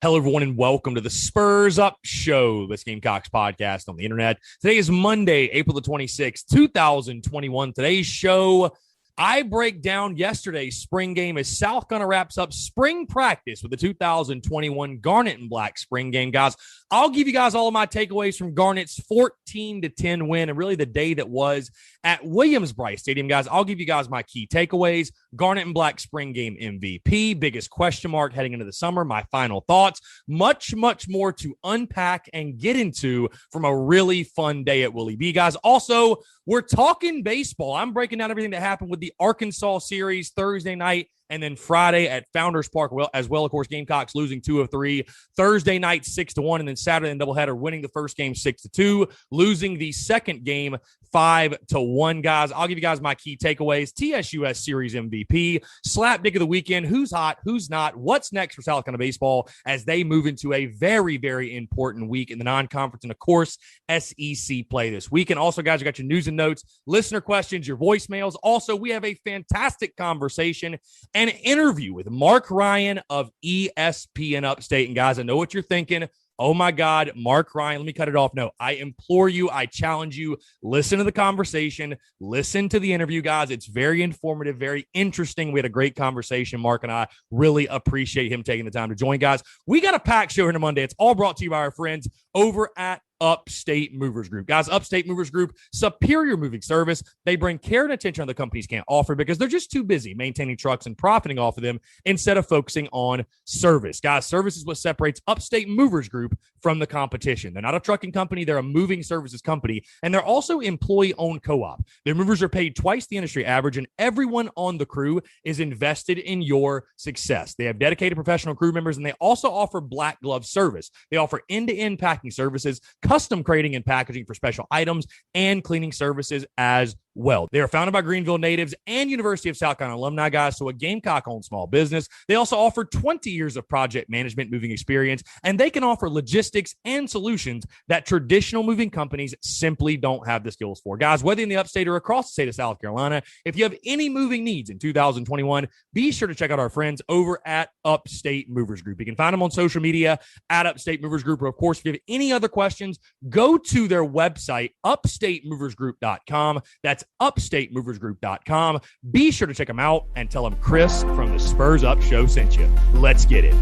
Hello, everyone, and welcome to the Spurs Up Show, this Gamecocks podcast on the internet. Today is Monday, April the 26th, 2021. Today's show, I break down yesterday's spring game as South Carolina wraps up spring practice with the 2021 Garnet and Black spring game. Guys, I'll give you guys all of my takeaways from Garnet's 14-10 win and really the day that was at Williams-Brice Stadium. Guys, I'll give you guys my key takeaways. Garnet and Black spring game MVP, biggest question mark heading into the summer, my final thoughts, much more to unpack and get into from a really fun day at Willie B. Guys, also, we're talking baseball. I'm breaking down everything that happened with the Arkansas series Thursday night and then Friday at Founders Park as well. Of course, Gamecocks losing 2 of 3. Thursday night 6-1, and then Saturday in doubleheader winning the first game 6-2, losing the second game 5-1. Guys, I'll give you guys my key takeaways. TSUS Series MVP, slapdick of the weekend. Who's hot? Who's not? What's next for South Carolina baseball as they move into a very, very important week in the non-conference and, of course, SEC play this week. And also, guys, you got your news and notes, listener questions, your voicemails. Also, we have a fantastic conversation and an interview with Marc Ryan of ESPN Upstate. And, guys, I know what you're thinking. Oh, my God, Marc Ryan, let me cut it off. No, I implore you, I challenge you, listen to the conversation, listen to the interview, guys. It's very informative, very interesting. We had a great conversation. Marc and I really appreciate him taking the time to join, guys. We got a packed show here on Monday. It's all brought to you by our friends over at Upstate Movers Group. Guys, Upstate Movers Group, superior moving service. They bring care and attention other companies can't offer because they're just too busy maintaining trucks and profiting off of them instead of focusing on service. Guys, service is what separates Upstate Movers Group from the competition. They're not a trucking company. They're a moving services company, and they're also employee-owned co-op. Their movers are paid twice the industry average, and everyone on the crew is invested in your success. They have dedicated professional crew members, and they also offer black glove service. They offer end-to-end packing services, custom crating and packaging for special items, and cleaning services as well. They are founded by Greenville natives and University of South Carolina alumni, guys, so a Gamecock-owned small business. They also offer 20 years of project management moving experience, and they can offer logistics and solutions that traditional moving companies simply don't have the skills for. Guys, whether in the upstate or across the state of South Carolina, if you have any moving needs in 2021, be sure to check out our friends over at Upstate Movers Group. You can find them on social media at Upstate Movers Group, or of course, if you have any other questions, go to their website, upstatemoversgroup.com. That's upstatemoversgroup.com. Be sure to check them out and tell them Chris from the Spurs Up Show sent you. Let's get it.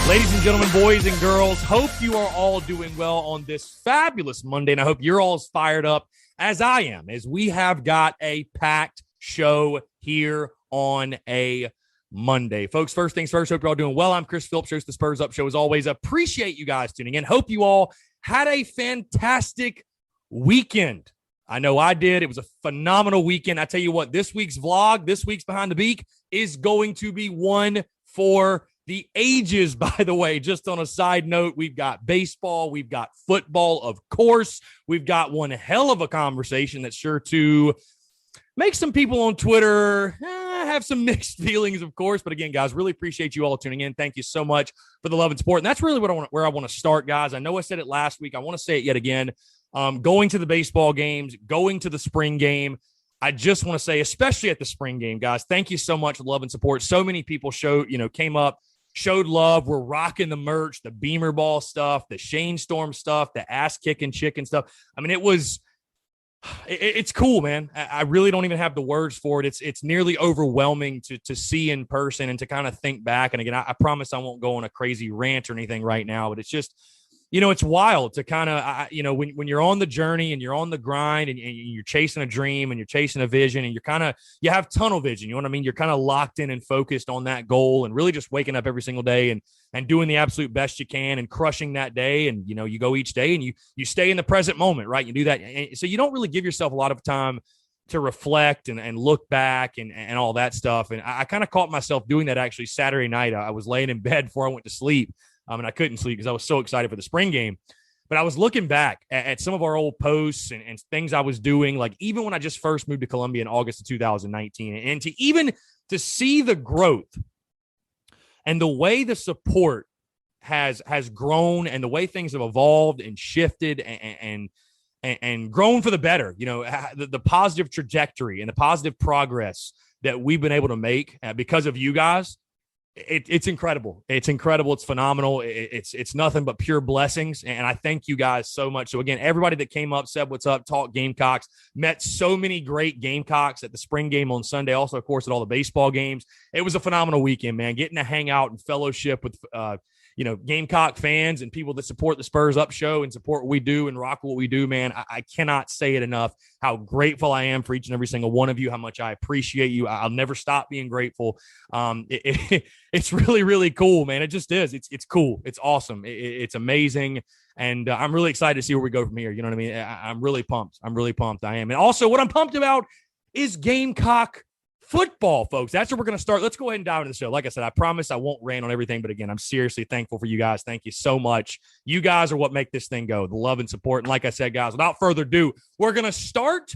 Ladies and gentlemen, boys and girls, hope you are all doing well on this fabulous Monday, and I hope you're all as fired up as I am, as we have got a packed show here on a Monday. Folks, first things first, hope you're all doing well. I'm Chris Phillips, host of the Spurs Up Show. As always, appreciate you guys tuning in. Hope you all had a fantastic weekend. I know I did. It was a phenomenal weekend. I tell you what, this week's vlog, this week's Behind the Beak, is going to be one for the ages, by the way. Just on a side note, we've got baseball, we've got football, of course. We've got one hell of a conversation that's sure to make some people on Twitter have some mixed feelings, of course. But again, guys, really appreciate you all tuning in. Thank you so much for the love and support. And that's really where I want to start, guys. I know I said it last week. I want to say it yet again. Going to the baseball games, going to the spring game, I just want to say, especially at the spring game, guys, thank you so much for the love and support. So many people came up, showed love. We're rocking the merch, the Beamer Ball stuff, the Shane Storm stuff, the ass kicking chicken stuff. I mean, it's cool, man. I really don't even have the words for it. It's nearly overwhelming to see in person and to kind of think back. And again, I promise I won't go on a crazy rant or anything right now, but it's just, it's wild to kind of, when you're on the journey and you're on the grind and you're chasing a dream and you're chasing a vision and you have tunnel vision, you know what I mean? You're kind of locked in and focused on that goal and really just waking up every single day and doing the absolute best you can and crushing that day. And, you go each day and you stay in the present moment, right? You do that. And so you don't really give yourself a lot of time to reflect and look back and all that stuff. And I kind of caught myself doing that actually Saturday night. I was laying in bed before I went to sleep. And I couldn't sleep because I was so excited for the spring game. But I was looking back at some of our old posts and things I was doing, like even when I just first moved to Columbia in August of 2019, and to see the growth and the way the support has grown and the way things have evolved and shifted and grown for the better, the positive trajectory and the positive progress that we've been able to make because of you guys. It's incredible. It's incredible. It's phenomenal. It's nothing but pure blessings. And I thank you guys so much. So again, everybody that came up, said what's up, talked Gamecocks, met so many great Gamecocks at the spring game on Sunday. Also, of course, at all the baseball games. It was a phenomenal weekend, man. Getting to hang out and fellowship with, Gamecock fans and people that support the Spurs Up show and support what we do and rock what we do, man. I cannot say it enough how grateful I am for each and every single one of you, how much I appreciate you. I'll never stop being grateful. It's really, really cool, man. It just is. It's cool. It's awesome. It's amazing. And I'm really excited to see where we go from here. You know what I mean? I'm really pumped. I am. And also what I'm pumped about is Gamecock football, folks. That's where we're going to start. Let's go ahead and dive into the show. Like I said, I promise I won't rant on everything, but again, I'm seriously thankful for you guys. Thank you so much. You guys are what make this thing go, the love and support. And like I said, guys, without further ado, we're going to start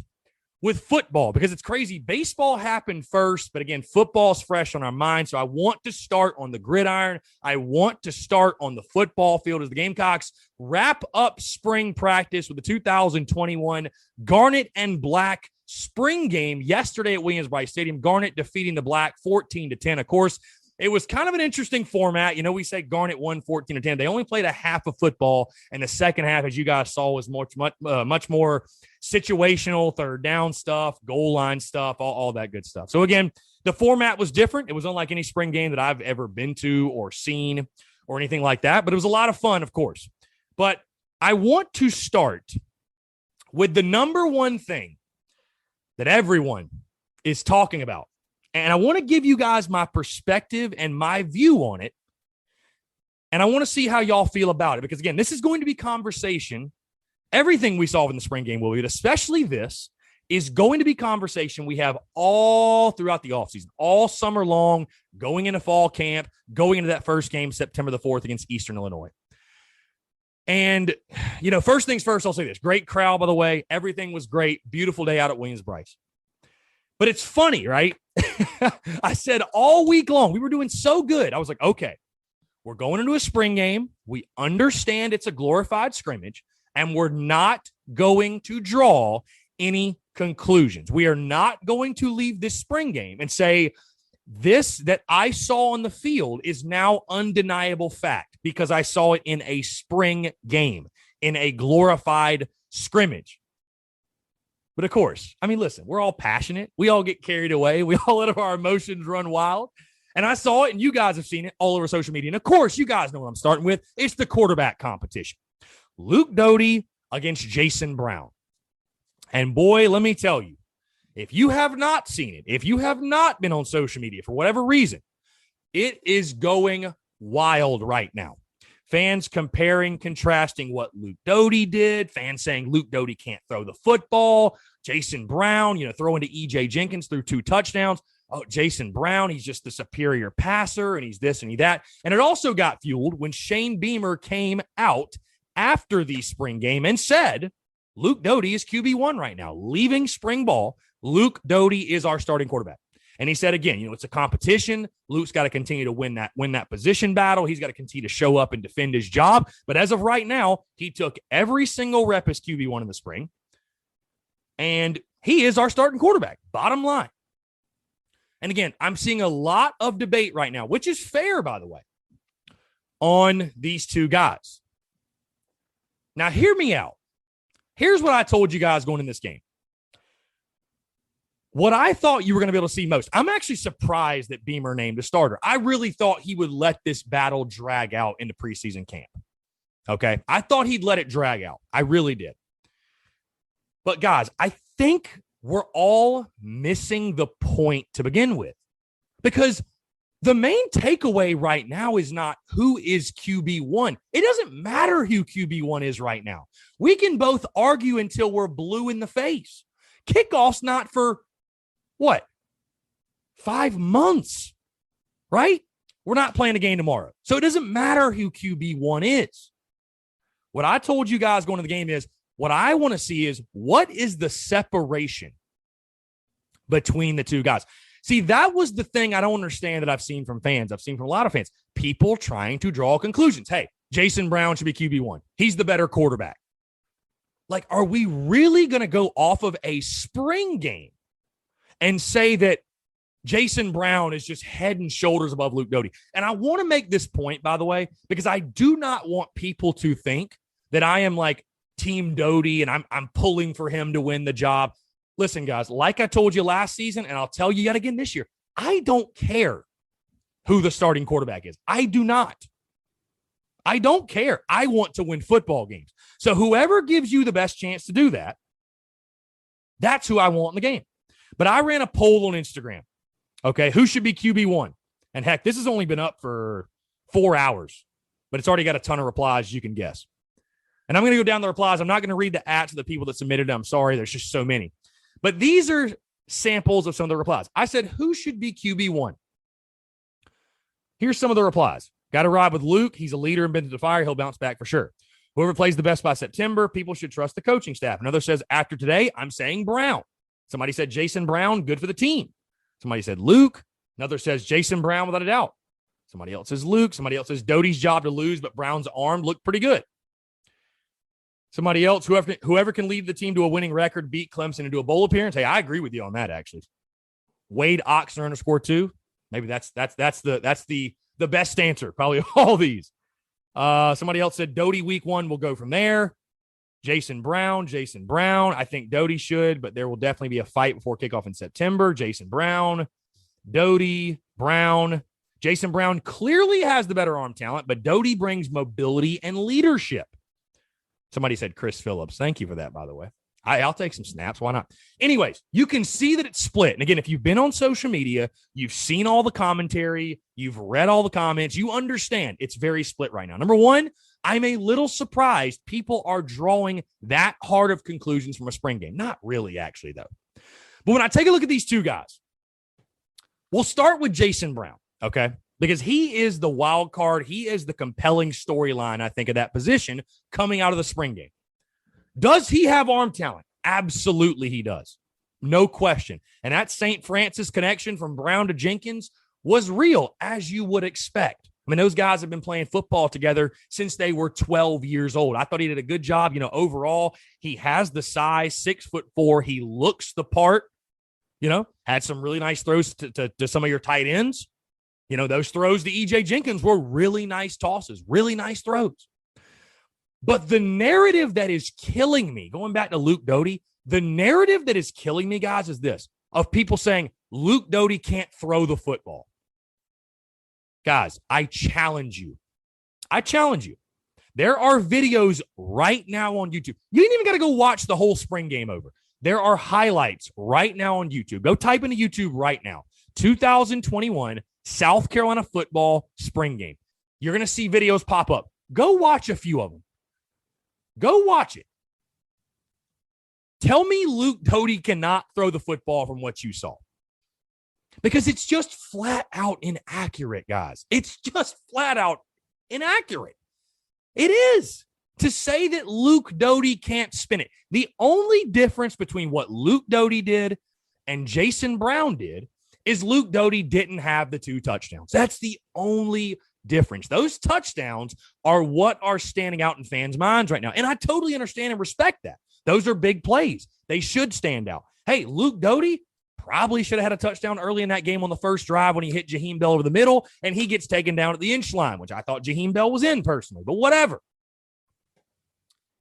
with football because it's crazy. Baseball happened first, but again, football's fresh on our mind. So I want to start on the gridiron. I want to start on the football field as the Gamecocks wrap up spring practice with the 2021 Garnet and Black spring game yesterday at Williams-Brice Stadium. Garnet defeating the Black 14-10. Of course, it was kind of an interesting format. We say Garnet won 14-10. They only played a half of football, and the second half, as you guys saw, was much more situational, third down stuff, goal line stuff, all that good stuff. So again, the format was different. It was unlike any spring game that I've ever been to or seen or anything like that, but it was a lot of fun, of course. But I want to start with the number one thing that everyone is talking about. And I want to give you guys my perspective and my view on it. And I want to see how y'all feel about it. Because, again, this is going to be conversation. Everything we saw in the spring game will be, but especially this, is going to be conversation we have all throughout the offseason, all summer long, going into fall camp, going into that first game, September the 4th against Eastern Illinois. And, first things first, I'll say this. Great crowd, by the way. Everything was great. Beautiful day out at Williams-Brice. But it's funny, right? I said all week long, we were doing so good. I was like, okay, we're going into a spring game. We understand it's a glorified scrimmage, and we're not going to draw any conclusions. We are not going to leave this spring game and say, this that I saw on the field is now undeniable fact because I saw it in a spring game, in a glorified scrimmage. But of course, listen, we're all passionate. We all get carried away. We all let our emotions run wild. And I saw it, and you guys have seen it all over social media. And of course, you guys know what I'm starting with. It's the quarterback competition. Luke Doty against Jason Brown. And boy, let me tell you, if you have not seen it, if you have not been on social media for whatever reason, it is going wild right now. Fans comparing, contrasting what Luke Doty did. Fans saying Luke Doty can't throw the football. Jason Brown, throwing to E.J. Jenkins through 2 touchdowns. Oh, Jason Brown, he's just the superior passer, and he's this and he's that. And it also got fueled when Shane Beamer came out after the spring game and said, Luke Doty is QB1 right now. Leaving spring ball, Luke Doty is our starting quarterback. And he said, again, it's a competition. Luke's got to continue to win that position battle. He's got to continue to show up and defend his job. But as of right now, he took every single rep as QB1 in the spring. And he is our starting quarterback, bottom line. And again, I'm seeing a lot of debate right now, which is fair, by the way, on these two guys. Now, hear me out. Here's what I told you guys going in this game. What I thought you were going to be able to see most. I'm actually surprised that Beamer named a starter. I really thought he would let this battle drag out into preseason camp. Okay. I thought he'd let it drag out. I really did. But guys, I think we're all missing the point to begin with, because the main takeaway right now is not who is QB1. It doesn't matter who QB1 is right now. We can both argue until we're blue in the face. Kickoff's not for what? 5 months, right? We're not playing a game tomorrow. So it doesn't matter who QB1 is. What I told you guys going to the game is, what I want to see is, what is the separation between the two guys? See, that was the thing I don't understand that I've seen from fans. I've seen from a lot of fans, people trying to draw conclusions. Hey, Jason Brown should be QB1. He's the better quarterback. Like, are we really going to go off of a spring game and say that Jason Brown is just head and shoulders above Luke Doty? And I want to make this point, by the way, because I do not want people to think that I am like Team Doty and I'm pulling for him to win the job. Listen, guys, like I told you last season, and I'll tell you yet again this year, I don't care who the starting quarterback is. I do not. I don't care. I want to win football games. So whoever gives you the best chance to do that, that's who I want in the game. But I ran a poll on Instagram. Okay, who should be QB1? And heck, this has only been up for 4 hours, but it's already got a ton of replies, you can guess. And I'm going to go down the replies. I'm not going to read the @s of the people that submitted it. I'm sorry, there's just so many. But these are samples of some of the replies. I said, who should be QB1? Here's some of the replies. Got to ride with Luke. He's a leader and been to the fire. He'll bounce back for sure. Whoever plays the best by September, people should trust the coaching staff. Another says, after today, I'm saying Brown. Somebody said Jason Brown, good for the team. Somebody said Luke. Another says Jason Brown without a doubt. Somebody else says Luke. Somebody else says Doty's job to lose, but Brown's arm looked pretty good. Somebody else, whoever can lead the team to a winning record, beat Clemson and do a bowl appearance. Hey, I agree with you on that, actually. Wade Oxner _2. Maybe that's the best answer, probably of all these. Somebody else said Doty week 1 will go from there. Jason Brown. I think Doty should, but there will definitely be a fight before kickoff in September. Jason Brown, Doty, Brown. Jason Brown clearly has the better arm talent, but Doty brings mobility and leadership. Somebody said Chris Phillips. Thank you for that, by the way. I'll take some snaps. Why not? Anyways, you can see that it's split. And again, if you've been on social media, you've seen all the commentary, you've read all the comments, you understand it's very split right now. Number one, I'm a little surprised people are drawing that hard of conclusions from a spring game. Not really, actually, though. But when I take a look at these two guys, we'll start with Jason Brown, okay? Because he is the wild card. He is the compelling storyline, I think, of that position coming out of the spring game. Does he have arm talent? Absolutely he does. No question. And that St. Francis connection from Brown to Jenkins was real, as you would expect. I mean, those guys have been playing football together since they were 12 years old. I thought he did a good job. Overall, he has the size, 6'4". He looks the part, had some really nice throws to some of your tight ends. Those throws to E.J. Jenkins were really nice tosses, really nice throws. But the narrative that is killing me, going back to Luke Doty, the narrative that is killing me, guys, is this, of people saying Luke Doty can't throw the football. Guys, I challenge you. There are videos right now on YouTube. You ain't even got to go watch the whole spring game over. There are highlights right now on YouTube. Go type into YouTube right now. 2021 South Carolina football spring game. You're going to see videos pop up. Go watch a few of them. Go watch it. Tell me Luke Doty cannot throw the football from what you saw. Because it's just flat out inaccurate, guys. It's just flat out inaccurate. It is. To say that Luke Doty can't spin it. The only difference between what Luke Doty did and Jason Brown did is Luke Doty didn't have the 2 touchdowns. That's the only difference. Those touchdowns are what are standing out in fans' minds right now. And I totally understand and respect that. Those are big plays. They should stand out. Hey, Luke Doty probably should have had a touchdown early in that game on the first drive when he hit Jaheem Bell over the middle, and he gets taken down at the inch line, which I thought Jaheem Bell was in personally, but whatever.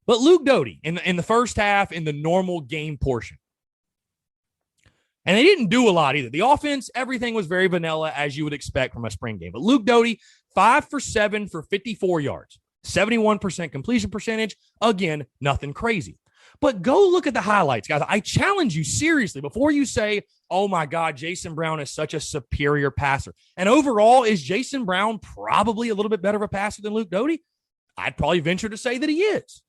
But Luke Doty in the first half, in the normal game portion, and they didn't do a lot either. The offense, everything was very vanilla, as you would expect from a spring game. But Luke Doty, 5 for 7 for 54 yards. 71% completion percentage. Again, nothing crazy. But go look at the highlights, guys. I challenge you seriously before you say, oh my God, Jason Brown is such a superior passer. And overall, is Jason Brown probably a little bit better of a passer than Luke Doty? I'd probably venture to say that he is.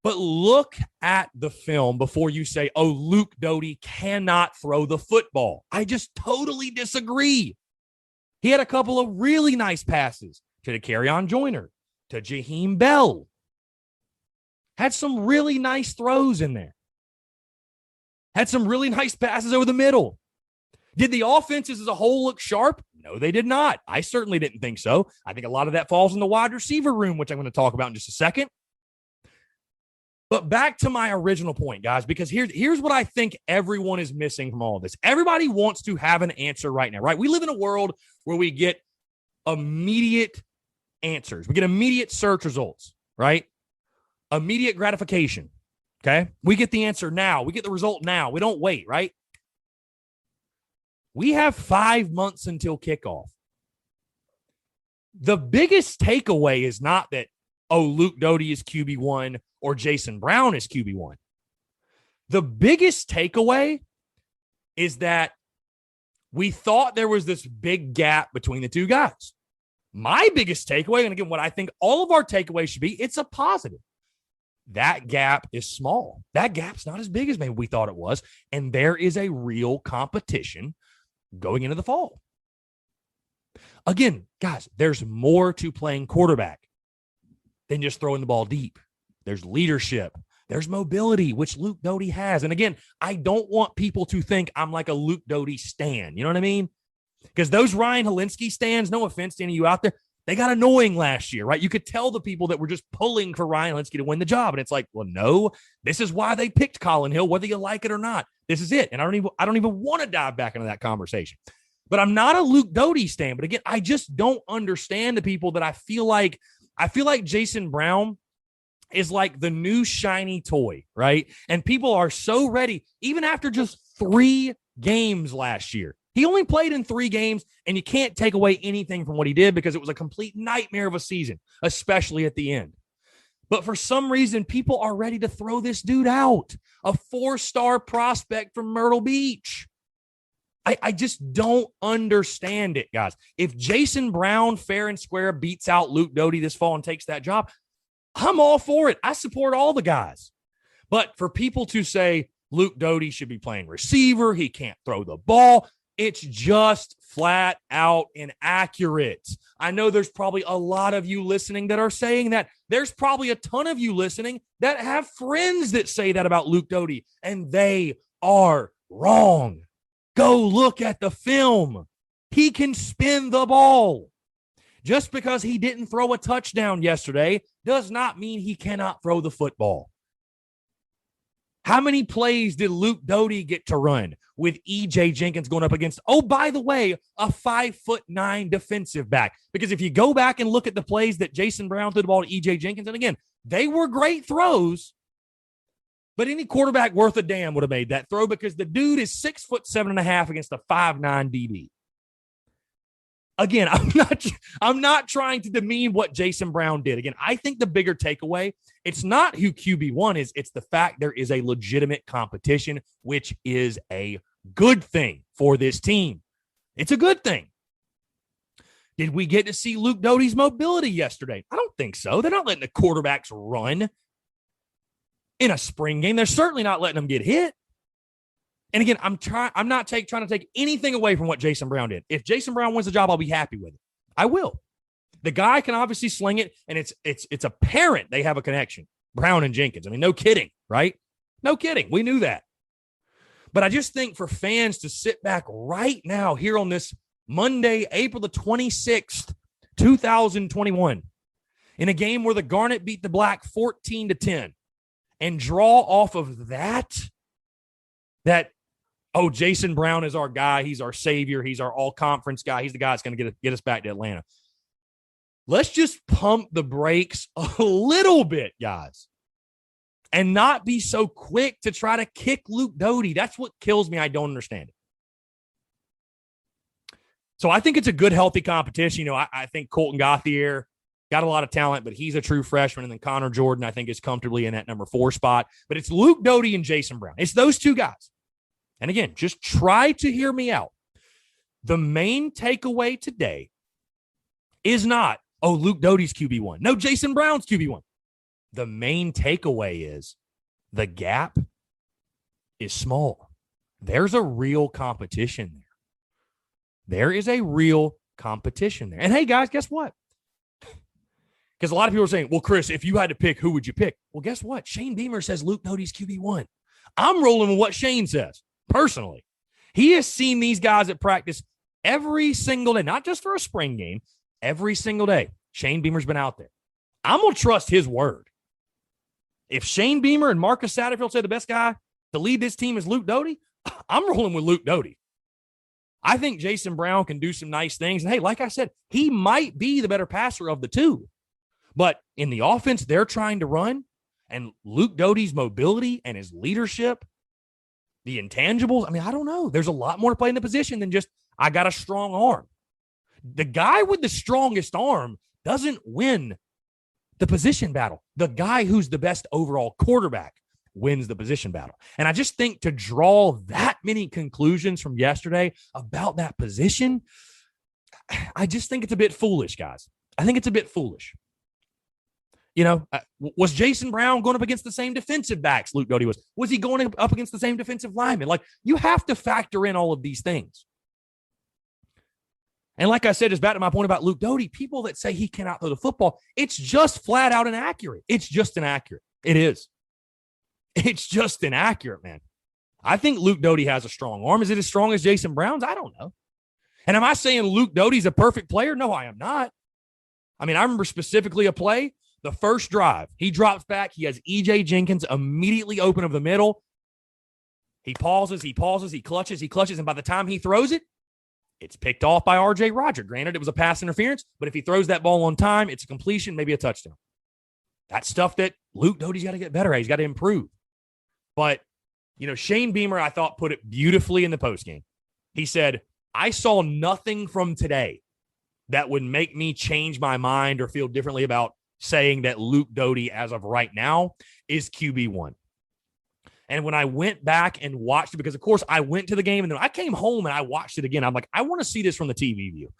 But look at the film before you say, oh, Luke Doty cannot throw the football. I just totally disagree. He had a couple of really nice passes to the Carry-On Joyner, to Jaheem Bell. Had some really nice throws in there. Had some really nice passes over the middle. Did the offenses as a whole look sharp? No, they did not. I certainly didn't think so. I think a lot of that falls in the wide receiver room, which I'm going to talk about in just a second. But back to my original point, guys, because here's what I think everyone is missing from all of this. Everybody wants to have an answer right now, right? We live in a world where we get immediate answers. We get immediate search results, right? Immediate gratification, okay? We get the answer now. We get the result now. We don't wait, right? We have 5 months until kickoff. The biggest takeaway is not that, oh, Luke Doty is QB1 or Jason Brown is QB1. The biggest takeaway is that we thought there was this big gap between the two guys. My biggest takeaway, and again, what I think all of our takeaways should be, it's a positive. That gap is small. That gap's not as big as maybe we thought it was. And there is a real competition going into the fall. Again, guys, there's more to playing quarterback than just throwing the ball deep. There's leadership. There's mobility, which Luke Doty has. And again, I don't want people to think I'm like a Luke Doty stan. You know what I mean? Because those Ryan Helinski stans, no offense to any of you out there, they got annoying last year, right? You could tell the people that were just pulling for Ryan Helinski to win the job. And it's like, well, no, this is why they picked Colin Hill, whether you like it or not. This is it. And I don't even want to dive back into that conversation. But I'm not a Luke Doty stan. But again, I just don't understand the people that I feel like Jason Brown is like the new shiny toy, right? And people are so ready, even after just 3 games last year. He only played in 3 games, and you can't take away anything from what he did because it was a complete nightmare of a season, especially at the end. But for some reason, people are ready to throw this dude out, a 4-star prospect from Myrtle Beach. I just don't understand it, guys. If Jason Brown fair and square beats out Luke Doty this fall and takes that job, I'm all for it. I support all the guys. But for people to say Luke Doty should be playing receiver, he can't throw the ball, it's just flat out inaccurate. I know there's probably a lot of you listening that are saying that. There's probably a ton of you listening that have friends that say that about Luke Doty, and they are wrong. Go look at the film. He can spin the ball. Just because he didn't throw a touchdown yesterday does not mean he cannot throw the football. How many plays did Luke Doty get to run with E.J. Jenkins going up against, oh, by the way, a 5'9" defensive back? Because if you go back and look at the plays that Jason Brown threw the ball to E.J. Jenkins, and again, they were great throws, but any quarterback worth a damn would have made that throw because the dude is 6'7.5" against a 5'9" DB. Again, I'm not trying to demean what Jason Brown did. Again, I think the bigger takeaway, it's not who QB1 is, it's the fact there is a legitimate competition, which is a good thing for this team. It's a good thing. Did we get to see Luke Doty's mobility yesterday? I don't think so. They're not letting the quarterbacks run in a spring game. They're certainly not letting them get hit. And again, I'm not trying to take anything away from what Jason Brown did. If Jason Brown wins the job, I'll be happy with it. I will. The guy can obviously sling it, and it's apparent they have a connection, Brown and Jenkins. I mean, no kidding, right? No kidding. We knew that. But I just think for fans to sit back right now here on this Monday, April the 26th, 2021, in a game where the Garnet beat the Black 14-10, and draw off of that, oh, Jason Brown is our guy. He's our savior. He's our all-conference guy. He's the guy that's going to get us back to Atlanta. Let's just pump the brakes a little bit, guys, and not be so quick to try to kick Luke Doty. That's what kills me. I don't understand it. So I think it's a good, healthy competition. You know, I think Colton Gauthier got a lot of talent, but he's a true freshman. And then Connor Jordan, I think, is comfortably in that number 4 spot. But it's Luke Doty and Jason Brown. It's those two guys. And again, just try to hear me out. The main takeaway today is not, oh, Luke Doty's QB1. No, Jason Brown's QB1. The main takeaway is the gap is small. There's a real competition there. There is a real competition there. And hey, guys, guess what? Because a lot of people are saying, well, Chris, if you had to pick, who would you pick? Well, guess what? Shane Beamer says Luke Doty's QB1. I'm rolling with what Shane says, personally. He has seen these guys at practice every single day, not just for a spring game, every single day. Shane Beamer's been out there. I'm going to trust his word. If Shane Beamer and Marcus Satterfield say the best guy to lead this team is Luke Doty, I'm rolling with Luke Doty. I think Jason Brown can do some nice things. And hey, like I said, he might be the better passer of the two. But in the offense they're trying to run, and Luke Doty's mobility and his leadership, the intangibles, I mean, I don't know. There's a lot more to play in the position than just, I got a strong arm. The guy with the strongest arm doesn't win the position battle. The guy who's the best overall quarterback wins the position battle. And I just think to draw that many conclusions from yesterday about that position, I just think it's a bit foolish, guys. I think it's a bit foolish. You know, was Jason Brown going up against the same defensive backs Luke Doty was? Was he going up against the same defensive linemen? Like, you have to factor in all of these things. And like I said, just back to my point about Luke Doty, people that say he cannot throw the football, it's just flat out inaccurate. It's just inaccurate. It is. It's just inaccurate, man. I think Luke Doty has a strong arm. Is it as strong as Jason Brown's? I don't know. And am I saying Luke Doty's a perfect player? No, I am not. I mean, I remember specifically a play, the first drive. He drops back. He has E.J. Jenkins immediately open over the middle. He pauses, he clutches. And by the time he throws it, it's picked off by R.J. Roger. Granted, it was a pass interference, but if he throws that ball on time, it's a completion, maybe a touchdown. That's stuff that Luke Doty's got to get better at. He's got to improve. But, you know, Shane Beamer, I thought, put it beautifully in the postgame. He said, I saw nothing from today that would make me change my mind or feel differently about saying that Luke Doty, as of right now, is QB1. And when I went back and watched it, because, of course, I went to the game and then I came home and I watched it again. I'm like, I want to see this from the TV view.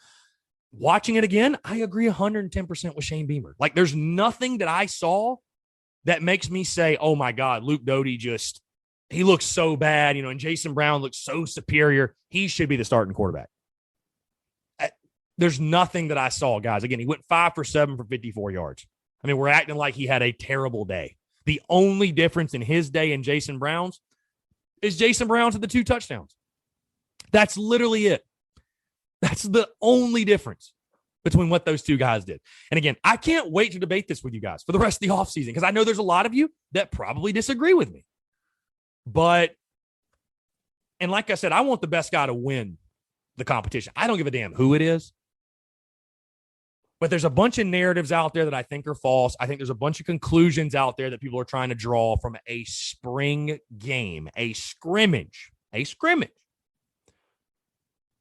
Watching it again, I agree 110% with Shane Beamer. Like, there's nothing that I saw that makes me say, oh, my God, Luke Doty he looks so bad, you know, and Jason Brown looks so superior. He should be the starting quarterback. There's nothing that I saw, guys. Again, he went 5 for 7 for 54 yards. I mean, we're acting like he had a terrible day. The only difference in his day and Jason Brown's is Jason Brown's had the 2 touchdowns. That's literally it. That's the only difference between what those two guys did. And again, I can't wait to debate this with you guys for the rest of the offseason because I know there's a lot of you that probably disagree with me. But, and like I said, I want the best guy to win the competition. I don't give a damn who it is. But there's a bunch of narratives out there that I think are false. I think there's a bunch of conclusions out there that people are trying to draw from a spring game, a scrimmage.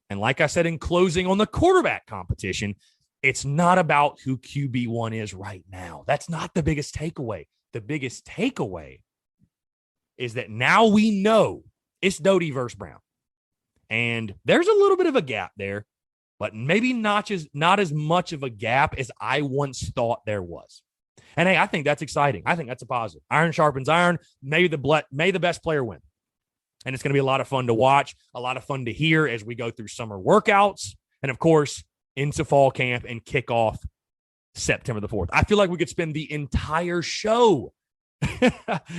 And like I said in closing on the quarterback competition, it's not about who QB1 is right now. That's not the biggest takeaway. The biggest takeaway is that now we know it's Doty versus Brown. And there's a little bit of a gap there, but maybe not as much of a gap as I once thought there was. And hey, I think that's exciting. I think that's a positive. Iron sharpens iron. May the best player win. And it's going to be a lot of fun to watch, a lot of fun to hear as we go through summer workouts, and of course, into fall camp and kick off September the 4th. I feel like we could spend the entire show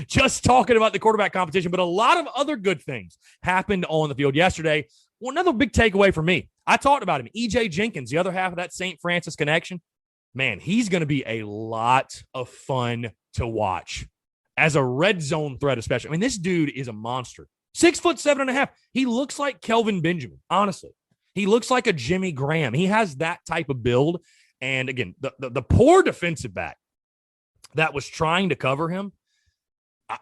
just talking about the quarterback competition, but a lot of other good things happened on the field yesterday. Well, another big takeaway for me, I talked about him, E.J. Jenkins, the other half of that St. Francis connection. Man, he's going to be a lot of fun to watch as a red zone threat, especially. I mean, this dude is a monster. 6'7.5". He looks like Kelvin Benjamin, honestly. He looks like a Jimmy Graham. He has that type of build. And again, the poor defensive back that was trying to cover him,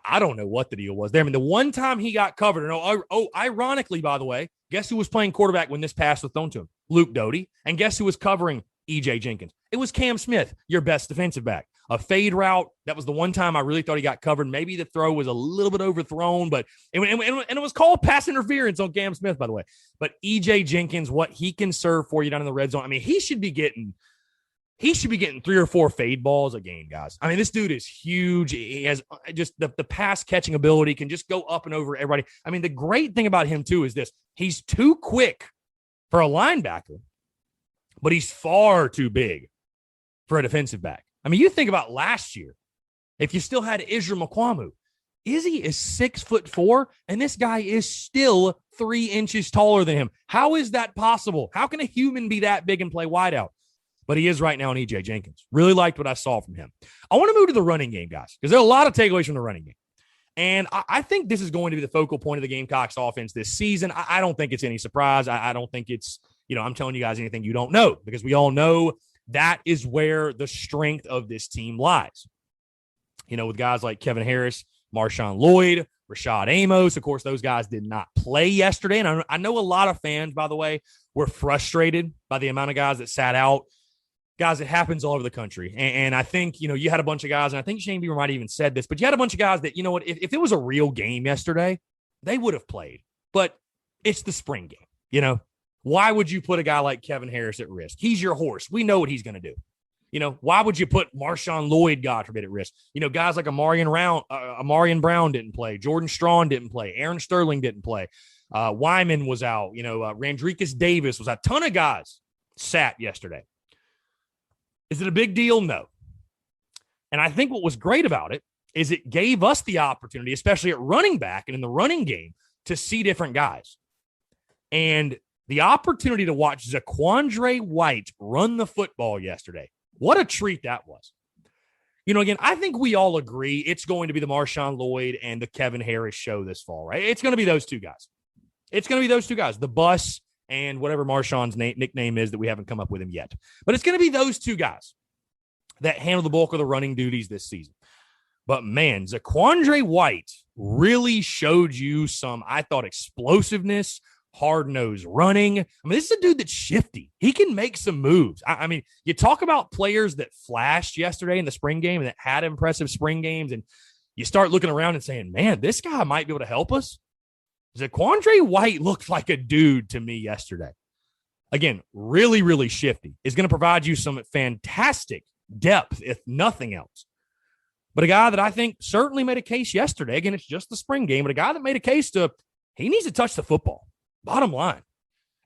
I don't know what the deal was there. I mean, the one time he got covered, and ironically, by the way, guess who was playing quarterback when this pass was thrown to him? Luke Doty. And guess who was covering EJ Jenkins. It was Cam Smith, your best defensive back. A fade route, that was the one time I really thought he got covered. Maybe the throw was a little bit overthrown, but it was called pass interference on Cam Smith, by the way. But EJ Jenkins, what he can serve for you down in the red zone, I mean, he should be getting 3 or 4 fade balls a game, guys. I mean, this dude is huge. He has just the pass catching ability, can just go up and over everybody. I mean, the great thing about him, too, is this. He's too quick for a linebacker, but he's far too big for a defensive back. I mean, you think about last year, if you still had Israel Mukuamu, Izzy is 6'4", and this guy is still 3 inches taller than him. How is that possible? How can a human be that big and play wideout? But he is right now in EJ Jenkins. Really liked what I saw from him. I want to move to the running game, guys, because there are a lot of takeaways from the running game. And I think this is going to be the focal point of the Gamecocks offense this season. I don't think it's any surprise. I don't think it's, I'm telling you guys anything you don't know, because we all know that is where the strength of this team lies. With guys like Kevin Harris, Marshawn Lloyd, Rashad Amos. Of course, those guys did not play yesterday. And I know a lot of fans, by the way, were frustrated by the amount of guys that sat out. Guys, it happens all over the country. And I think, you had a bunch of guys, and I think Shane Beaver might have even said this, but you had a bunch of guys that, if it was a real game yesterday, they would have played. But it's the spring game, Why would you put a guy like Kevin Harris at risk? He's your horse. We know what he's going to do. Why would you put Marshawn Lloyd, God forbid, at risk? Guys like Amarian Brown didn't play. Jordan Strawn didn't play. Aaron Sterling didn't play. Wyman was out. Randricus Davis was out. A ton of guys sat yesterday. Is it a big deal? No. And I think what was great about it is it gave us the opportunity, especially at running back and in the running game, to see different guys. And the opportunity to watch Zaquandre White run the football yesterday, what a treat that was. Again, I think we all agree it's going to be the Marshawn Lloyd and the Kevin Harris show this fall, right? It's going to be those two guys. The bus and whatever Marshawn's nickname is that we haven't come up with him yet. But it's going to be those two guys that handle the bulk of the running duties this season. But, man, Zaquandre White really showed you some, I thought, explosiveness, hard-nosed running. I mean, this is a dude that's shifty. He can make some moves. I mean, you talk about players that flashed yesterday in the spring game and that had impressive spring games, and you start looking around and saying, man, this guy might be able to help us. Zaquandre White looked like a dude to me yesterday. Again, really, really shifty. Is going to provide you some fantastic depth, if nothing else. But a guy that I think certainly made a case yesterday. Again, it's just the spring game, but a guy that made a case to he needs to touch the football. Bottom line.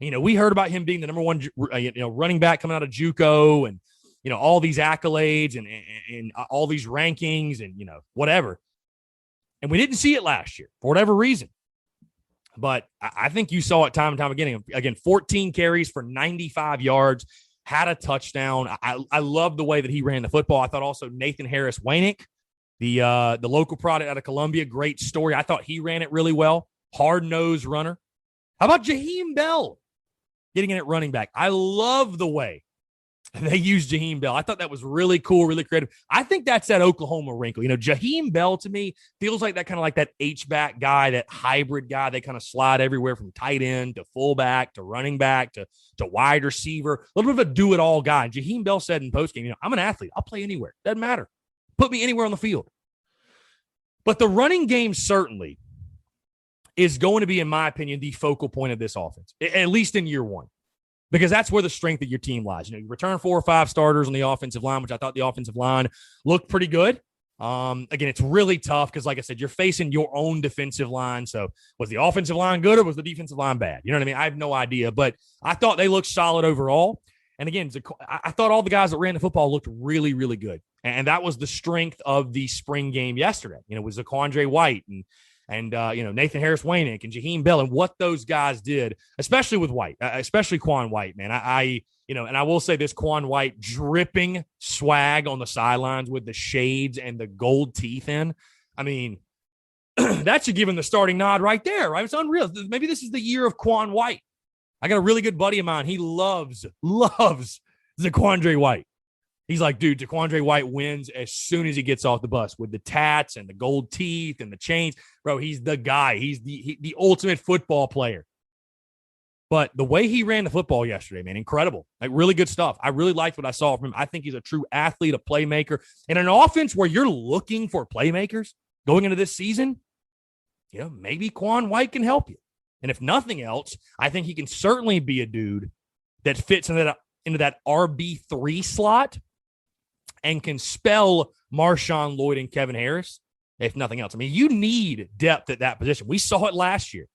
We heard about him being the number one running back coming out of JUCO and, all these accolades and all these rankings and, whatever. And we didn't see it last year for whatever reason. But I think you saw it time and time again. Again, 14 carries for 95 yards, had a touchdown. I love the way that he ran the football. I thought also Nathan Harris Wainick, the local product out of Columbia, great story. I thought he ran it really well. Hard-nosed runner. How about Jaheem Bell getting in at running back? I love the way they used Jaheem Bell. I thought that was really cool, really creative. I think that's that Oklahoma wrinkle. Jaheem Bell to me feels like that kind of like that H-back guy, that hybrid guy. They kind of slide everywhere from tight end to fullback to running back to wide receiver. A little bit of a do-it-all guy. And Jaheem Bell said in postgame, I'm an athlete. I'll play anywhere. Doesn't matter. Put me anywhere on the field. But the running game certainly is going to be, in my opinion, the focal point of this offense, at least in year one. Because that's where the strength of your team lies. You return 4 or 5 starters on the offensive line, which I thought the offensive line looked pretty good. Again, it's really tough because, like I said, you're facing your own defensive line. So was the offensive line good or was the defensive line bad? You know what I mean? I have no idea. But I thought they looked solid overall. And again, I thought all the guys that ran the football looked really, really good. And that was the strength of the spring game yesterday. With Zaquandre White and Nathan Harris Wainick and Jaheem Bell and what those guys did, especially with White, especially Quan White, man. And I will say this, Quan White dripping swag on the sidelines with the shades and the gold teeth in. I mean, that should give him the starting nod right there, right? It's unreal. Maybe this is the year of Quan White. I got a really good buddy of mine. He loves Zaquandre White. He's like, dude, Zaquandre White wins as soon as he gets off the bus with the tats and the gold teeth and the chains. Bro, he's the guy. He's the ultimate football player. But the way he ran the football yesterday, man, incredible. Like, really good stuff. I really liked what I saw from him. I think he's a true athlete, a playmaker. And an offense where you're looking for playmakers going into this season, maybe Quan White can help you. And if nothing else, I think he can certainly be a dude that fits into that RB3 slot and can spell Marshawn Lloyd and Kevin Harris, if nothing else. I mean, you need depth at that position. We saw it last year.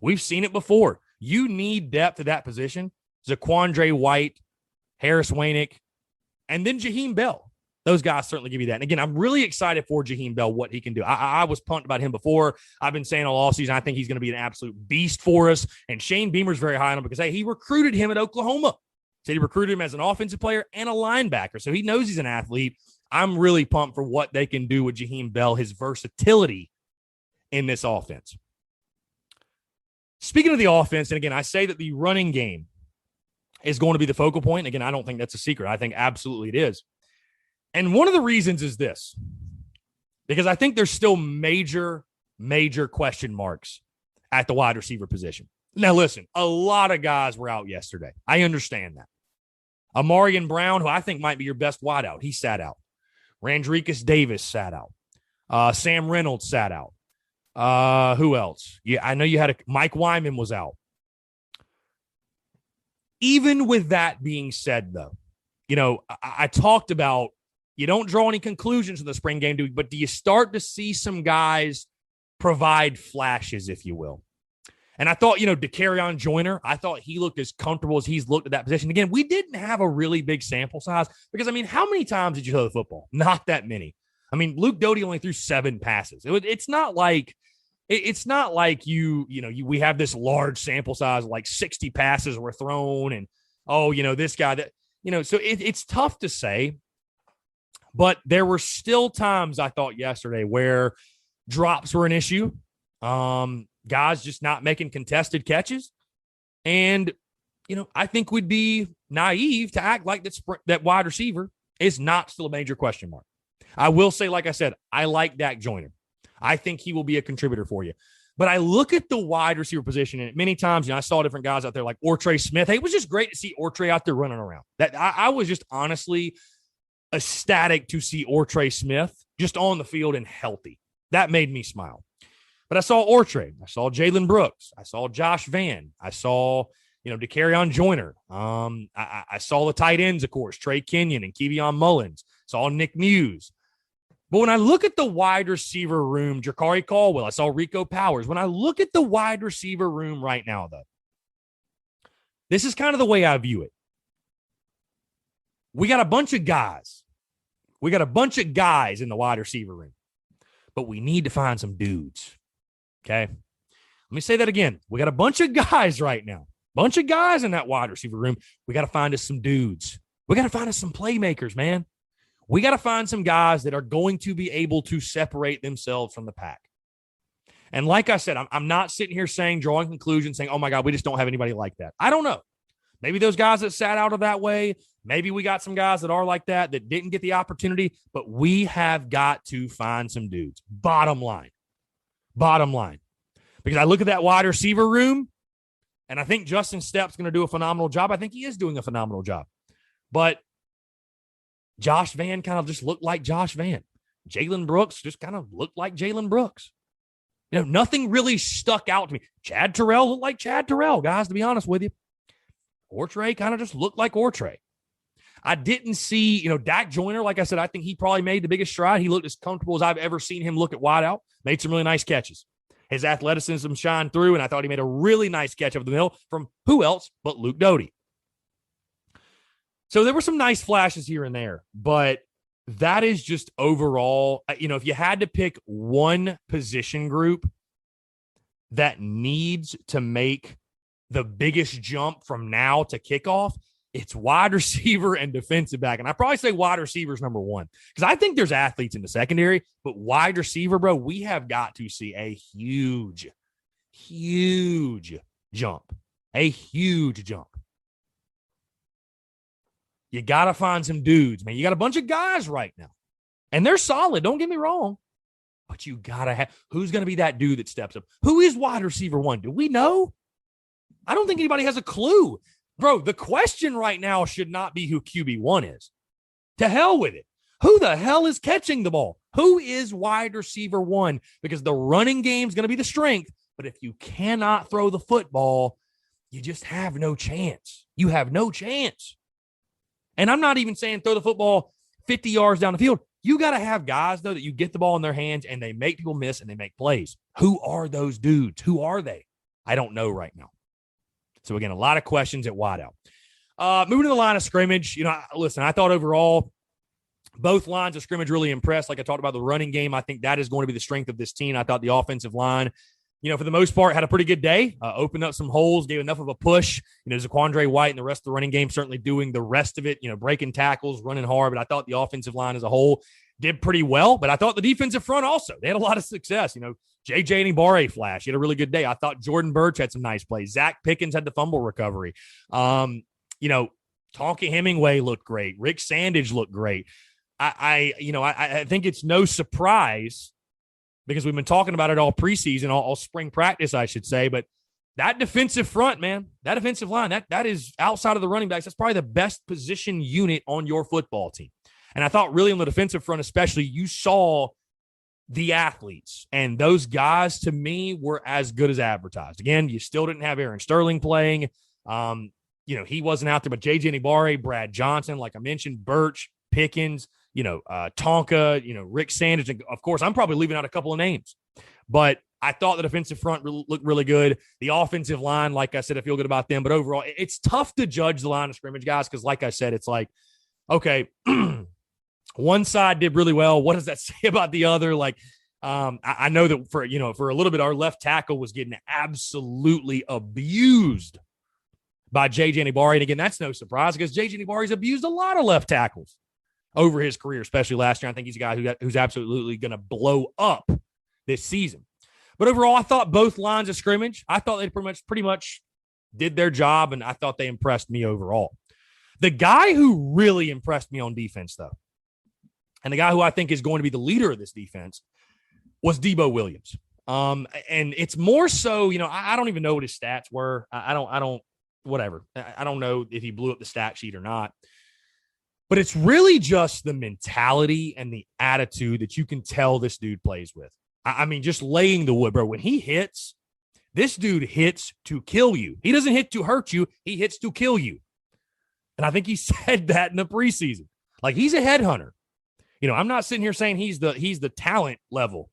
We've seen it before. You need depth at that position. Zaquandre White, Harris Wainick, and then Jaheem Bell. Those guys certainly give you that. And again, I'm really excited for Jaheem Bell, what he can do. I was pumped about him before. I've been saying all offseason, I think he's going to be an absolute beast for us. And Shane Beamer's very high on him because, hey, he recruited him at Oklahoma. Said he recruited him as an offensive player and a linebacker. So he knows he's an athlete. I'm really pumped for what they can do with Jaheem Bell, his versatility in this offense. Speaking of the offense, and again, I say that the running game is going to be the focal point. Again, I don't think that's a secret. I think absolutely it is. And one of the reasons is this, because I think there's still major question marks at the wide receiver position. Now, listen, a lot of guys were out yesterday. I understand that. Amarian Brown, who I think might be your best wideout, he sat out. Randricus Davis sat out. Sam Reynolds sat out. Who else? Yeah, I know you had Mike Wyman was out. Even with that being said, though, I talked about you don't draw any conclusions in the spring game, but do you start to see some guys provide flashes, if you will? And I thought, DeCarrion Joyner, I thought he looked as comfortable as he's looked at that position. Again, we didn't have a really bbig sample size because, how many times did you throw the football? Not that many. Luke Doty only threw 7 passes. It's not like we have this large sample size, like 60 passes were thrown and, this guy that, so it's tough to say. But there were still times I thought yesterday where drops were an issue. Guys just not making contested catches. And, I think we'd be naive to act like that wide receiver is not still a major question mark. I will say, like I said, I like Dak Joyner. I think he will be a contributor for you. But I look at the wide receiver position, and many times, I saw different guys out there like Ortre Smith. Hey, it was just great to see Ortre out there running around. That I was just honestly ecstatic to see Ortre Smith just on the field and healthy. That made me smile. But I saw Ortre. I saw Jalen Brooks. I saw Josh Vann. I saw, DeCarrion Joyner. I saw the tight ends, of course, Trey Kenyon and Kevion Mullins. Saw Nick Muse. But when I look at the wide receiver room, Jakari Caldwell, I saw Rico Powers. When I look at the wide receiver room right now, though, this is kind of the way I view it. We got a bunch of guys. We got a bunch of guys in the wide receiver room, but we need to find some dudes. Okay. Let me say that again. We got a bunch of guys right now, bunch of guys in that wide receiver room. We got to find us some dudes. We got to find us some playmakers, man. We got to find some guys that are going to be able to separate themselves from the pack. And like I said, I'm not sitting here drawing conclusions, saying, oh my God, we just don't have anybody like that. I don't know. Maybe those guys that sat out of that way, maybe we got some guys that are like that didn't get the opportunity, but we have got to find some dudes. Bottom line. Because I look at that wide receiver room, and I think Justin Stepp's going to do a phenomenal job. I think he is doing a phenomenal job. But Josh Vann kind of just looked like Josh Vann. Jalen Brooks just kind of looked like Jalen Brooks. Nothing really stuck out to me. Chad Terrell looked like Chad Terrell, guys, to be honest with you. Ortre kind of just looked like Ortre. I didn't see, Dak Joyner, like I said, I think he probably made the biggest stride. He looked as comfortable as I've ever seen him look at wideout. Made some really nice catches. His athleticism shined through, and I thought he made a really nice catch over the middle from who else but Luke Doty. So there were some nice flashes here and there, but that is just overall, if you had to pick one position group that needs to make the biggest jump from now to kickoff, it's wide receiver and defensive back. And I probably say wide receiver is number one because I think there's athletes in the secondary, but wide receiver, bro, we have got to see a huge jump. A huge jump. You got to find some dudes, man. You got a bunch of guys right now, and they're solid. Don't get me wrong, but you got to have – who's going to be that dude that steps up? Who is wide receiver one? Do we know? I don't think anybody has a clue. Bro, the question right now should not be who QB1 is. To hell with it. Who the hell is catching the ball? Who is wide receiver 1? Because the running game is going to be the strength, but if you cannot throw the football, you just have no chance. You have no chance. And I'm not even saying throw the football 50 yards down the field. You got to have guys, though, that you get the ball in their hands and they make people miss and they make plays. Who are those dudes? Who are they? I don't know right now. So, again, a lot of questions at wideout. Moving to the line of scrimmage, listen, I thought overall both lines of scrimmage really impressed. Like I talked about the running game, I think that is going to be the strength of this team. I thought the offensive line, for the most part, had a pretty good day, opened up some holes, gave enough of a push. Zaquandre White and the rest of the running game certainly doing the rest of it, breaking tackles, running hard. But I thought the offensive line as a whole did pretty well. But I thought the defensive front also, they had a lot of success. J.J. Nibare flash. He had a really good day. I thought Jordan Birch had some nice plays. Zach Pickens had the fumble recovery. Tonka Hemingway looked great. Rick Sandage looked great. I think it's no surprise because we've been talking about it all preseason, all spring practice, I should say. But that defensive front, man, that defensive line, that is outside of the running backs. That's probably the best position unit on your football team. And I thought really on the defensive front especially, you saw the athletes. And those guys, to me, were as good as advertised. Again, you still didn't have Aaron Sterling playing. He wasn't out there, but J.J. Nibare, Brad Johnson, like I mentioned, Birch, Pickens, Tonka, Rick Sanders. And of course, I'm probably leaving out a couple of names. But I thought the defensive front looked really good. The offensive line, like I said, I feel good about them. But overall, it's tough to judge the line of scrimmage, guys, because like I said, it's like, okay, one side did really well. What does that say about the other? Like, I know that for a little bit, our left tackle was getting absolutely abused by J.J. Nibare. And again, that's no surprise because J.J. Nibare's abused a lot of left tackles over his career, especially last year. I think he's a guy who's absolutely going to blow up this season. But overall, I thought both lines of scrimmage, I thought they pretty much did their job, and I thought they impressed me overall. The guy who really impressed me on defense, though, and the guy who I think is going to be the leader of this defense was Debo Williams. And it's more so, I don't even know what his stats were. I don't know if he blew up the stat sheet or not. But it's really just the mentality and the attitude that you can tell this dude plays with. I mean, just laying the wood, bro. When he hits, this dude hits to kill you. He doesn't hit to hurt you. He hits to kill you. And I think he said that in the preseason. Like, he's a headhunter. I'm not sitting here saying he's the talent level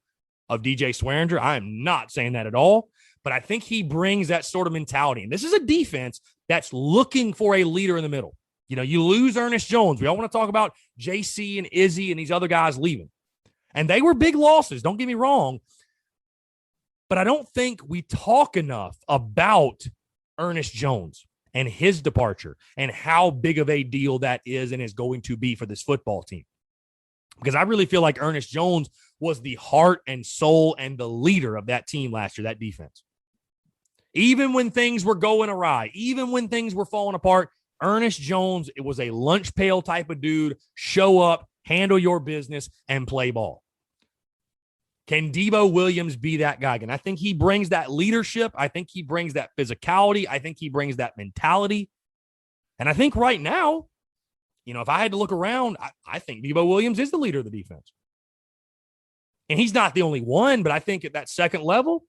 of DJ Swearinger. I am not saying that at all. But I think he brings that sort of mentality. And this is a defense that's looking for a leader in the middle. You lose Ernest Jones. We all want to talk about JC and Izzy and these other guys leaving. And they were big losses. Don't get me wrong. But I don't think we talk enough about Ernest Jones and his departure and how big of a deal that is and is going to be for this football team. Because I really feel like Ernest Jones was the heart and soul and the leader of that team last year, that defense. Even when things were going awry, even when things were falling apart, Ernest Jones, it was a lunch pail type of dude. Show up, handle your business, and play ball. Can Devo Williams be that guy again? I think he brings that leadership. I think he brings that physicality. I think he brings that mentality. And I think right now, if I had to look around, I think Devo Williams is the leader of the defense. And he's not the only one, but I think at that second level,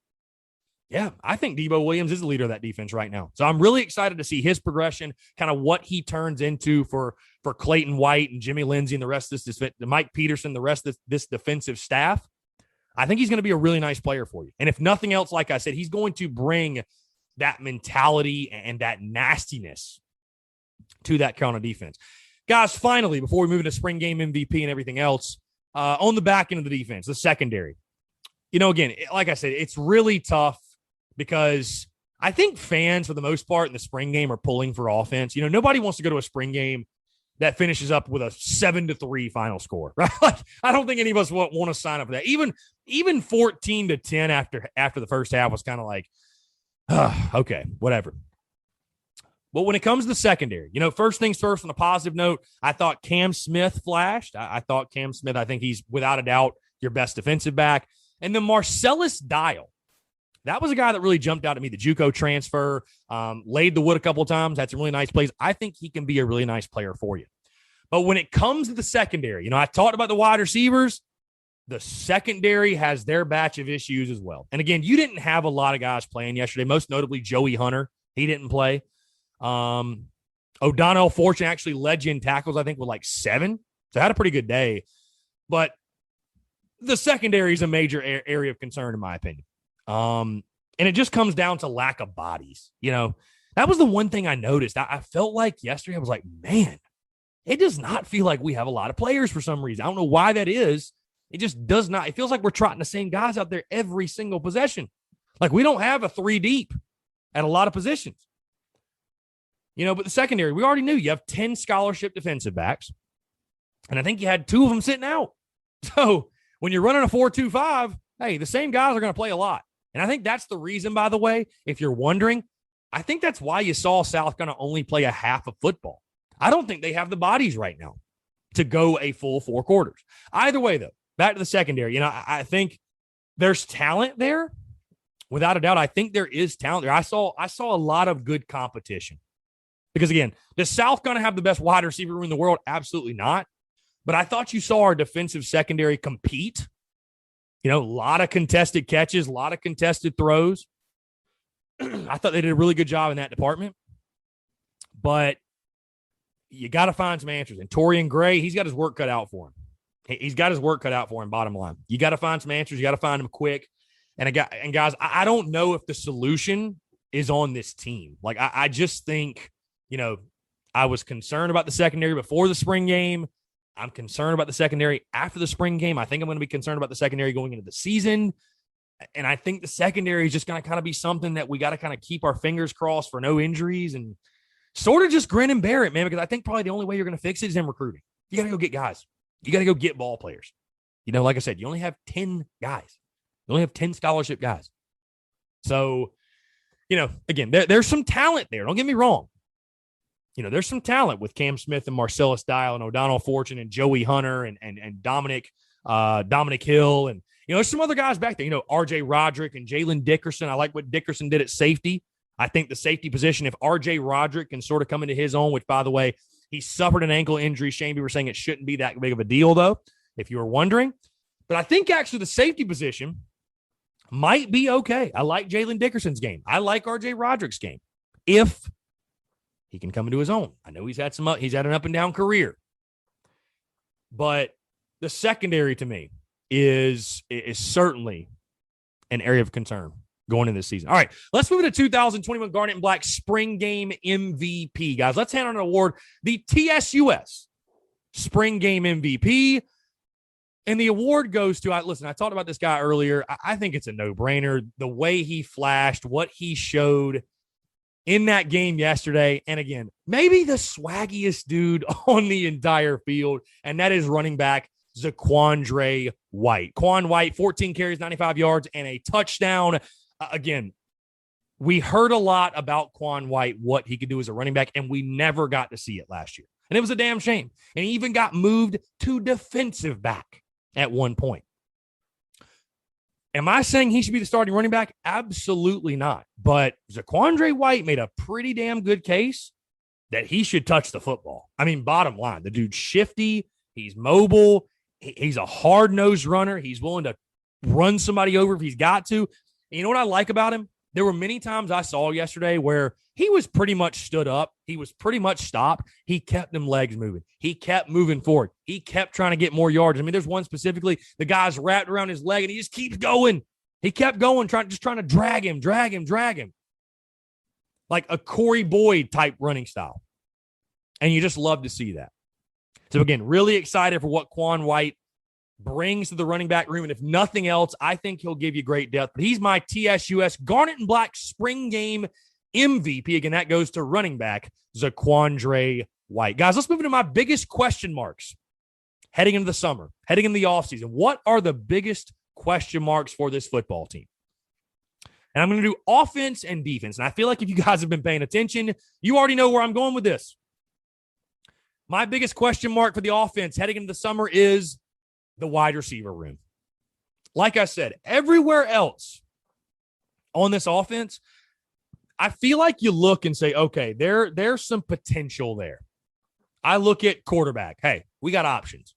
yeah, I think Debo Williams is the leader of that defense right now. So I'm really excited to see his progression, kind of what he turns into for Clayton White and Jimmy Lindsey and the rest of this Mike Peterson, the rest of this defensive staff. I think he's going to be a really nice player for you. And if nothing else, like I said, he's going to bring that mentality and that nastiness to that Carolina defense. Guys, finally, before we move into spring game MVP and everything else, on the back end of the defense, the secondary. Again, like I said, it's really tough because I think fans, for the most part, in the spring game are pulling for offense. Nobody wants to go to a spring game that finishes up with a 7-3 final score, right? Like, I don't think any of us want to sign up for that. Even 14-10 after the first half was kind of like, okay, whatever. But when it comes to the secondary, first things first, on a positive note, I thought Cam Smith flashed. I thought Cam Smith, I think he's without a doubt your best defensive back. And then Marcellus Dial. That was a guy that really jumped out at me. The JUCO transfer, laid the wood a couple of times, had some really nice plays. I think he can be a really nice player for you. But when it comes to the secondary, I talked about the wide receivers. The secondary has their batch of issues as well. And again, you didn't have a lot of guys playing yesterday, most notably Joey Hunter. He didn't play. O'Donnell Fortune actually led you in tackles, I think, with like 7. So had a pretty good day. But the secondary is a major area of concern, in my opinion. And it just comes down to lack of bodies. That was the one thing I noticed. I felt like yesterday, I was like, man, it does not feel like we have a lot of players for some reason. I don't know why that is. It just does not. It feels like we're trotting the same guys out there every single possession. Like we don't have a 3 deep at a lot of positions. But the secondary, we already knew you have 10 scholarship defensive backs. And I think you had 2 of them sitting out. So when you're running a 4-2-5, hey, the same guys are going to play a lot. And I think that's the reason, by the way, if you're wondering, I think that's why you saw South going to only play a half of football. I don't think they have the bodies right now to go a full 4 quarters. Either way, though, back to the secondary, I think there's talent there. Without a doubt, I think there is talent there. I saw a lot of good competition. Because, again, is South going to have the best wide receiver room in the world? Absolutely not. But I thought you saw our defensive secondary compete. A lot of contested catches, a lot of contested throws. I thought they did a really good job in that department. But you got to find some answers. And Torian Gray, he's got his work cut out for him. He's got his work cut out for him, bottom line. You got to find some answers. You got to find them quick. And guys, I don't know if the solution is on this team. Like, I just think, I was concerned about the secondary before the spring game. I'm concerned about the secondary after the spring game. I think I'm going to be concerned about the secondary going into the season. And I think the secondary is just going to kind of be something that we got to kind of keep our fingers crossed for no injuries and sort of just grin and bear it, man, because I think probably the only way you're going to fix it is in recruiting. You got to go get guys. You got to go get ball players. Like I said, you only have 10 guys. You only have 10 scholarship guys. So, again, there's some talent there. Don't get me wrong. There's some talent with Cam Smith and Marcellus Dial and O'Donnell Fortune and Joey Hunter and Dominic Hill. And, there's some other guys back there, RJ Roderick and Jalen Dickerson. I like what Dickerson did at safety. I think the safety position, if RJ Roderick can sort of come into his own, which, by the way, he suffered an ankle injury. Shane, we were saying it shouldn't be that big of a deal, though, if you were wondering. But I think actually the safety position might be okay. I like Jalen Dickerson's game. I like RJ Roderick's game. If he can come into his own. I know he's had an up and down career. But the secondary to me is certainly an area of concern going into this season. All right, let's move into 2021 Garnet and Black Spring Game MVP, guys. Let's hand out an award, the TSUS Spring Game MVP. And the award goes to, I talked about this guy earlier. I think it's a no-brainer. The way he flashed, what he showed in that game yesterday. And again, maybe the swaggiest dude on the entire field, and that is running back Zaquandre White. Quan White, 14 carries, 95 yards, and a touchdown. Again, we heard a lot about Quan White, what he could do as a running back, and we never got to see it last year. And it was a damn shame. And he even got moved to defensive back at one point. Am I saying he should be the starting running back? Absolutely not. But Zaquandre White made a pretty damn good case that he should touch the football. I mean, bottom line, the dude's shifty. He's mobile. He's a hard-nosed runner. He's willing to run somebody over if he's got to. And you know what I like about him? There were many times I saw yesterday where he was pretty much stood up. He was pretty much stopped. He kept them legs moving. He kept moving forward. He kept trying to get more yards. I mean, there's one specifically, the guy's wrapped around his leg, and he just keeps going. He kept going, trying to drag him. Like a Corey Boyd type running style. And you just love to see that. So, again, really excited for what Quan White brings to the running back room. And if nothing else, I think he'll give you great depth. But he's my TSUS Garnet and Black Spring Game MVP. Again, that goes to running back Zaquandre White. Guys, let's move into my biggest question marks heading into the summer, heading into the offseason. What are the biggest question marks for this football team? And I'm going to do offense and defense. And I feel like if you guys have been paying attention, you already know where I'm going with this. My biggest question mark for the offense heading into the summer is the wide receiver room. Like I said, everywhere else, on this offense, I feel like you look and say, okay, there's some potential there. I look at quarterback. Hey, we got options.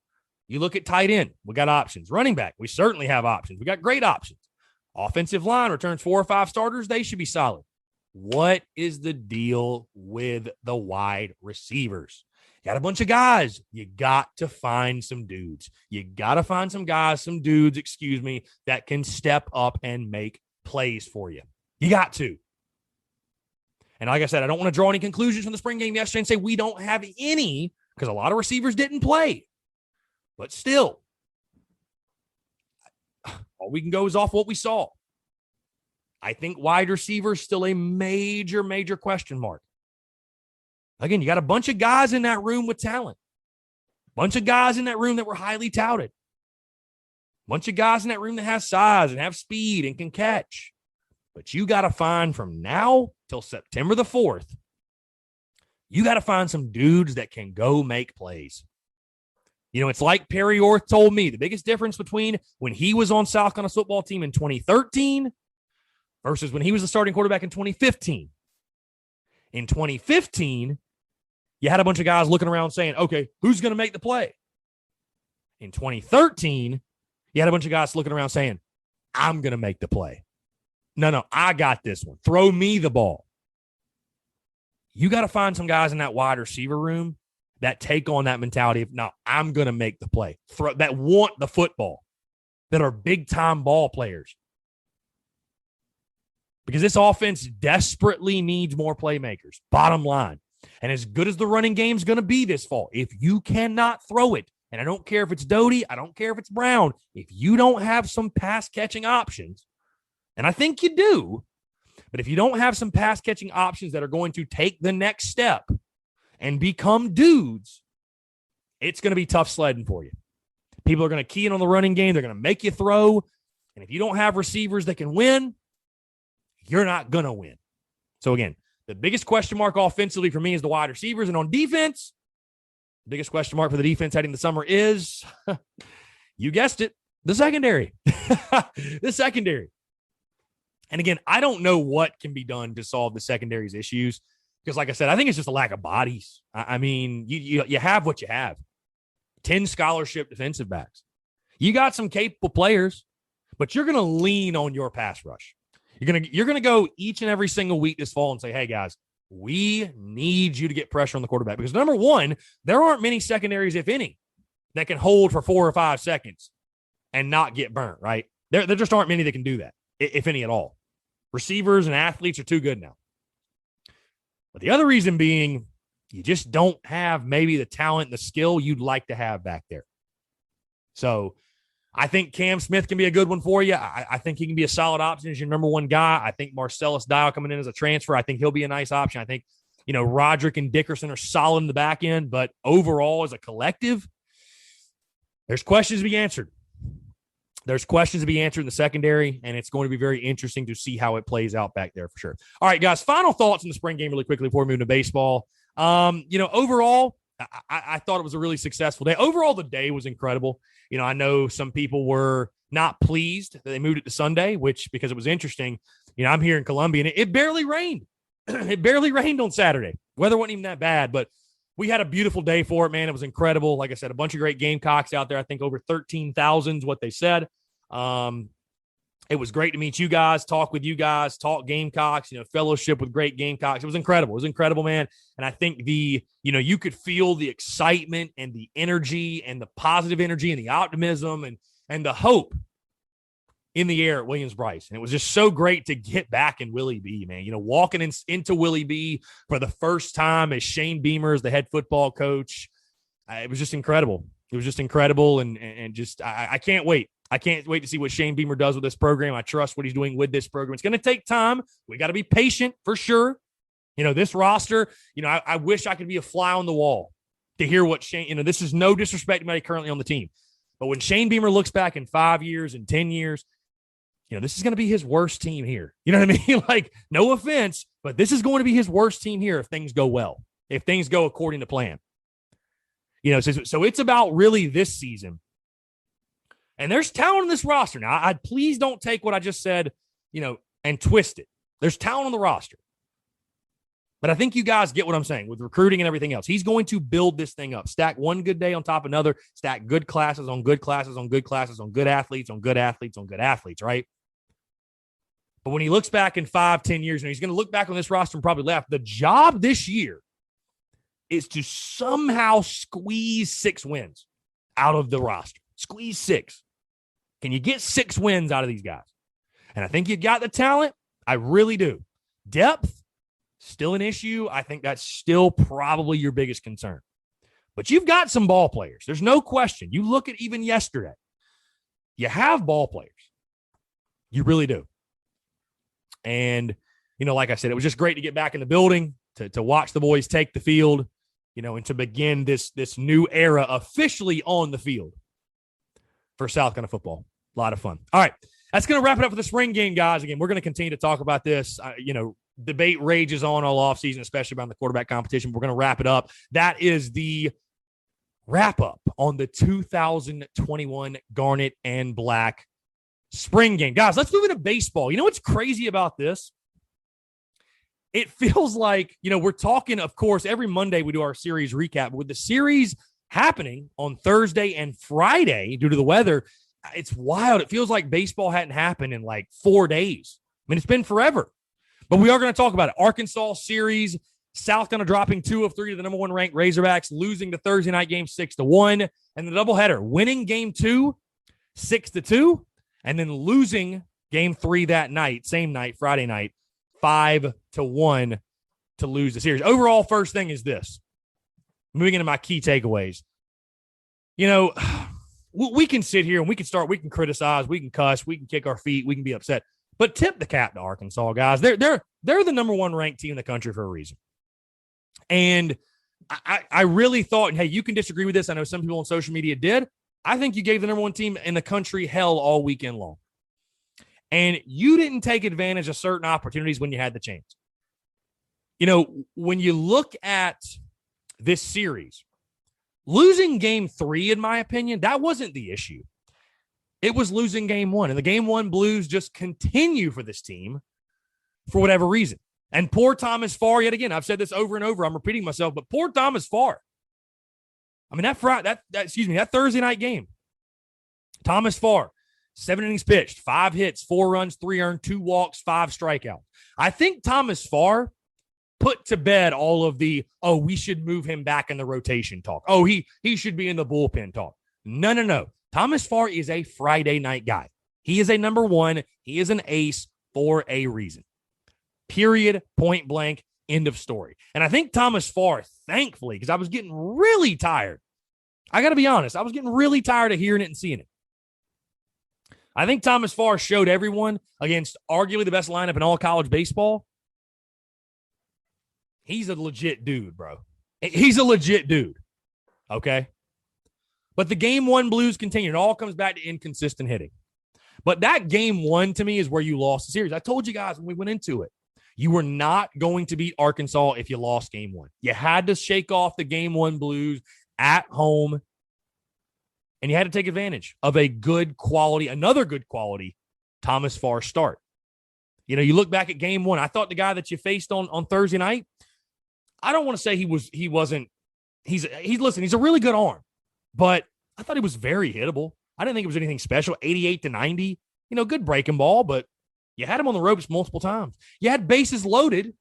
You look at tight end. We got options. Running back. We certainly have options. We got great options. Offensive line returns 4 or 5 starters. They should be solid. What is the deal with the wide receivers? You got a bunch of guys. You got to find some dudes. You got to find some guys, some dudes, that can step up and make plays for you. You got to. And like I said, I don't want to draw any conclusions from the spring game yesterday and say we don't have any, because a lot of receivers didn't play. But still, all we can go is off what we saw. I think wide receiver is still a major, major question mark. Again, you got a bunch of guys in that room with talent. Bunch of guys in that room that were highly touted. Bunch of guys in that room that have size and have speed and can catch. But you got to find from now till September the 4th, you got to find some dudes that can go make plays. You know, it's like Perry Orth told me, the biggest difference between when he was on South Carolina's football team in 2013 versus when he was the starting quarterback in 2015. In 2015, you had a bunch of guys looking around saying, okay, who's going to make the play? In 2013, you had a bunch of guys looking around saying, I'm going to make the play. No, I got this one. Throw me the ball. You got to find some guys in that wide receiver room that take on that mentality of, no, I'm going to make the play. That want the football, that are big-time ball players. Because this offense desperately needs more playmakers, bottom line. And as good as the running game's going to be this fall, if you cannot throw it, and I don't care if it's Doty, I don't care if it's Brown, if you don't have some pass-catching options, and I think you do, but if you don't have some pass-catching options that are going to take the next step and become dudes, it's going to be tough sledding for you. People are going to key in on the running game. They're going to make you throw. And if you don't have receivers that can win, you're not going to win. So, again, the biggest question mark offensively for me is the wide receivers. And on defense, the biggest question mark for the defense heading the summer is, you guessed it, the secondary. The secondary. And again, I don't know what can be done to solve the secondary's issues because, like I said, I think it's just a lack of bodies. I mean, you have what you have. 10 scholarship defensive backs. You got some capable players, but you're going to lean on your pass rush. You're gonna go each and every single week this fall and say, hey, guys, we need you to get pressure on the quarterback. Because, number one, there aren't many secondaries, if any, that can hold for 4 or 5 seconds and not get burnt, right? There just aren't many that can do that, if any at all. Receivers and athletes are too good now. But the other reason being, you just don't have maybe the talent and the skill you'd like to have back there. So I think Cam Smith can be a good one for you. I think he can be a solid option as your number one guy. I think Marcellus Dial coming in as a transfer, I think he'll be a nice option. I think, Roderick and Dickerson are solid in the back end, but overall as a collective, there's questions to be answered. There's questions to be answered in the secondary, and it's going to be very interesting to see how it plays out back there for sure. All right, guys, final thoughts in the spring game really quickly before we move to baseball. Overall, I thought it was a really successful day. Overall, the day was incredible. I know some people were not pleased that they moved it to Sunday, because it was interesting. I'm here in Columbia, and it barely rained. It barely rained on Saturday. Weather wasn't even that bad, but we had a beautiful day for it, man. It was incredible. Like I said, a bunch of great Gamecocks out there. I think over 13,000 is what they said. It was great to meet you guys, talk with you guys, talk Gamecocks, fellowship with great Gamecocks. It was incredible. It was incredible, man. And I think you could feel the excitement and the energy and the positive energy and the optimism and the hope in the air at Williams-Brice. And it was just so great to get back in Willie B, man. Walking into Willie B for the first time as Shane Beamer as the head football coach. It was just incredible. It was just incredible. And just, I can't wait. I can't wait to see what Shane Beamer does with this program. I trust what he's doing with this program. It's going to take time. We got to be patient for sure. This roster, I wish I could be a fly on the wall to hear what Shane, this is no disrespect to anybody currently on the team. But when Shane Beamer looks back in 5 years and 10 years, this is going to be his worst team here. You know what I mean? Like, no offense, but this is going to be his worst team here if things go well, if things go according to plan. So it's about really this season. And there's talent in this roster. Now, please don't take what I just said, and twist it. There's talent on the roster. But I think you guys get what I'm saying with recruiting and everything else. He's going to build this thing up, stack one good day on top of another, stack good classes on good classes on good classes on good athletes on good athletes on good athletes, right? But when he looks back in 5-10 years, and he's going to look back on this roster and probably laugh, the job this year is to somehow squeeze 6 wins out of the roster. Squeeze 6. Can you get 6 wins out of these guys? And I think you got the talent. I really do. Depth, still an issue. I think that's still probably your biggest concern. But you've got some ball players. There's no question. You look at even yesterday. You have ball players. You really do. And, like I said, it was just great to get back in the building, to watch the boys take the field, and to begin this new era officially on the field for South Carolina football. A lot of fun. All right. That's going to wrap it up for the spring game, guys. Again, we're going to continue to talk about this. Debate rages on all offseason, especially around the quarterback competition. We're going to wrap it up. That is the wrap-up on the 2021 Garnet and Black spring game. Guys, let's move into baseball. You know what's crazy about this? It feels like, we're talking, of course, every Monday we do our series recap. But with the series happening on Thursday and Friday due to the weather, it's wild. It feels like baseball hadn't happened in like 4 days. I mean, it's been forever. But we are going to talk about it. Arkansas series, South Carolina dropping 2 of 3 to the number 1 ranked Razorbacks, losing the Thursday night game 6-1, and the doubleheader, winning game 2, 6-2, and then losing game 3 that night, same night, Friday night, 5-1 to lose the series. Overall, first thing is this. Moving into my key takeaways. We can sit here and we can criticize, we can cuss, we can kick our feet, we can be upset. But tip the cap to Arkansas, guys. They're the number 1 ranked team in the country for a reason. And I really thought, and hey, you can disagree with this. I know some people on social media did. I think you gave the number 1 team in the country hell all weekend long. And you didn't take advantage of certain opportunities when you had the chance. When you look at this series, losing game 3, in my opinion, that wasn't the issue. It was losing game 1. And the game 1 blues just continue for this team for whatever reason. And poor Thomas Farr, yet again, I've said this over and over. I'm repeating myself, but poor Thomas Farr. I mean, that Thursday night game, Thomas Farr, 7 innings pitched, 5 hits, 4 runs, 3 earned, 2 walks, 5 strikeouts. I think Thomas Farr put to bed all of the, we should move him back in the rotation talk. He should be in the bullpen talk. No. Thomas Farr is a Friday night guy. He is a number 1. He is an ace for a reason. Period, point blank, end of story. And I think Thomas Farr, thankfully, because I was getting really tired. I got to be honest. I was getting really tired of hearing it and seeing it. I think Thomas Farr showed everyone against arguably the best lineup in all college baseball. He's a legit dude, bro. He's a legit dude. Okay? But the game 1 blues continue. It all comes back to inconsistent hitting. But that game 1 to me is where you lost the series. I told you guys when we went into it, you were not going to beat Arkansas if you lost game 1. You had to shake off the game 1 blues at home, and you had to take advantage of another good quality Thomas Farr start. You look back at game 1. I thought the guy that you faced on Thursday night, I don't want to say he's a really good arm. But I thought he was very hittable. I didn't think it was anything special. 88-90, good breaking ball, but you had him on the ropes multiple times. You had bases loaded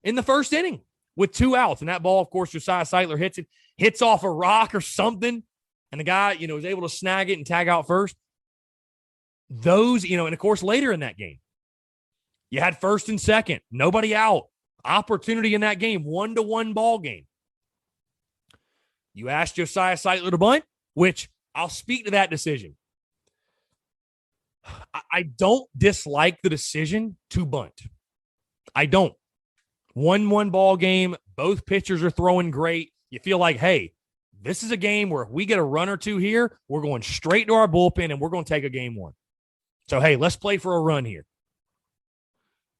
in the first inning with 2 outs. And that ball, of course, Josiah Seitler hits off a rock or something. And the guy, was able to snag it and tag out first. Those, and of course, later in that game, you had first and second, nobody out. Opportunity in that game, 1-1 ball game. You asked Josiah Seitler to bunt, which I'll speak to that decision. I don't dislike the decision to bunt. I don't. 1-1 ball game. Both pitchers are throwing great. You feel like, hey, this is a game where if we get a run or 2 here, we're going straight to our bullpen and we're going to take a game 1. So, hey, let's play for a run here.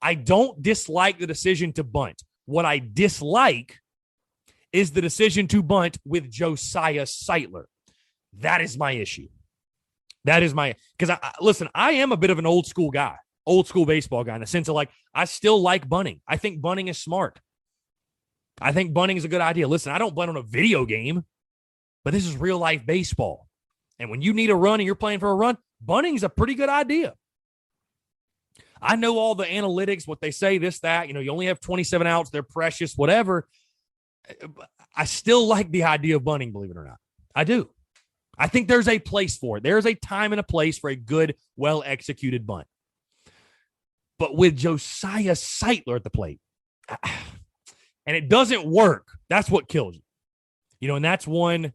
I don't dislike the decision to bunt. What I dislike is the decision to bunt with Josiah Seitler. That is my issue. Because listen, I am a bit of an old school guy. old school baseball guy in the sense of like, I still like bunting. I think bunting is smart. I think bunting is a good idea. Listen, I don't bunt on a video game, but this is real life baseball. And when you need a run and you're playing for a run, bunting's a pretty good idea. I know all the analytics, what they say, this, that, you only have 27 outs. They're precious, whatever. I still like the idea of bunting, believe it or not. I do. I think there's a place for it. There's a time and a place for a good, well-executed bunt. But with Josiah Seitler at the plate, and it doesn't work, that's what kills you. And that's one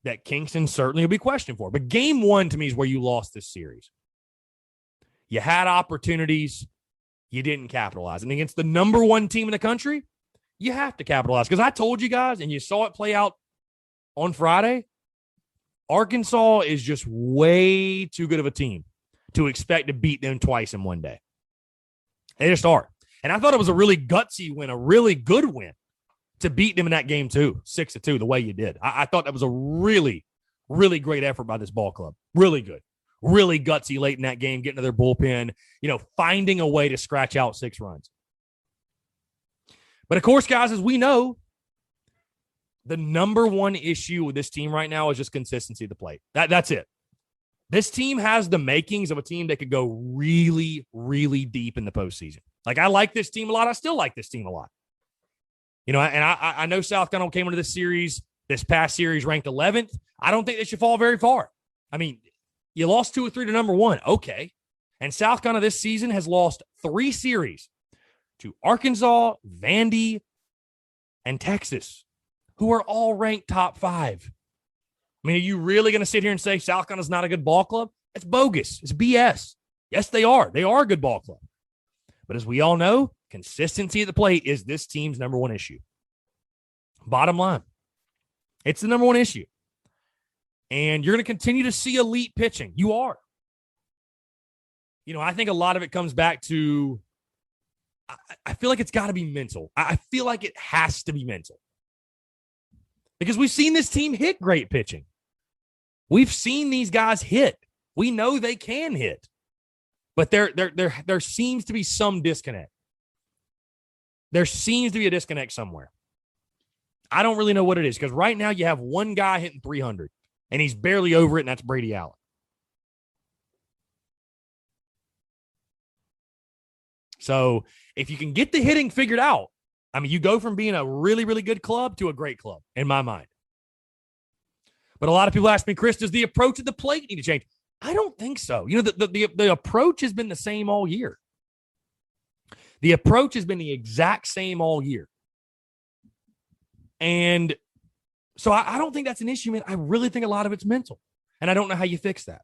that Kingston certainly will be questioned for. But game one, to me, is where you lost this series. You had opportunities. You didn't capitalize. And against the number one team in the country, you have to capitalize. Because I told you guys, and you saw it play out on Friday, Arkansas is just way too good of a team to expect to beat them twice in one day. They just are. And I thought it was a really gutsy win, a really good win to beat them in that game too, 6-2, the way you did. I thought that was a really, really great effort by this ball club. Really good. Really gutsy late in that game, getting to their bullpen, finding a way to scratch out 6 runs. But of course, guys, as we know, the number one issue with this team right now is just consistency of the plate. That's it. This team has the makings of a team that could go really, really deep in the postseason. Like, I like this team a lot. I still like this team a lot. And I know South Carolina came into this past series ranked 11th. I don't think they should fall very far. I mean, you lost 2 or 3 to number one. Okay. And South Carolina this season has lost 3 series to Arkansas, Vandy, and Texas, who are all ranked top 5. I mean, are you really going to sit here and say South Carolina's not a good ball club? It's bogus. It's BS. Yes, they are. They are a good ball club. But as we all know, consistency at the plate is this team's number one issue. Bottom line, it's the number one issue. And you're going to continue to see elite pitching. You are. I think a lot of it comes back to, I feel like it's got to be mental. I feel like it has to be mental. Because we've seen this team hit great pitching. We've seen these guys hit. We know they can hit. But there seems to be some disconnect. There seems to be a disconnect somewhere. I don't really know what it is, because right now you have one guy hitting 300, and he's barely over it, and that's Brady Allen. So if you can get the hitting figured out, I mean, you go from being a really, really good club to a great club, in my mind. But a lot of people ask me, Chris, does the approach at the plate need to change? I don't think so. The approach has been the same all year. The approach has been the exact same all year. And so I don't think that's an issue, man. I really think a lot of it's mental. And I don't know how you fix that.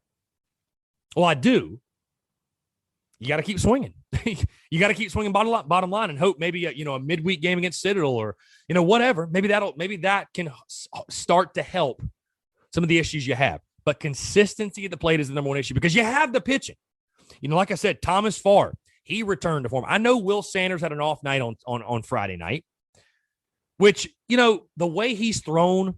Well, I do. You got to keep swinging. You got to keep swinging bottom line and hope maybe a midweek game against Citadel or whatever. Maybe that can start to help some of the issues you have. But consistency at the plate is the number one issue because you have the pitching. Like I said, Thomas Farr, he returned to form. I know Will Sanders had an off night on Friday night, which, the way he's thrown,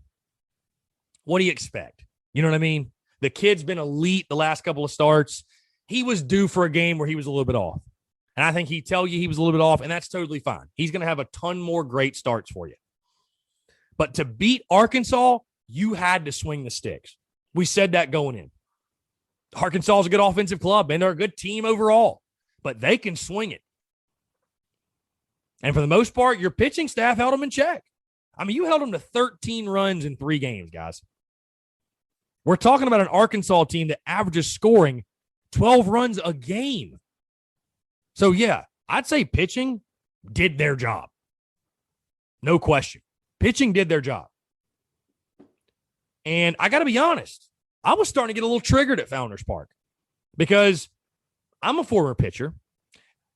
what do you expect? You know what I mean? The kid's been elite the last couple of starts. He was due for a game where he was a little bit off. And I think he'd tell you he was a little bit off, and that's totally fine. He's going to have a ton more great starts for you. But to beat Arkansas, you had to swing the sticks. We said that going in. Arkansas is a good offensive club, and they're a good team overall. But they can swing it. And for the most part, your pitching staff held them in check. I mean, you held them to 13 runs in 3 games, guys. We're talking about an Arkansas team that averages scoring 12 runs a game. So, yeah, I'd say pitching did their job. No question. Pitching did their job. And I got to be honest, I was starting to get a little triggered at Founders Park because I'm a former pitcher,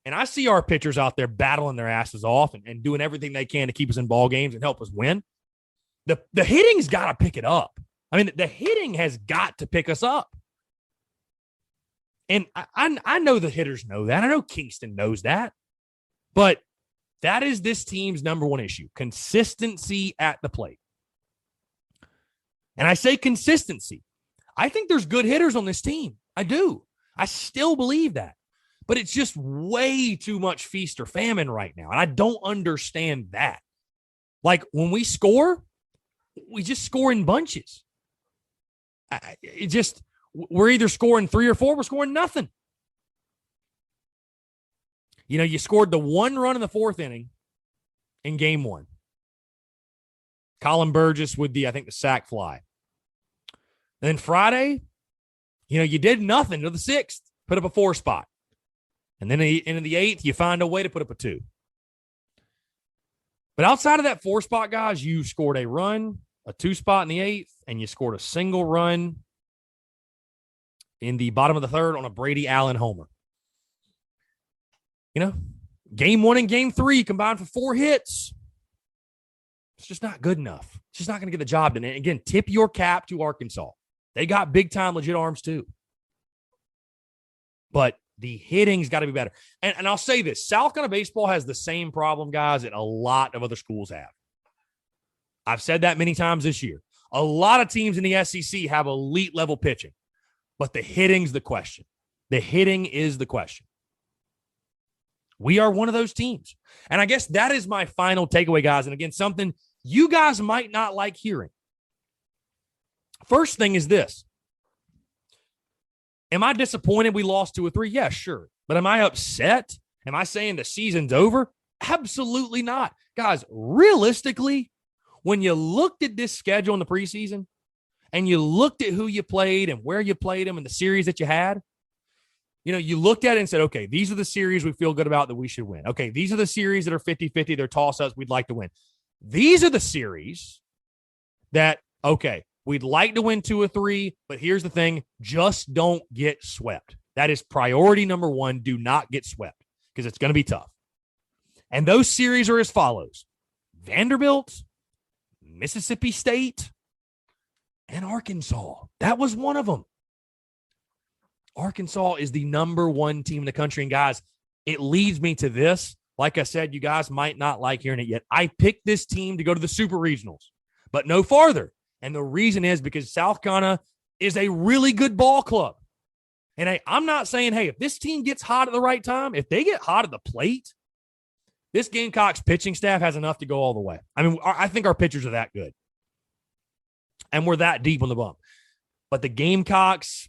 and I see our pitchers out there battling their asses off and doing everything they can to keep us in ball games and help us win. The hitting's got to pick it up. I mean, the hitting has got to pick us up. And I know the hitters know that. I know Kingston knows that. But that is this team's number one issue, consistency at the plate. And I say consistency. I think there's good hitters on this team. I do. I still believe that. But it's just way too much feast or famine right now. And I don't understand that. Like when we score, we just score in bunches. We're either scoring 3 or 4, we're scoring nothing. You know, you scored the one run in the 4th inning in game 1. Colin Burgess with the sack fly. And then Friday, you know, you did nothing to the 6th, put up a 4 spot. And then in the 8th, you find a way to put up a 2. But outside of that 4 spot, guys, you scored a run, a 2 spot in the 8th, and you scored a single run in the bottom of the 3rd on a Brady Allen homer. You know, game 1 and game 3 combined for 4 hits. It's just not good enough. It's just not going to get the job done. And again, tip your cap to Arkansas. They got big-time legit arms too. But the hitting's got to be better. And I'll say this. South Carolina baseball has the same problem, guys, that a lot of other schools have. I've said that many times this year. A lot of teams in the SEC have elite-level pitching. But the hitting's the question. The hitting is the question. We are one of those teams. And I guess that is my final takeaway, guys. And again, something you guys might not like hearing. First thing is this. Am I disappointed we lost 2 or 3? Yeah, sure. But am I upset? Am I saying the season's over? Absolutely not. Guys, realistically, when you looked at this schedule in the preseason and you looked at who you played and where you played them and the series that you had, you know, you looked at it and said, okay, these are the series we feel good about that we should win. Okay, these are the series that are 50-50. They're toss-ups we'd like to win. These are the series that, okay, we'd like to win 2 or 3, but here's the thing, just don't get swept. That is priority number 1. Do not get swept because it's going to be tough. And those series are as follows. Vanderbilt, Mississippi State, and Arkansas. That was one of them. Arkansas is the number 1 team in the country. And guys, it leads me to this. Like I said, you guys might not like hearing it yet. I picked this team to go to the Super Regionals, but no farther. And the reason is because South Carolina is a really good ball club. And I'm not saying, hey, if this team gets hot at the right time, if they get hot at the plate, this Gamecocks pitching staff has enough to go all the way. I mean, I think our pitchers are that good. And we're that deep on the bump. But the Gamecocks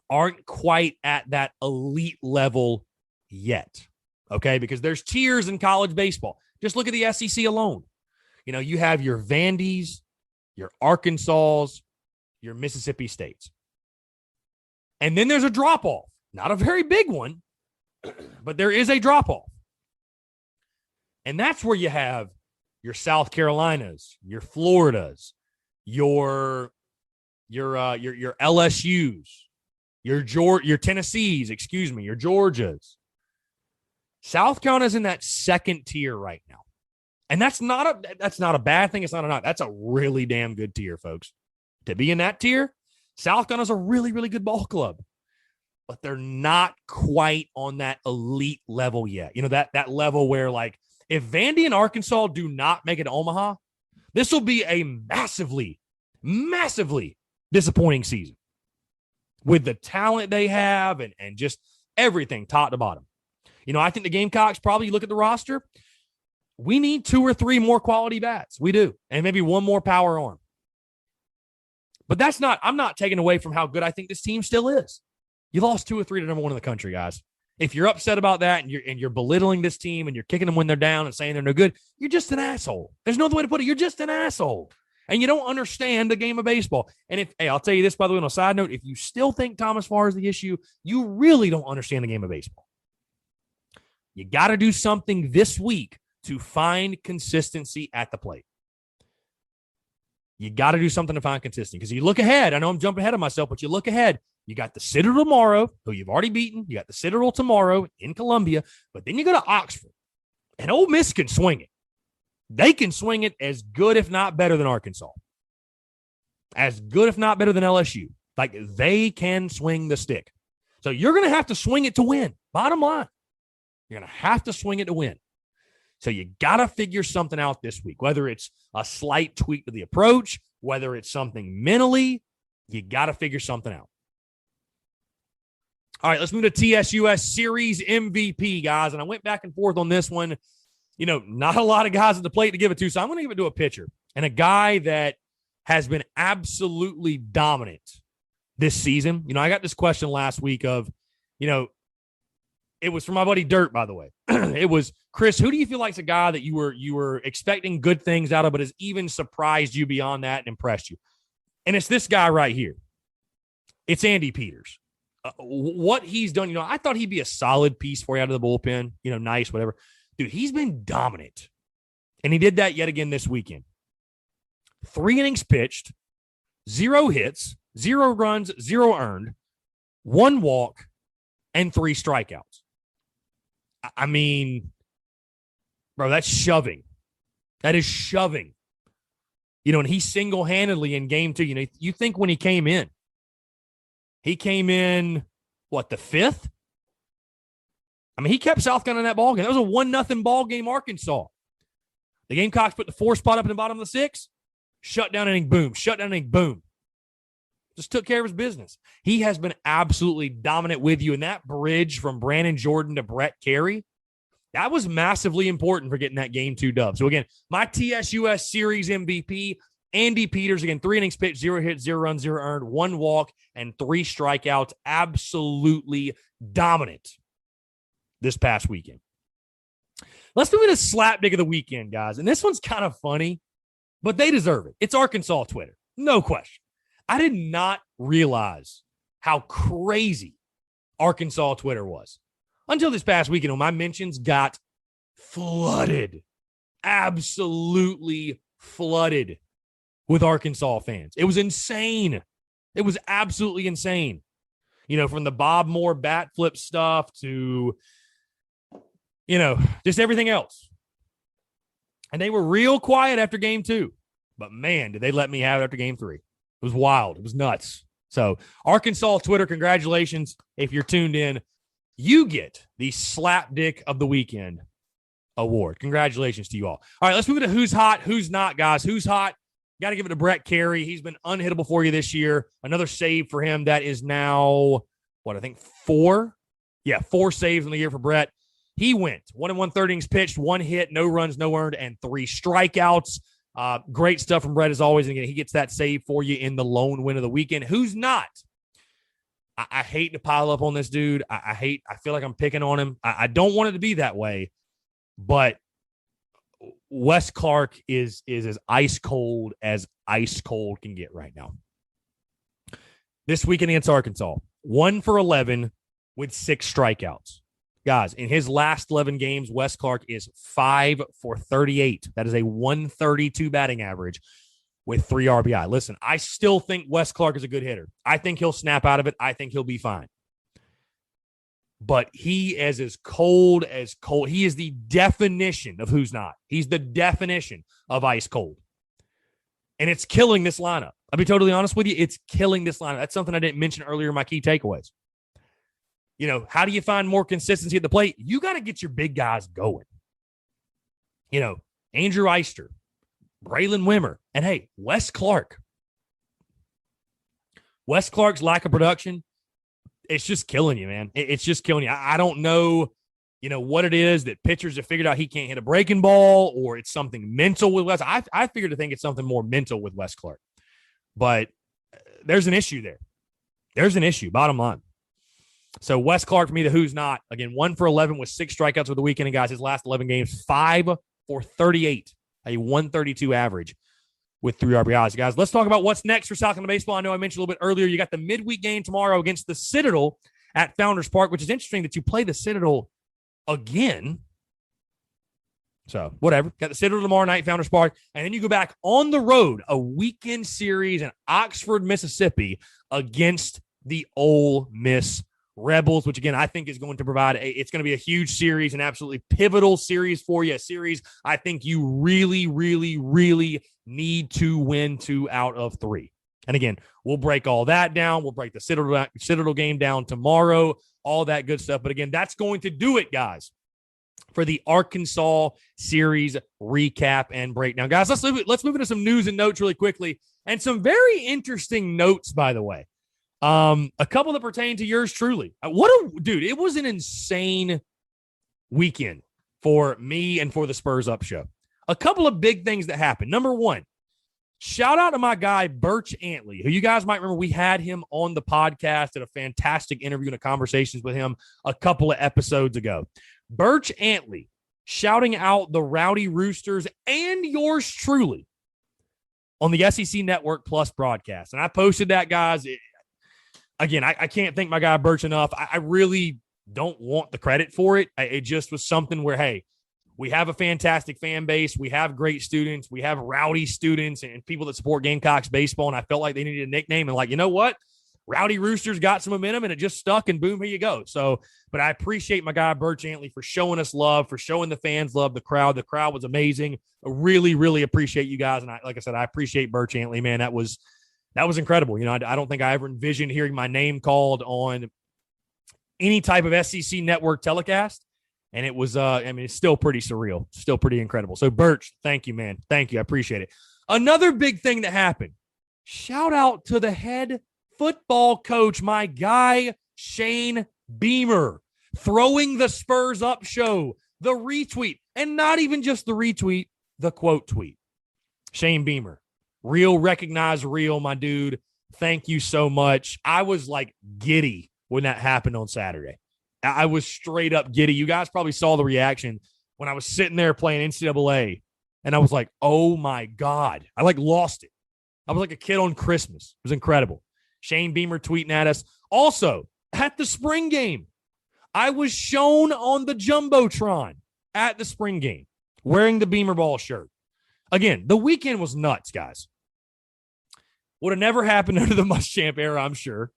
aren't quite at that elite level yet, okay? Because there's tiers in college baseball. Just look at the SEC alone. You know, you have your Vandy's, your Arkansas, your Mississippi States. And then there's a drop-off. Not a very big one, but there is a drop-off. And that's where you have your South Carolinas, your Floridas, your LSUs, your Tennessees, your Georgias. South Carolina's in that second tier right now. And that's not a bad thing. It's not a not. That's a really damn good tier, folks. To be in that tier, South Carolina's a really, really good ball club. But they're not quite on that elite level yet. You know, that level where, like, if Vandy and Arkansas do not make it to Omaha, this will be a massively, massively disappointing season with the talent they have and just everything top to bottom. You know, I think the Gamecocks probably, you look at the roster, we need 2 or 3 more quality bats. We do. And maybe 1 more power arm. But I'm not taking away from how good I think this team still is. You lost 2 or 3 to number 1 in the country, guys. If you're upset about that and you're belittling this team and you're kicking them when they're down and saying they're no good, you're just an asshole. There's no other way to put it. You're just an asshole. And you don't understand the game of baseball. And I'll tell you this, by the way, on a side note, if you still think Thomas Farr is the issue, you really don't understand the game of baseball. You got to do something this week to find consistency at the plate. You got to do something to find consistency. Because you look ahead. I know I'm jumping ahead of myself, but you look ahead. You got the Citadel tomorrow, who you've already beaten. You got the Citadel tomorrow in Columbia. But then you go to Oxford. And Ole Miss can swing it. They can swing it as good, if not better, than Arkansas. As good, if not better, than LSU. Like, they can swing the stick. So you're going to have to swing it to win. Bottom line. You're going to have to swing it to win. So you got to figure something out this week, whether it's a slight tweak to the approach, whether it's something mentally, you got to figure something out. All right, let's move to TSUS Series MVP, guys. And I went back and forth on this one. You know, not a lot of guys at the plate to give it to, so I'm going to give it to a pitcher and a guy that has been absolutely dominant this season. You know, I got this question last week of, you know, it was from my buddy Dirt, by the way. It was, Chris, who do you feel like is a guy that you were expecting good things out of, but has even surprised you beyond that and impressed you? And it's this guy right here. It's Andy Peters. What he's done, you know, I thought he'd be a solid piece for you out of the bullpen. You know, nice, whatever. Dude, he's been dominant. And he did that yet again this weekend. 3 innings pitched, 0 hits, 0 runs, 0 earned, 1 walk, and 3 strikeouts. I mean, bro, that's shoving. That is shoving. You know, and he single-handedly in game 2, you know, you think when he came in, what, the 5th? I mean, he kept South Carolina in that ball game. That was a 1-0 ball game, Arkansas. The Gamecocks put the 4 spot up in the bottom of the 6th. Shut down inning, boom. Shut down inning, boom. Just took care of his business. He has been absolutely dominant with you. And that bridge from Brandon Jordan to Brett Carey, that was massively important for getting that game 2 dub. So, again, my TSUS Series MVP, Andy Peters, again, 3 innings pitched, 0 hits, 0 runs, 0 earned, 1 walk, and 3 strikeouts. Absolutely dominant this past weekend. Let's move into Slapdick of the weekend, guys. And this one's kind of funny, but they deserve it. It's Arkansas Twitter. No question. I did not realize how crazy Arkansas Twitter was until this past weekend when my mentions got flooded. Absolutely flooded with Arkansas fans. It was insane. It was absolutely insane. You know, from the Bob Moore bat flip stuff to, you know, just everything else. And they were real quiet after game 2. But, man, did they let me have it after game 3. It was wild. It was nuts. So, Arkansas Twitter, congratulations. If you're tuned in, you get the Slapdick of the Weekend award. Congratulations to you all. All right, let's move to who's hot, who's not, guys. Who's hot? Got to give it to Brett Carey. He's been unhittable for you this year. Another save for him. That is now, I think 4? Yeah, 4 saves in the year for Brett. He went 1 1/3 innings pitched, 1 hit, no runs, no earned, and 3 strikeouts. Great stuff from Brett as always. And again, he gets that save for you in the lone win of the weekend. Who's not? I hate to pile up on this dude. I feel like I'm picking on him. I don't want it to be that way, but Wes Clark is as ice cold can get right now. This weekend against Arkansas, 1 for 11 with 6 strikeouts. Guys, in his last 11 games, Wes Clark is 5 for 38. That is a 132 batting average with 3 RBI. Listen, I still think Wes Clark is a good hitter. I think he'll snap out of it. I think he'll be fine. But he is as cold as cold. He is the definition of who's not. He's the definition of ice cold. And it's killing this lineup. I'll be totally honest with you. It's killing this lineup. That's something I didn't mention earlier in my key takeaways. You know, how do you find more consistency at the plate? You got to get your big guys going. You know, Andrew Eister, Braylon Wimmer, and hey, Wes Clark. Wes Clark's lack of production, it's just killing you, man. It's just killing you. I don't know, you know, what it is that pitchers have figured out he can't hit a breaking ball or it's something mental with Wes. I figured to think it's something more mental with Wes Clark. But there's an issue there. There's an issue, bottom line. So Wes Clark, for me, the who's not. Again, 1 for 11 with 6 strikeouts for the weekend. And, guys, his last 11 games, 5 for 38, a 132 average with 3 RBIs. Guys, let's talk about what's next for South Carolina baseball. I know I mentioned a little bit earlier. You got the midweek game tomorrow against the Citadel at Founders Park, which is interesting that you play the Citadel again. So, whatever. Got the Citadel tomorrow night, Founders Park. And then you go back on the road, a weekend series in Oxford, Mississippi against the Ole Miss Rebels, which, again, I think is going to provide it's going to be a huge series, an absolutely pivotal series for you, a series I think you really, really, really need to win 2 out of 3. And, again, we'll break all that down. We'll break the Citadel game down tomorrow, all that good stuff. But, again, that's going to do it, guys, for the Arkansas series recap and breakdown. Guys, let's move into some news and notes really quickly, and some very interesting notes, by the way. A couple that pertain to yours truly. Dude, it was an insane weekend for me and for the Spurs Up Show. A couple of big things that happened. Number one, shout out to my guy, Birch Antley, who you guys might remember we had him on the podcast at a fantastic interview and a conversations with him a couple of episodes ago. Birch Antley shouting out the Rowdy Roosters and yours truly on the SEC Network Plus broadcast. And I posted that, guys. Again, I can't thank my guy Birch enough. I really don't want the credit for it. It just was something where, hey, we have a fantastic fan base. We have great students. We have rowdy students and people that support Gamecocks baseball. And I felt like they needed a nickname. And like, you know what? Rowdy Roosters got some momentum and it just stuck and boom, here you go. So, but I appreciate my guy, Birch Antley, for showing us love, for showing the fans love, the crowd. The crowd was amazing. I really, really appreciate you guys. And like I said, I appreciate Birch Antley, man. That was incredible. You know, I don't think I ever envisioned hearing my name called on any type of SEC network telecast. And it was, it's still pretty surreal, still pretty incredible. So, Birch, thank you, man. Thank you. I appreciate it. Another big thing that happened, shout out to the head football coach, my guy, Shane Beamer, throwing the Spurs Up Show, the retweet, and not even just the retweet, the quote tweet. Shane Beamer, real, recognize real, my dude. Thank you so much. I was like giddy when that happened on Saturday. I was straight up giddy. You guys probably saw the reaction when I was sitting there playing NCAA, and I was like, oh, my God. I, lost it. I was like a kid on Christmas. It was incredible. Shane Beamer tweeting at us. Also, at the spring game, I was shown on the Jumbotron at the spring game wearing the Beamer Ball shirt. Again, the weekend was nuts, guys. Would have never happened under the Muschamp era, I'm sure.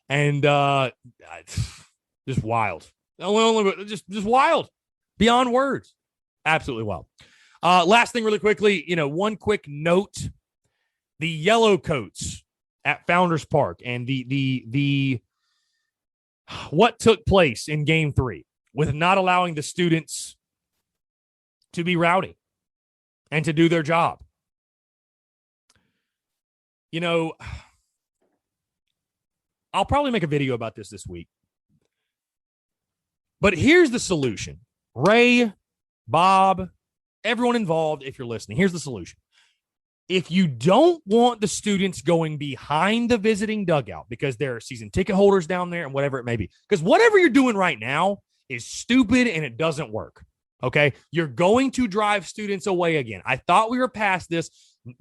And just wild. Just wild. Beyond words. Absolutely wild. Last thing really quickly, one quick note. The Yellow Coats at Founders Park and the what took place in Game 3 with not allowing the students to be rowdy and to do their job. I'll probably make a video about this week. But here's the solution. Ray, Bob, everyone involved, if you're listening, here's the solution. If you don't want the students going behind the visiting dugout because there are season ticket holders down there and whatever it may be, because whatever you're doing right now is stupid and it doesn't work, okay? You're going to drive students away again. I thought we were past this.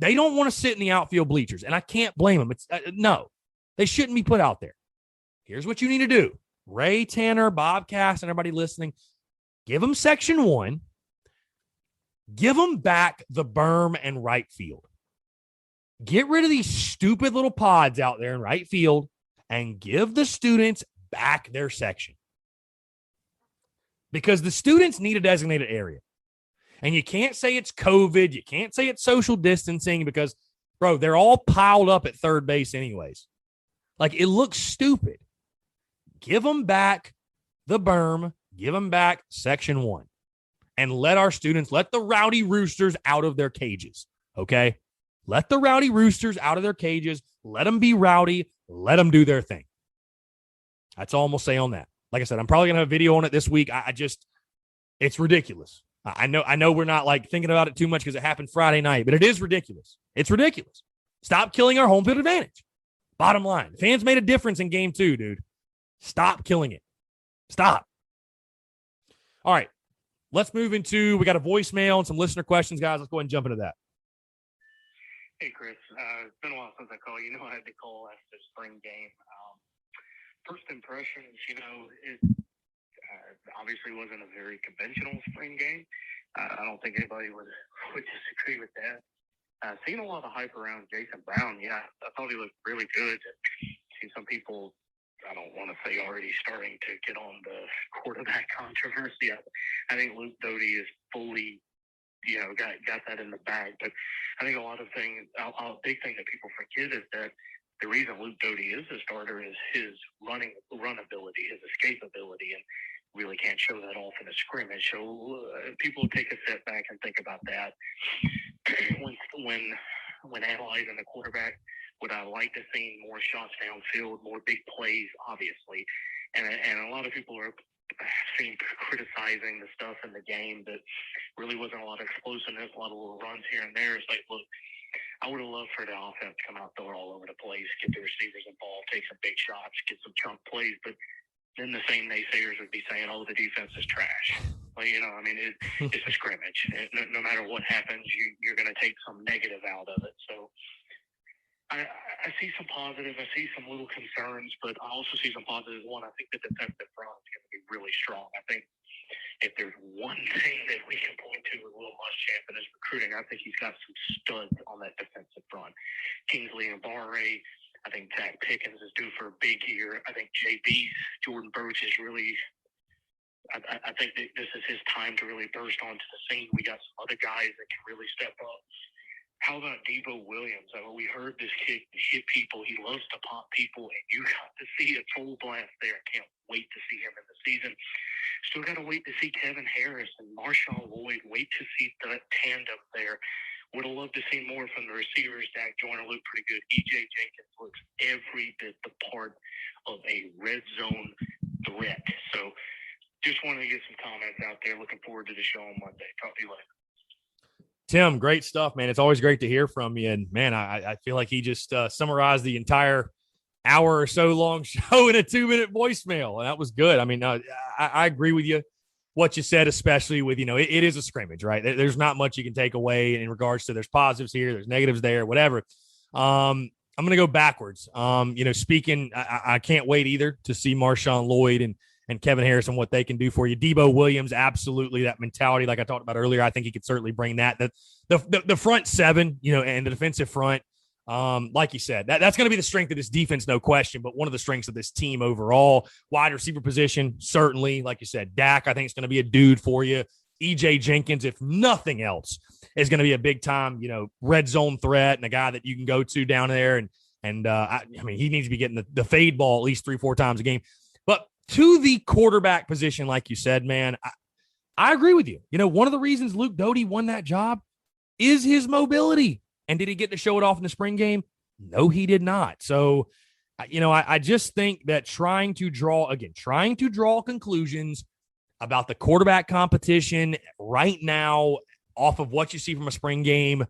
They don't want to sit in the outfield bleachers, and I can't blame them. No, they shouldn't be put out there. Here's what you need to do. Ray, Tanner, Bob Cass, and everybody listening, give them section 1. Give them back the berm and right field. Get rid of these stupid little pods out there in right field and give the students back their section. Because the students need a designated area. And you can't say it's COVID. You can't say it's social distancing because, bro, they're all piled up at third base anyways. It looks stupid. Give them back the berm. Give them back section 1. And let the Rowdy Roosters out of their cages, okay? Let the Rowdy Roosters out of their cages. Let them be rowdy. Let them do their thing. That's all I'm going to say on that. Like I said, I'm probably going to have a video on it this week. It's ridiculous. I know we're not thinking about it too much because it happened Friday night, but it is ridiculous. It's ridiculous. Stop killing our home field advantage. Bottom line, the fans made a difference in Game 2, dude. Stop killing it. Stop. All right. Let's move into, we got a voicemail and some listener questions, guys. Let's go ahead and jump into that. Hey, Chris. It's been a while since I called. I had to call after the spring game. First impressions, it obviously wasn't a very conventional spring game. I don't think anybody would disagree with that. Seeing a lot of hype around Jason Brown, I thought he looked really good. See some people, I don't want to say already starting to get on the quarterback controversy. I think Luke Doty is fully, got that in the bag. But I think a big thing that people forget is that the reason Luke Doty is a starter is his run ability, his escape ability, and really can't show that off in a scrimmage. So people take a step back and think about that when analyzing the quarterback. Would I like to see more shots downfield, more big plays, obviously? And a lot of people are criticizing the stuff in the game that really wasn't a lot of explosiveness, a lot of little runs here and there. It's like, look, I would have loved for the offense to come out there all over the place, get the receivers involved, take some big shots, get some chunk plays. But then the same naysayers would be saying, oh, the defense is trash. Well, I mean, it's a scrimmage. No matter what happens, you're going to take some negative out of it. So I see some positive. I see some little concerns, but I also see some positives. One, I think the defensive front is going to be really strong. I think if there's one thing that we can point to with Will Muschamp and his recruiting, I think he's got some studs on that defensive front. Kingsley and Barre. I think Zach Pickens is due for a big year. I think Jordan Burch is really – I think that this is his time to really burst onto the scene. We got some other guys that can really step up. How about Debo Williams? I mean, we heard this kid hit people. He loves to pop people, and you got to see a full blast there. Can't wait to see him in the season. Still got to wait to see Kevin Harris and Marshawn Lloyd. Wait to see that tandem there. Would have loved to see more from the receivers. Dak Joyner looked pretty good. E.J. Jenkins looks every bit the part of a red zone threat. So just wanted to get some comments out there. Looking forward to the show on Monday. Talk to you later. Tim, great stuff, man. It's always great to hear from you. And, man, I feel like he just summarized the entire hour or so long show in a 2-minute voicemail. And that was good. I mean, I agree with you, what you said, especially with, it is a scrimmage, right? There's not much you can take away in regards to there's positives here, there's negatives there, whatever. I'm going to go backwards. Speaking, I can't wait either to see Marshawn Lloyd and Kevin Harris and what they can do for you. Debo Williams, absolutely, that mentality like I talked about earlier. I think he could certainly bring that. The front seven, and the defensive front, like you said, that's going to be the strength of this defense, no question, but one of the strengths of this team overall. Wide receiver position, certainly, like you said. Dak, I think, is going to be a dude for you. E.J. Jenkins, if nothing else, is going to be a big-time, red zone threat and a guy that you can go to down there. And I mean, he needs to be getting the fade ball at least 3-4 times a game. But to the quarterback position, like you said, man, I agree with you. One of the reasons Luke Doty won that job is his mobility. And did he get to show it off in the spring game? No, he did not. So, I just think that trying to draw conclusions about the quarterback competition right now off of what you see from a spring game,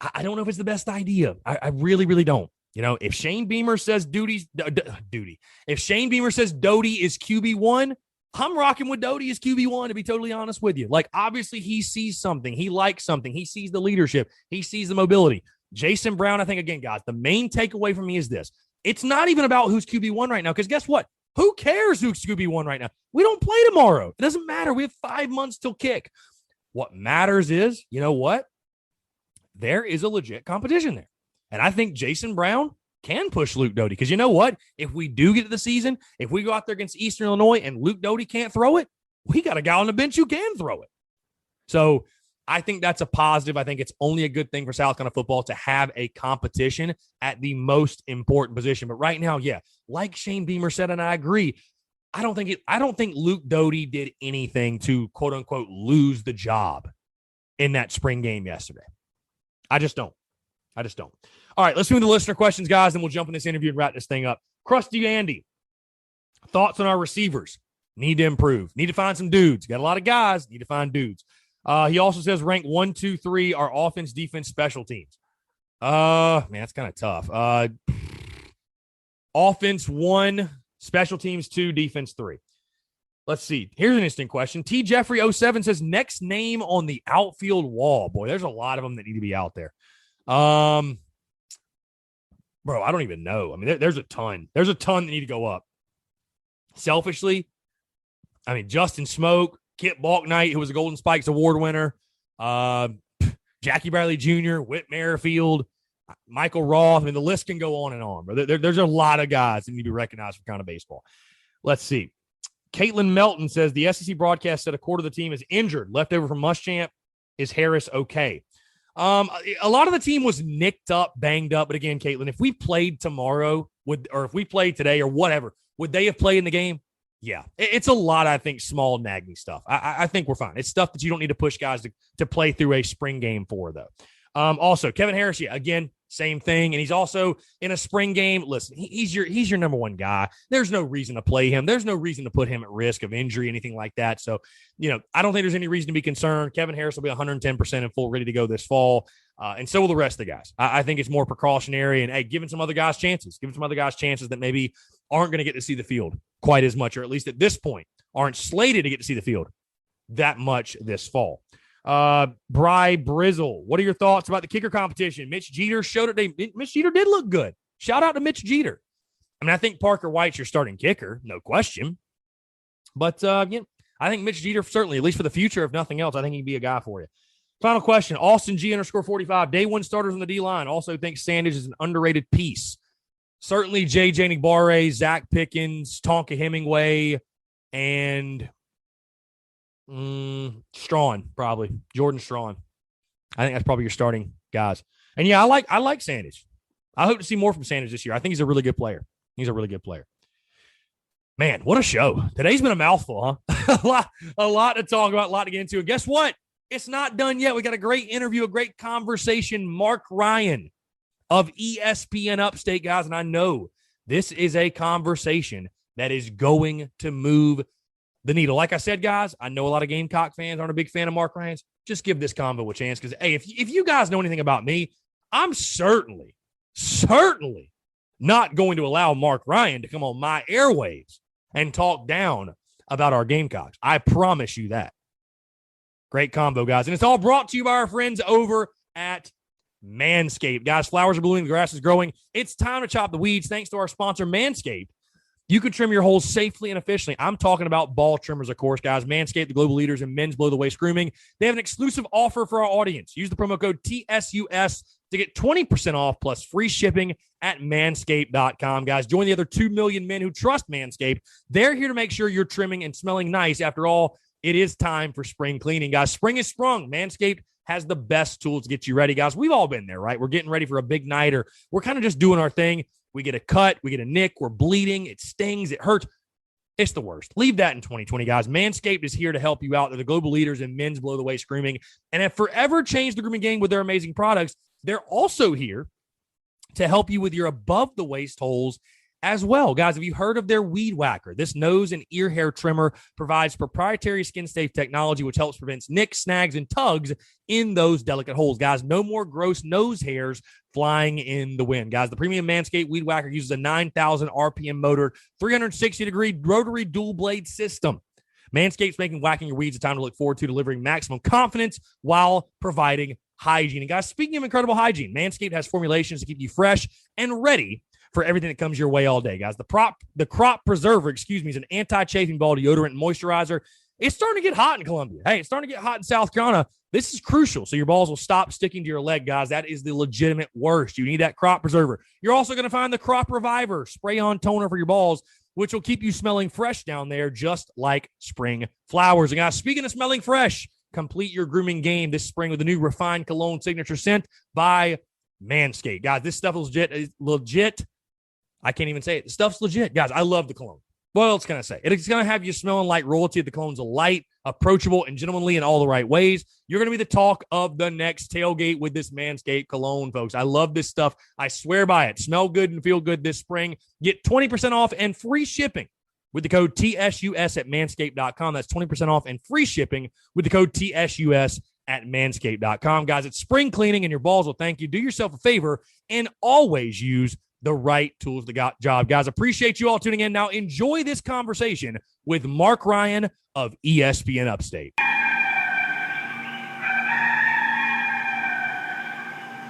I don't know if it's the best idea. I really, really don't. If Shane Beamer says if Shane Beamer says Doty is QB1, I'm rocking with Doty as QB1, to be totally honest with you. Like, obviously, he sees something. He likes something. He sees the leadership. He sees the mobility. Jason Brown, I think, again, guys, the main takeaway from me is this. It's not even about who's QB1 right now, because guess what? Who cares who's QB1 right now? We don't play tomorrow. It doesn't matter. We have 5 months till kick. What matters is, you know what? There is a legit competition there. And I think Jason Brown can push Luke Doty, because you know what? If we do get to the season, if we go out there against Eastern Illinois and Luke Doty can't throw it, we got a guy on the bench who can throw it. So I think that's a positive. I think it's only a good thing for South Carolina football to have a competition at the most important position. But right now, yeah, like Shane Beamer said, and I agree, I don't think Luke Doty did anything to quote unquote lose the job in that spring game yesterday. I just don't. All right, let's move to the listener questions, guys, and we'll jump in this interview and wrap this thing up. Krusty Andy, thoughts on our receivers? Need to improve. Need to find some dudes. Got a lot of guys. Need to find dudes. He also says rank 1, 2, 3 our offense, defense, special teams. Man, that's kind of tough. Offense 1, special teams 2, defense 3. Let's see. Here's an interesting question. T. Jeffrey 07 says next name on the outfield wall. Boy, there's a lot of them that need to be out there. Bro, I don't even know. I mean, there's a ton. There's a ton that need to go up. Selfishly, I mean, Justin Smoke, Kip Balknight, who was a Golden Spikes Award winner, Jackie Bradley Jr., Whit Merrifield, Michael Roth. I mean, the list can go on and on. But there's a lot of guys that need to be recognized for kind of baseball. Let's see. Caitlin Melton says the SEC broadcast said a quarter of the team is injured. Left over from Muschamp. Is Harris okay? A lot of the team was nicked up, banged up. But again, Caitlin, if we played tomorrow, or if we played today or whatever, would they have played in the game? Yeah. It's a lot, I think, small nagging stuff. I think we're fine. It's stuff that you don't need to push guys to play through a spring game for, though. Also, Kevin Harris, yeah, again, same thing. And he's also in a spring game. Listen, he's your number one guy. There's no reason to play him. There's no reason to put him at risk of injury, anything like that. So, I don't think there's any reason to be concerned. Kevin Harris will be 110% and full, ready to go this fall. And so will the rest of the guys. I think it's more precautionary and, hey, giving some other guys chances. Giving some other guys chances that maybe aren't going to get to see the field quite as much, or at least at this point aren't slated to get to see the field that much this fall. Bry Brizzle, what are your thoughts about the kicker competition? Mitch Jeter showed it today. Mitch Jeter did look good. Shout out to Mitch Jeter. I mean, I think Parker White's your starting kicker, no question. But, I think Mitch Jeter certainly, at least for the future, if nothing else, I think he'd be a guy for you. Final question, Austin G_45, day one starters on the D-line. Also thinks Sandage is an underrated piece. Certainly J.J. Nigbare, Zach Pickens, Tonka Hemingway, and Strawn, probably. Jordan Strawn. I think that's probably your starting guys. And, yeah, I like Sandage. I hope to see more from Sandage this year. I think he's a really good player. Man, what a show. Today's been a mouthful, huh? a lot to talk about, a lot to get into. And guess what? It's not done yet. We got a great interview, a great conversation. Marc Ryan of ESPN Upstate, guys. And I know this is a conversation that is going to move the needle. Like I said, guys, I know a lot of Gamecock fans aren't a big fan of Marc Ryan's. Just give this convo a chance because, hey, if you guys know anything about me, I'm certainly not going to allow Marc Ryan to come on my airwaves and talk down about our Gamecocks. I promise you that. Great combo, guys. And it's all brought to you by our friends over at Manscaped. Guys, flowers are blooming, the grass is growing. It's time to chop the weeds. Thanks to our sponsor, Manscaped. You can trim your holes safely and efficiently. I'm talking about ball trimmers, of course, guys. Manscaped, the global leaders in men's below-the-waist grooming. They have an exclusive offer for our audience. Use the promo code TSUS to get 20% off plus free shipping at manscaped.com. Guys, join the other 2 million men who trust Manscaped. They're here to make sure you're trimming and smelling nice. After all, it is time for spring cleaning, guys. Spring is sprung. Manscaped has the best tools to get you ready, guys. We've all been there, right? We're getting ready for a big night, or we're kind of just doing our thing. We get a cut, we get a nick, we're bleeding, it stings, it hurts. It's the worst. Leave that in 2020, guys. Manscaped is here to help you out. They're the global leaders in men's below-the-waist grooming and have forever changed the grooming game with their amazing products. They're also here to help you with your above-the-waist holes as well. Guys, have you heard of their Weed Whacker? This nose and ear hair trimmer provides proprietary skin-safe technology, which helps prevent nicks, snags, and tugs in those delicate holes. Guys, no more gross nose hairs flying in the wind. Guys, the premium Manscaped Weed Whacker uses a 9,000 RPM motor, 360-degree rotary dual-blade system. Manscaped's making whacking your weeds a time to look forward to, delivering maximum confidence while providing hygiene. And guys, speaking of incredible hygiene, Manscaped has formulations to keep you fresh and ready for everything that comes your way all day, guys. The Crop Preserver, is an anti-chafing ball deodorant and moisturizer. It's starting to get hot in Columbia. Hey, it's starting to get hot in South Carolina. This is crucial, so your balls will stop sticking to your leg, guys. That is the legitimate worst. You need that Crop Preserver. You're also going to find the Crop Reviver spray-on toner for your balls, which will keep you smelling fresh down there, just like spring flowers. And guys, speaking of smelling fresh, complete your grooming game this spring with the new refined cologne signature scent by Manscaped. Guys, this stuff is legit. I can't even say it. The stuff's legit. Guys, I love the cologne. What else can I say? It's going to have you smelling like royalty. The cologne's light, approachable, and gentlemanly in all the right ways. You're going to be the talk of the next tailgate with this Manscaped cologne, folks. I love this stuff. I swear by it. Smell good and feel good this spring. Get 20% off and free shipping with the code TSUS at manscaped.com. That's 20% off and free shipping with the code TSUS at manscaped.com. Guys, it's spring cleaning and your balls will thank you. Do yourself a favor and always use the right tools to the job. Guys, appreciate you all tuning in. Now enjoy this conversation with Marc Ryan of ESPN Upstate.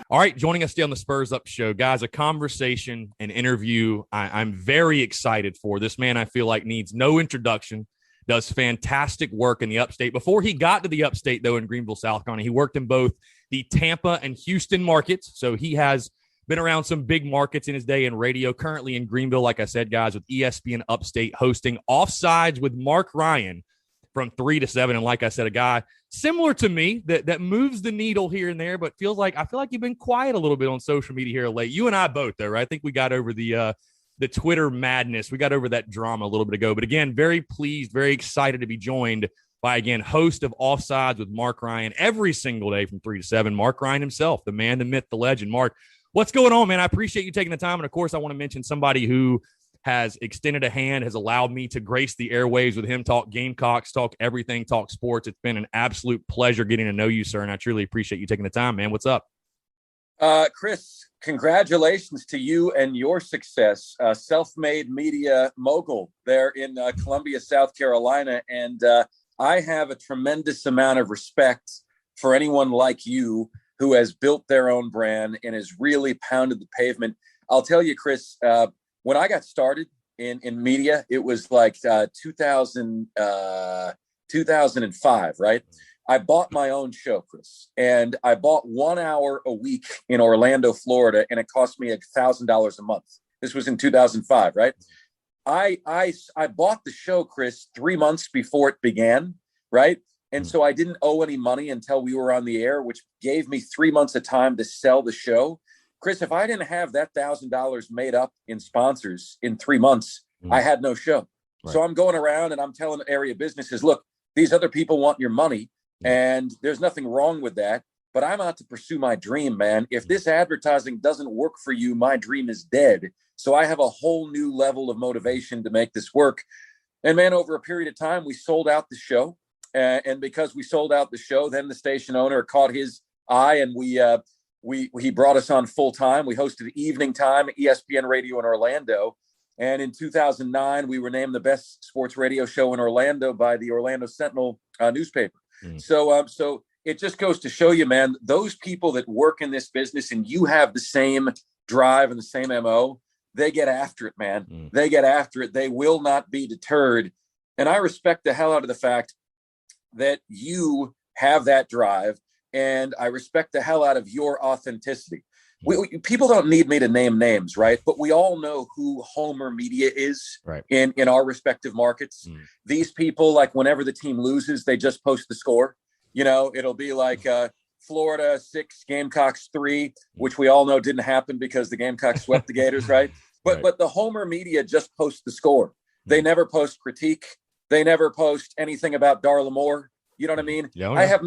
All right, joining us today on the Spurs Up Show, guys, a conversation, an interview I'm very excited for. This man I feel like needs no introduction, does fantastic work in the Upstate. Before he got to the Upstate, though, in Greenville, South Carolina, he worked in both the Tampa and Houston markets, so he has been around some big markets in his day in radio, currently in Greenville, like I said, guys, with ESPN Upstate hosting Offsides with Marc Ryan from 3 to 7. And like I said, a guy similar to me that moves the needle here and there, but I feel like you've been quiet a little bit on social media here late. You and I both, though, right? I think we got over the Twitter madness. We got over that drama a little bit ago. But again, very pleased, very excited to be joined by, again, host of Offsides with Marc Ryan every single day from 3 to 7. Marc Ryan himself, the man, the myth, the legend. Marc, What's going on, man? I appreciate you taking the time. And of course, I want to mention somebody who has extended a hand, has allowed me to grace the airwaves with him, talk Gamecocks, talk everything, talk sports. It's been an absolute pleasure getting to know you, sir. And I truly appreciate you taking the time, man. What's up? Chris, congratulations to you and your success. Self-made media mogul there in Columbia, South Carolina. And I have a tremendous amount of respect for anyone like you who has built their own brand and has really pounded the pavement. I'll tell you, Chris, when I got started in media, it was like 2005, right? I bought my own show, Chris, and I bought 1 hour a week in Orlando, Florida, and it cost me $1,000 a month. This was in 2005, right? I bought the show, Chris, 3 months before it began, right? And so I didn't owe any money until we were on the air, which gave me 3 months of time to sell the show. Chris, if I didn't have that $1,000 made up in sponsors in 3 months, I had no show. Right. So I'm going around and I'm telling area businesses, look, these other people want your money. And there's nothing wrong with that, but I'm out to pursue my dream, man. If this advertising doesn't work for you, my dream is dead. So I have a whole new level of motivation to make this work. And man, over a period of time, we sold out the show. And because we sold out the show, then the station owner caught his eye and he brought us on full time. We hosted evening time, ESPN radio in Orlando. And in 2009, we were named the best sports radio show in Orlando by the Orlando Sentinel newspaper. So it just goes to show you, man, those people that work in this business and you have the same drive and the same MO, they get after it, man. They get after it. They will not be deterred. And I respect the hell out of the fact that you have that drive. And I respect the hell out of your authenticity. People don't need me to name names, right? But we all know who Homer Media is in our respective markets. These people, like whenever the team loses, they just post the score. You know, it'll be like Florida 6, Gamecocks 3, which we all know didn't happen because the Gamecocks swept the Gators, right? But the Homer Media just posts the score. They never post critique. They never post anything about Darla Moore. You know what I mean? I have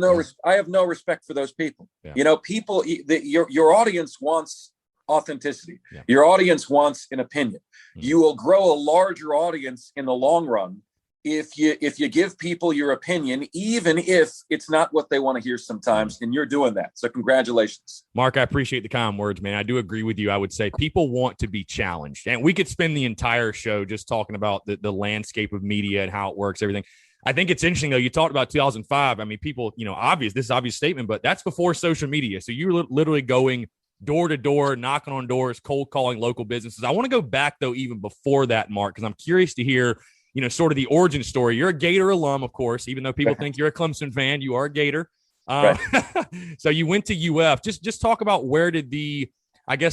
no respect for those people. You know, your audience wants authenticity. Your audience wants an opinion. You will grow a larger audience in the long run if you give people your opinion, even if it's not what they want to hear sometimes, and you're doing that. So congratulations. Marc, I appreciate the kind words, man. I do agree with you. I would say people want to be challenged, and we could spend the entire show just talking about the landscape of media and how it works, everything. I think it's interesting, though. You talked about 2005. I mean, people, this is an obvious statement, but that's before social media. So you're literally going door to door, knocking on doors, cold calling local businesses. I want to go back, though, even before that, Marc, because I'm curious to hear, sort of the origin story. You're a Gator alum, of course, even though people think you're a Clemson fan, you are a Gator. So you went to UF. Just talk about where did the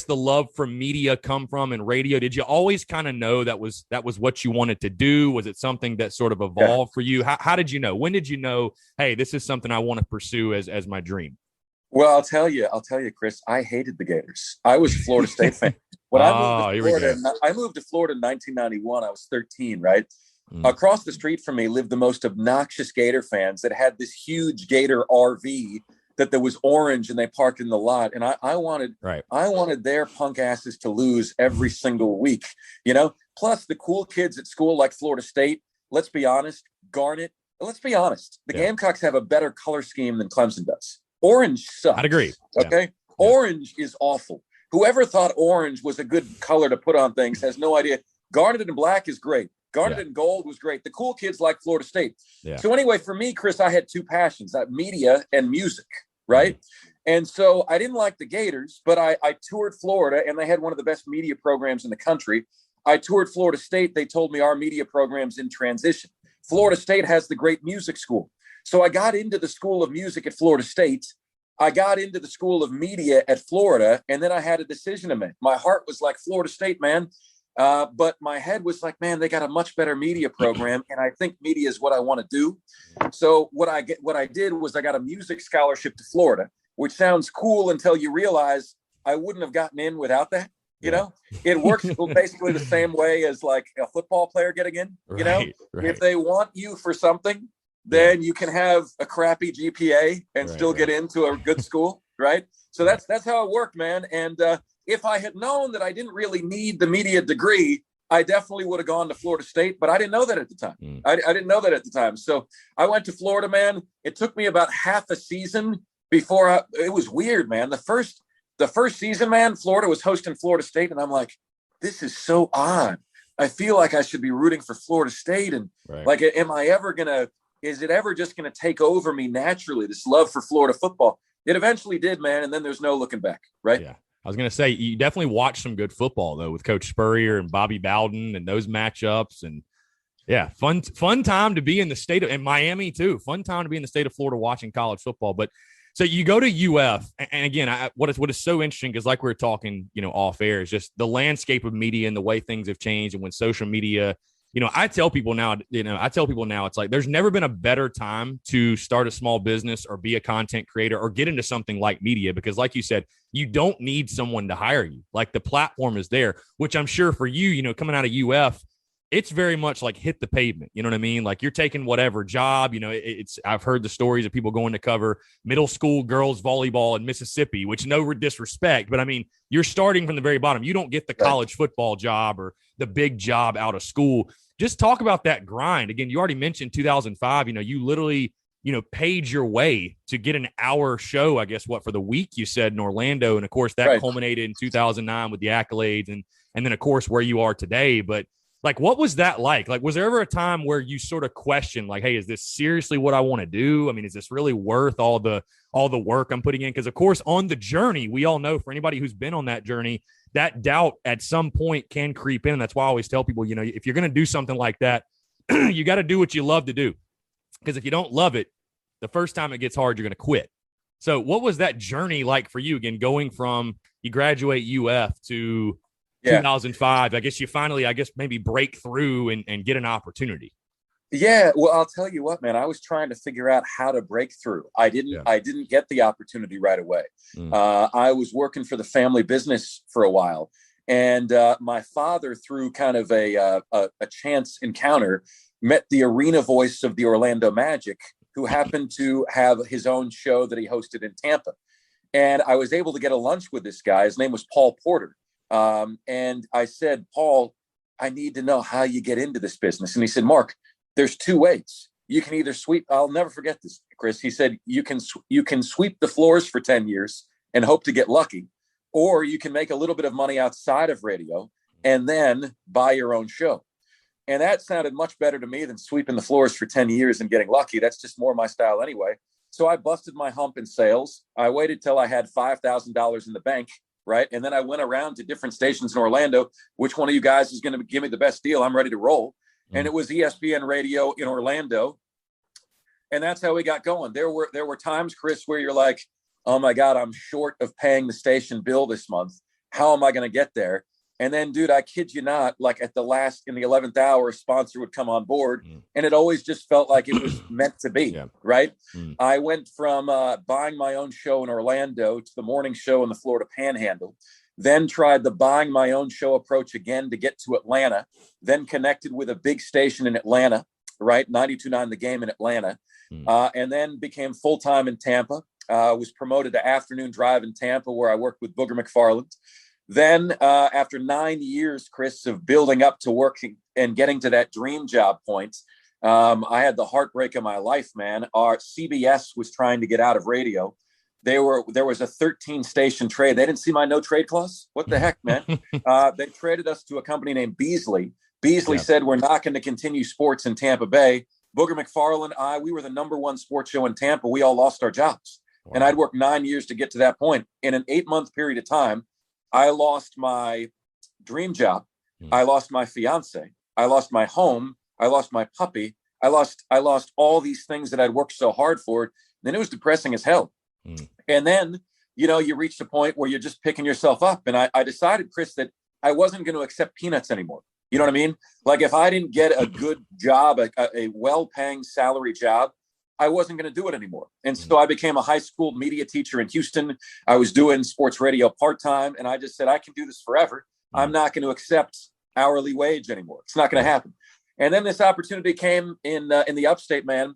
love for media come from and radio. Did you always kind of know that was what you wanted to do? Was it something that sort of evolved for you? How did you know? When did you know, hey, this is something I want to pursue as my dream? Well, I'll tell you, Chris, I hated the Gators. I was a Florida State fan. When I moved to Florida in 1991, I was 13, right? Across the street from me lived the most obnoxious Gator fans that had this huge Gator RV that was orange and they parked in the lot. And I wanted their punk asses to lose every single week, plus the cool kids at school like Florida State. Let's be honest, Garnet. Let's be honest. The Gamecocks have a better color scheme than Clemson does. Orange sucks. I'd agree. Okay. Yeah. Orange is awful. Whoever thought orange was a good color to put on things has no idea. Garnet and black is great. Garnet and gold was great. The cool kids like Florida State. Yeah. So anyway, for me, Chris, I had two passions, media and music, right? And so I didn't like the Gators, but I toured Florida, and they had one of the best media programs in the country. I toured Florida State. They told me our media program's in transition. Florida State has the great music school. So I got into the School of Music at Florida State. I got into the School of Media at Florida, and then I had a decision to make. My heart was like Florida State, man. But my head was like, man, they got a much better media program, and I think media is what I want to do. So what I did was I got a music scholarship to Florida, which sounds cool until you realize I wouldn't have gotten in without that. It works basically the same way as like a football player getting in. If they want you for something, then you can have a crappy GPA and still get into a good school, right? So that's how it worked, man. And if I had known that I didn't really need the media degree, I definitely would have gone to Florida State, but I didn't know that at the time. I didn't know that at the time. So I went to Florida, man. It took me about half a season before it was weird, man. The first season, man, Florida was hosting Florida State, and I'm like, this is so odd. I feel like I should be rooting for Florida State, and like, is it ever just gonna take over me naturally? This love for Florida football. It eventually did, man, and then there's no looking back, right? Yeah. I was going to say, you definitely watched some good football, though, with Coach Spurrier and Bobby Bowden and those matchups. And, yeah, fun time to be in the state of – and Miami, too. Fun time to be in the state of Florida watching college football. But so you go to UF, and again, what is so interesting is, like we were talking, off air, is just the landscape of media and the way things have changed. And when social media – I tell people now, it's like there's never been a better time to start a small business or be a content creator or get into something like media, because like you said, you don't need someone to hire you. Like, the platform is there, which I'm sure for you, coming out of UF, it's very much like hit the pavement. You know what I mean? Like, you're taking whatever job, I've heard the stories of people going to cover middle school girls volleyball in Mississippi, which, no disrespect, but I mean, you're starting from the very bottom. You don't get the college football job or the big job out of school. Just talk about that grind. Again, you already mentioned 2005, you literally, paid your way to get an hour show, I guess, for the week, you said, in Orlando. And of course that culminated in 2009 with the accolades and then of course where you are today. But like, what was that like? Like, was there ever a time where you sort of questioned, like, hey, is this seriously what I want to do? I mean, is this really worth all the work I'm putting in? Because of course, on the journey, we all know, for anybody who's been on that journey, that doubt at some point can creep in. And that's why I always tell people, if you're going to do something like that, you got to do what you love to do. Because if you don't love it, the first time it gets hard, you're going to quit. So what was that journey like for you, again, going from you graduate UF to 2005? I guess you finally, maybe break through and get an opportunity. Yeah, well, I'll tell you what, man. I was trying to figure out how to break through. I didn't get the opportunity right away. I was working for the family business for a while, and my father, through kind of a chance encounter, met the arena voice of the Orlando Magic, who happened to have his own show that he hosted in Tampa. And I was able to get a lunch with this guy. His name was Paul Porter. And I said, Paul, I need to know how you get into this business. And he said, Marc, there's two ways. You can either sweep. I'll never forget this, Chris. He said, you can sweep the floors for 10 years and hope to get lucky, or you can make a little bit of money outside of radio and then buy your own show. And that sounded much better to me than sweeping the floors for 10 years and getting lucky. That's just more my style anyway. So I busted my hump in sales. I waited till I had $5,000 in the bank, right? And then I went around to different stations in Orlando. Which one of you guys is going to give me the best deal? I'm ready to roll. And it was ESPN Radio in Orlando. And that's how we got going. There were times, Chris, where you're like, oh my God, I'm short of paying the station bill this month. How am I going to get there? And then, dude, I kid you not, like in the 11th hour, a sponsor would come on board, and it always just felt like it was meant to be, right? I went from buying my own show in Orlando to the morning show in the Florida Panhandle, then tried the buying my own show approach again to get to Atlanta, then connected with a big station in Atlanta, right? 92.9 The Game in Atlanta, and then became full-time in Tampa, was promoted to afternoon drive in Tampa, where I worked with Booger McFarland. Then after 9 years, Chris, of building up to working and getting to that dream job point, I had the heartbreak of my life, man. Our CBS was trying to get out of radio. There was a 13 station trade. They didn't see my no trade clause. What the heck, man? They traded us to a company named Beasley. Beasley said, we're not going to continue sports in Tampa Bay. Booger McFarland, we were the number one sports show in Tampa. We all lost our jobs. Wow. And I'd worked 9 years to get to that point. In an 8-month period of time, I lost my dream job. I lost my fiance. I lost my home. I lost my puppy. I lost all these things that I'd worked so hard for. And then it was depressing as hell. And then, you reached a point where you're just picking yourself up. And I decided, Chris, that I wasn't going to accept peanuts anymore. You know what I mean? Like, if I didn't get a good job, a well-paying salary job, I wasn't going to do it anymore. And so I became a high school media teacher in Houston. I was doing sports radio part-time. And I just said, I can do this forever. I'm not going to accept hourly wage anymore. It's not going to happen. And then this opportunity came in the upstate, man,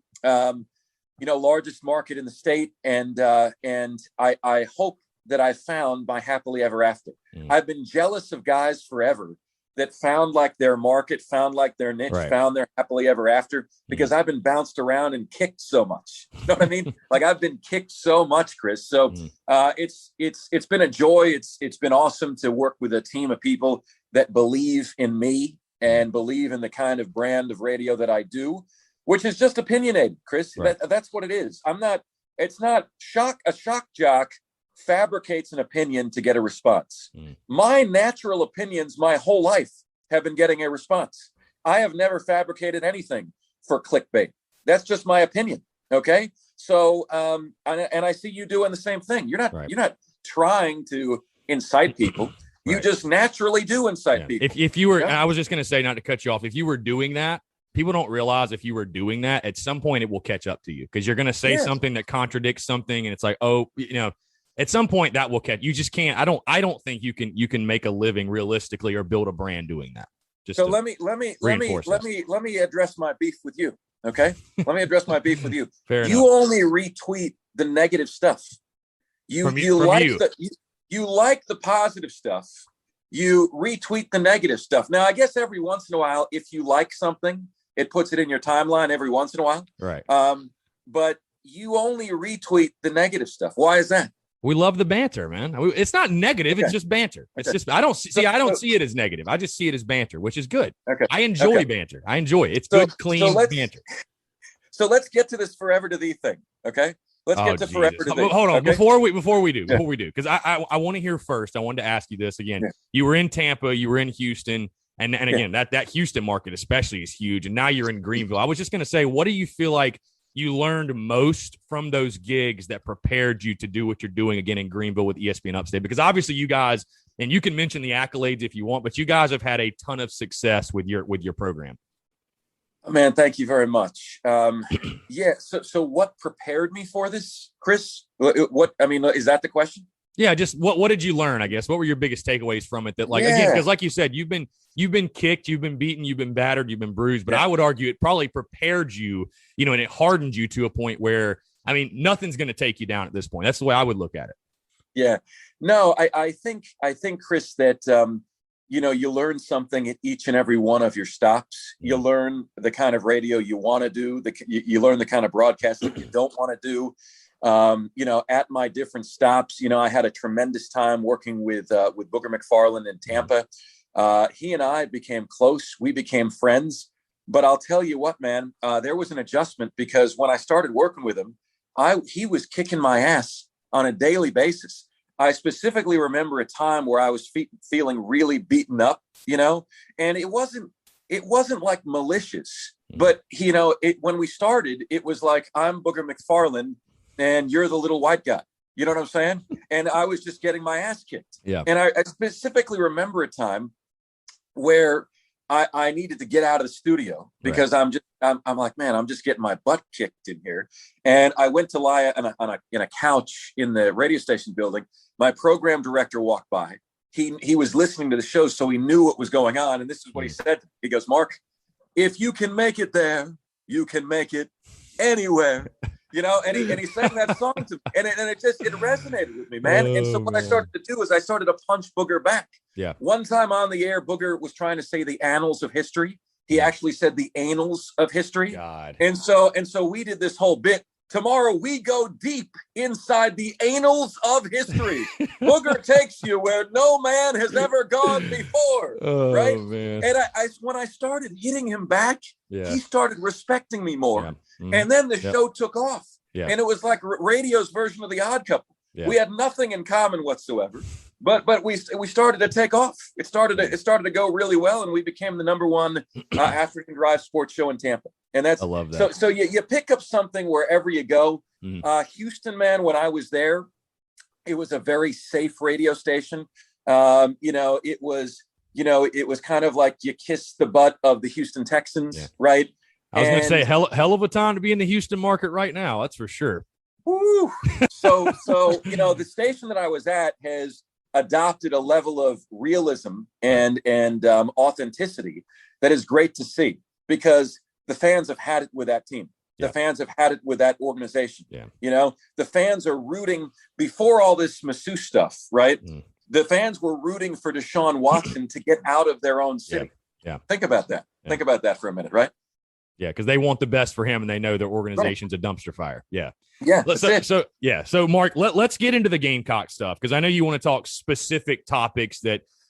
largest market in the state. And I hope that I found my happily ever after. I've been jealous of guys forever that found like their market, found like their niche, found their happily ever after, because I've been bounced around and kicked so much. You know what I mean? Like I've been kicked so much, Chris. So it's been a joy. It's been awesome to work with a team of people that believe in me and believe in the kind of brand of radio that I do, which is just opinionated, Chris. That's what it is. It's not a shock jock fabricates an opinion to get a response. My natural opinions my whole life have been getting a response. I have never fabricated anything for clickbait. That's just my opinion. Okay. So, and I see you doing the same thing. You're not trying to incite people. You just naturally do incite people. If you were, I was just going to say, not to cut you off, if you were doing that, people don't realize if you were doing that, at some point it will catch up to you, because you're going to say something that contradicts something. And it's like, oh, at some point that will catch. You just can't. I don't think you can make a living realistically or build a brand doing that. So let me address my beef with you. Okay, let me address my beef with you. You only retweet the negative stuff. You like the positive stuff. You retweet the negative stuff. Now, I guess every once in a while, if you like something, it puts it in your timeline every once in a while. Right. But you only retweet the negative stuff. Why is that? We love the banter, man. It's not negative. It's just banter. It's just, I don't see it as negative. I just see it as banter, which is good. Okay. I enjoy banter. I enjoy it. It's good, clean banter. So let's get to this forever to thee thing. Okay. Let's get to forever to thee. Hold on. Okay? Before we do, because I want to hear first, I wanted to ask you this again. Yeah. You were in Tampa, you were in Houston, and again, that Houston market especially is huge. And now you're in Greenville. I was just going to say, what do you feel like you learned most from those gigs that prepared you to do what you're doing again in Greenville with ESPN Upstate? Because obviously you guys, and you can mention the accolades if you want, but you guys have had a ton of success with your program. Man, thank you very much. So what prepared me for this, Chris? Is that the question? Yeah, just what did you learn, I guess? What were your biggest takeaways from it? That, again, because like you said, you've been kicked, you've been beaten, you've been battered, you've been bruised, but I would argue it probably prepared you, and it hardened you to a point where, nothing's going to take you down at this point. That's the way I would look at it. Yeah. No, I think, Chris, that, you learn something at each and every one of your stops. You learn the kind of radio you want to do. You learn the kind of broadcast that you don't want to do. At my different stops, I had a tremendous time working with Booger McFarland in Tampa. He and I became close. We became friends. But I'll tell you what, man, there was an adjustment, because when I started working with him, he was kicking my ass on a daily basis. I specifically remember a time where I was feeling really beaten up, and it wasn't like malicious, but when we started, it was like, I'm Booger McFarland and you're the little white guy. You know what I'm saying? And I was just getting my ass kicked. Yeah. And I specifically remember a time where I needed to get out of the studio because I'm like, man, I'm just getting my butt kicked in here. And I went to lie on a couch in the radio station building. My program director walked by. He was listening to the show, so he knew what was going on. And this is what he said. He goes, Marc, if you can make it there, you can make it anywhere. And he sang that song to me, and it resonated with me, man. And so what I started to do is I started to punch Booger back. Yeah. One time on the air, Booger was trying to say the annals of history. He actually said the annals of history. God. And so we did this whole bit. Tomorrow we go deep inside the annals of history. Booger takes you where no man has ever gone before. Right? Man. And when I started hitting him back, he started respecting me more. Yeah. Mm-hmm. And then the show took off. Yeah. And it was like radio's version of The Odd Couple. Yeah. We had nothing in common whatsoever, but we started to take off. It started to go really well, and we became the number one African Drive sports show in Tampa. And I love that. So you pick up something wherever you go. Mm-hmm. Houston, man, when I was there, it was a very safe radio station. It was kind of like you kiss the butt of the Houston Texans, right? I was going to say hell of a time to be in the Houston market right now. That's for sure. Woo. So the station that I was at has adopted a level of realism and authenticity that is great to see, because the fans have had it with that team. the fans have had it with that organization. Yeah. You know, the fans are rooting before all this masseuse stuff, right? The fans were rooting for Deshaun Watson to get out of their own city. Yeah. Think about that. Yeah. Think about that for a minute, right? Yeah, because they want the best for him and they know their organization's a dumpster fire. Yeah. Yeah. So Mark, let's get into the Gamecock stuff because I know you want to talk specific topics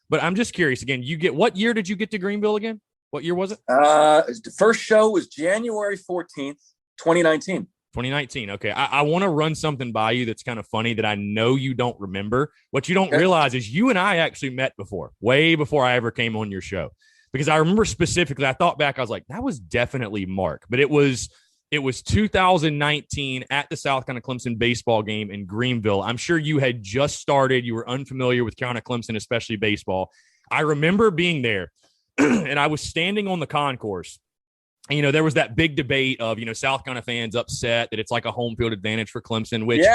but I'm just curious again, what year did you get to Greenville again? What year was it? The first show was January 14th, 2019. 2019. Okay. I want to run something by you that's kind of funny that I know you don't remember. What you don't realize is you and I actually met before, way before I ever came on your show. Because I remember specifically, I thought back, I was like, that was definitely Marc. But it was 2019 at the South Carolina Clemson baseball game in Greenville. I'm sure you had just started. You were unfamiliar with Carolina Clemson, especially baseball. I remember being there, and I was standing on the concourse. And, there was that big debate of, South Carolina fans upset that it's like a home field advantage for Clemson, which,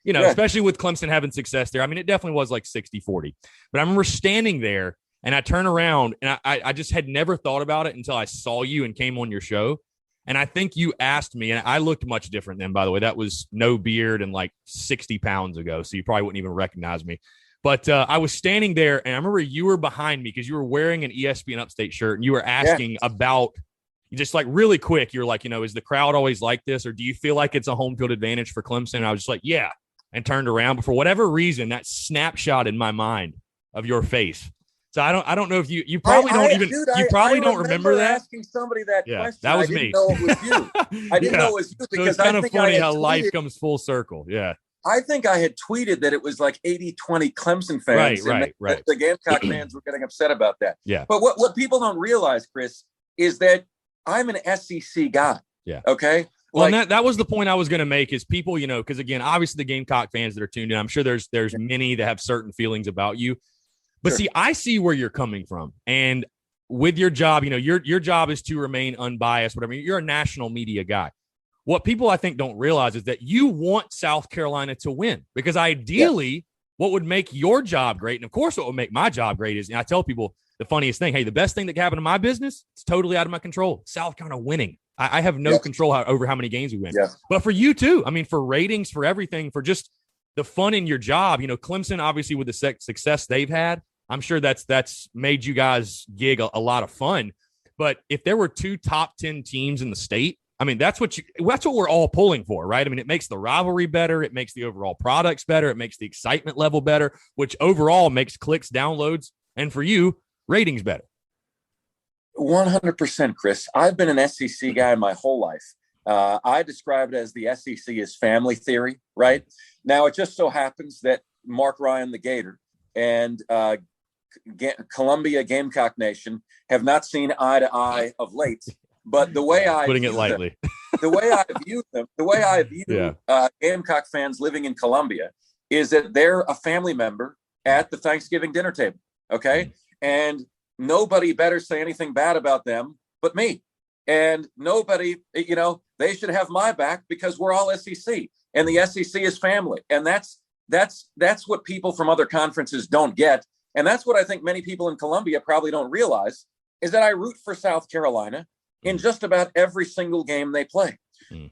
especially with Clemson having success there. I mean, it definitely was like 60-40. But I remember standing there. And I turn around and I just had never thought about it until I saw you and came on your show. And I think you asked me, and I looked much different then, by the way. That was no beard and like 60 pounds ago. So you probably wouldn't even recognize me. But I was standing there and I remember you were behind me because you were wearing an ESPN Upstate shirt and you were asking about just like really quick. You're like, is the crowd always like this? Or do you feel like it's a home field advantage for Clemson? And I was just like, yeah, and turned around. But for whatever reason, that snapshot in my mind of your face. So I don't know if you probably don't remember that. Asking somebody that question. That was me. I didn't know it was you. I didn't know it was you because it's kind of funny how life comes full circle. Yeah. I think I had tweeted that it was like 80-20 Clemson fans. Right. The Gamecock fans were getting upset about that. Yeah. But what people don't realize, Chris, is that I'm an SEC guy. Yeah. Okay. Well, and that was the point I was going to make is people, because again, obviously the Gamecock fans that are tuned in, I'm sure there's many that have certain feelings about you. But see, I see where you're coming from. And with your job, your job is to remain unbiased, whatever. You're a national media guy. What people I think don't realize is that you want South Carolina to win because ideally what would make your job great, and of course what would make my job great is, and I tell people the funniest thing, hey, the best thing that can happen to my business, it's totally out of my control. South Carolina winning. I have no control over how many games we win. Yeah. But for you too, I mean, for ratings, for everything, for just the fun in your job, Clemson, obviously with the success they've had, I'm sure that's made you guys gig a lot of fun. But if there were two top 10 teams in the state, I mean, that's what we're all pulling for, right? I mean, it makes the rivalry better. It makes the overall products better. It makes the excitement level better, which overall makes clicks, downloads, and for you, ratings better. 100%, Chris. I've been an SEC guy my whole life. I describe it as the SEC is family theory, right? Now, it just so happens that Marc Ryan, the Gator, and Columbia Gamecock Nation have not seen eye to eye of late. But the way I putting it lightly, the way I view Gamecock fans living in Columbia is that they're a family member at the Thanksgiving dinner table. Okay, and nobody better say anything bad about them but me. And nobody, they should have my back because we're all SEC, and the SEC is family, and that's what people from other conferences don't get. And that's what I think many people in Columbia probably don't realize is that I root for South Carolina in just about every single game they play.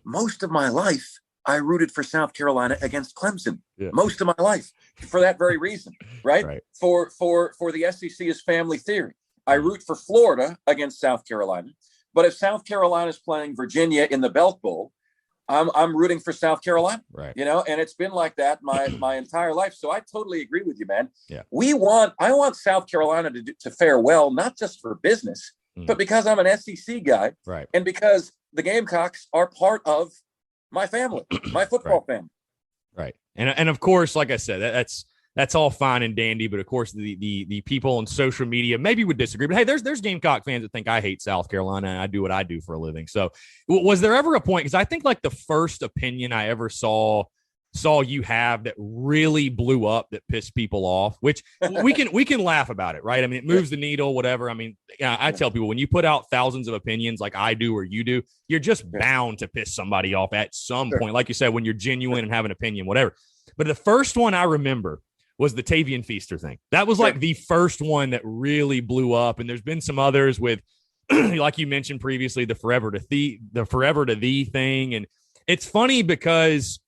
Most of my life, I rooted for South Carolina against Clemson. Most of my life for that very reason, right? For the SEC is family theory. I root for Florida against South Carolina. But if South Carolina is playing Virginia in the Belk Bowl, I'm rooting for South Carolina, right? And it's been like that my entire life. So I totally agree with you, man. Yeah. I want South Carolina to fare well, not just for business, but because I'm an SEC guy, right? And because the Gamecocks are part of my family, my football family, right? And of course, like I said, that's all fine and dandy. But of course, the people on social media maybe would disagree. But hey, there's Gamecock fans that think I hate South Carolina and I do what I do for a living. So was there ever a point? Because I think like the first opinion I ever saw you have that really blew up that pissed people off, which we can laugh about it, right? I mean, it moves the needle, whatever. I mean, I tell people when you put out thousands of opinions like I do or you do, you're just bound to piss somebody off at some point. Like you said, when you're genuine and have an opinion, whatever. But the first one I remember was the Tavian Feaster thing. That was like the first one that really blew up. And there's been some others with like you mentioned previously, the forever to thee thing. And it's funny because,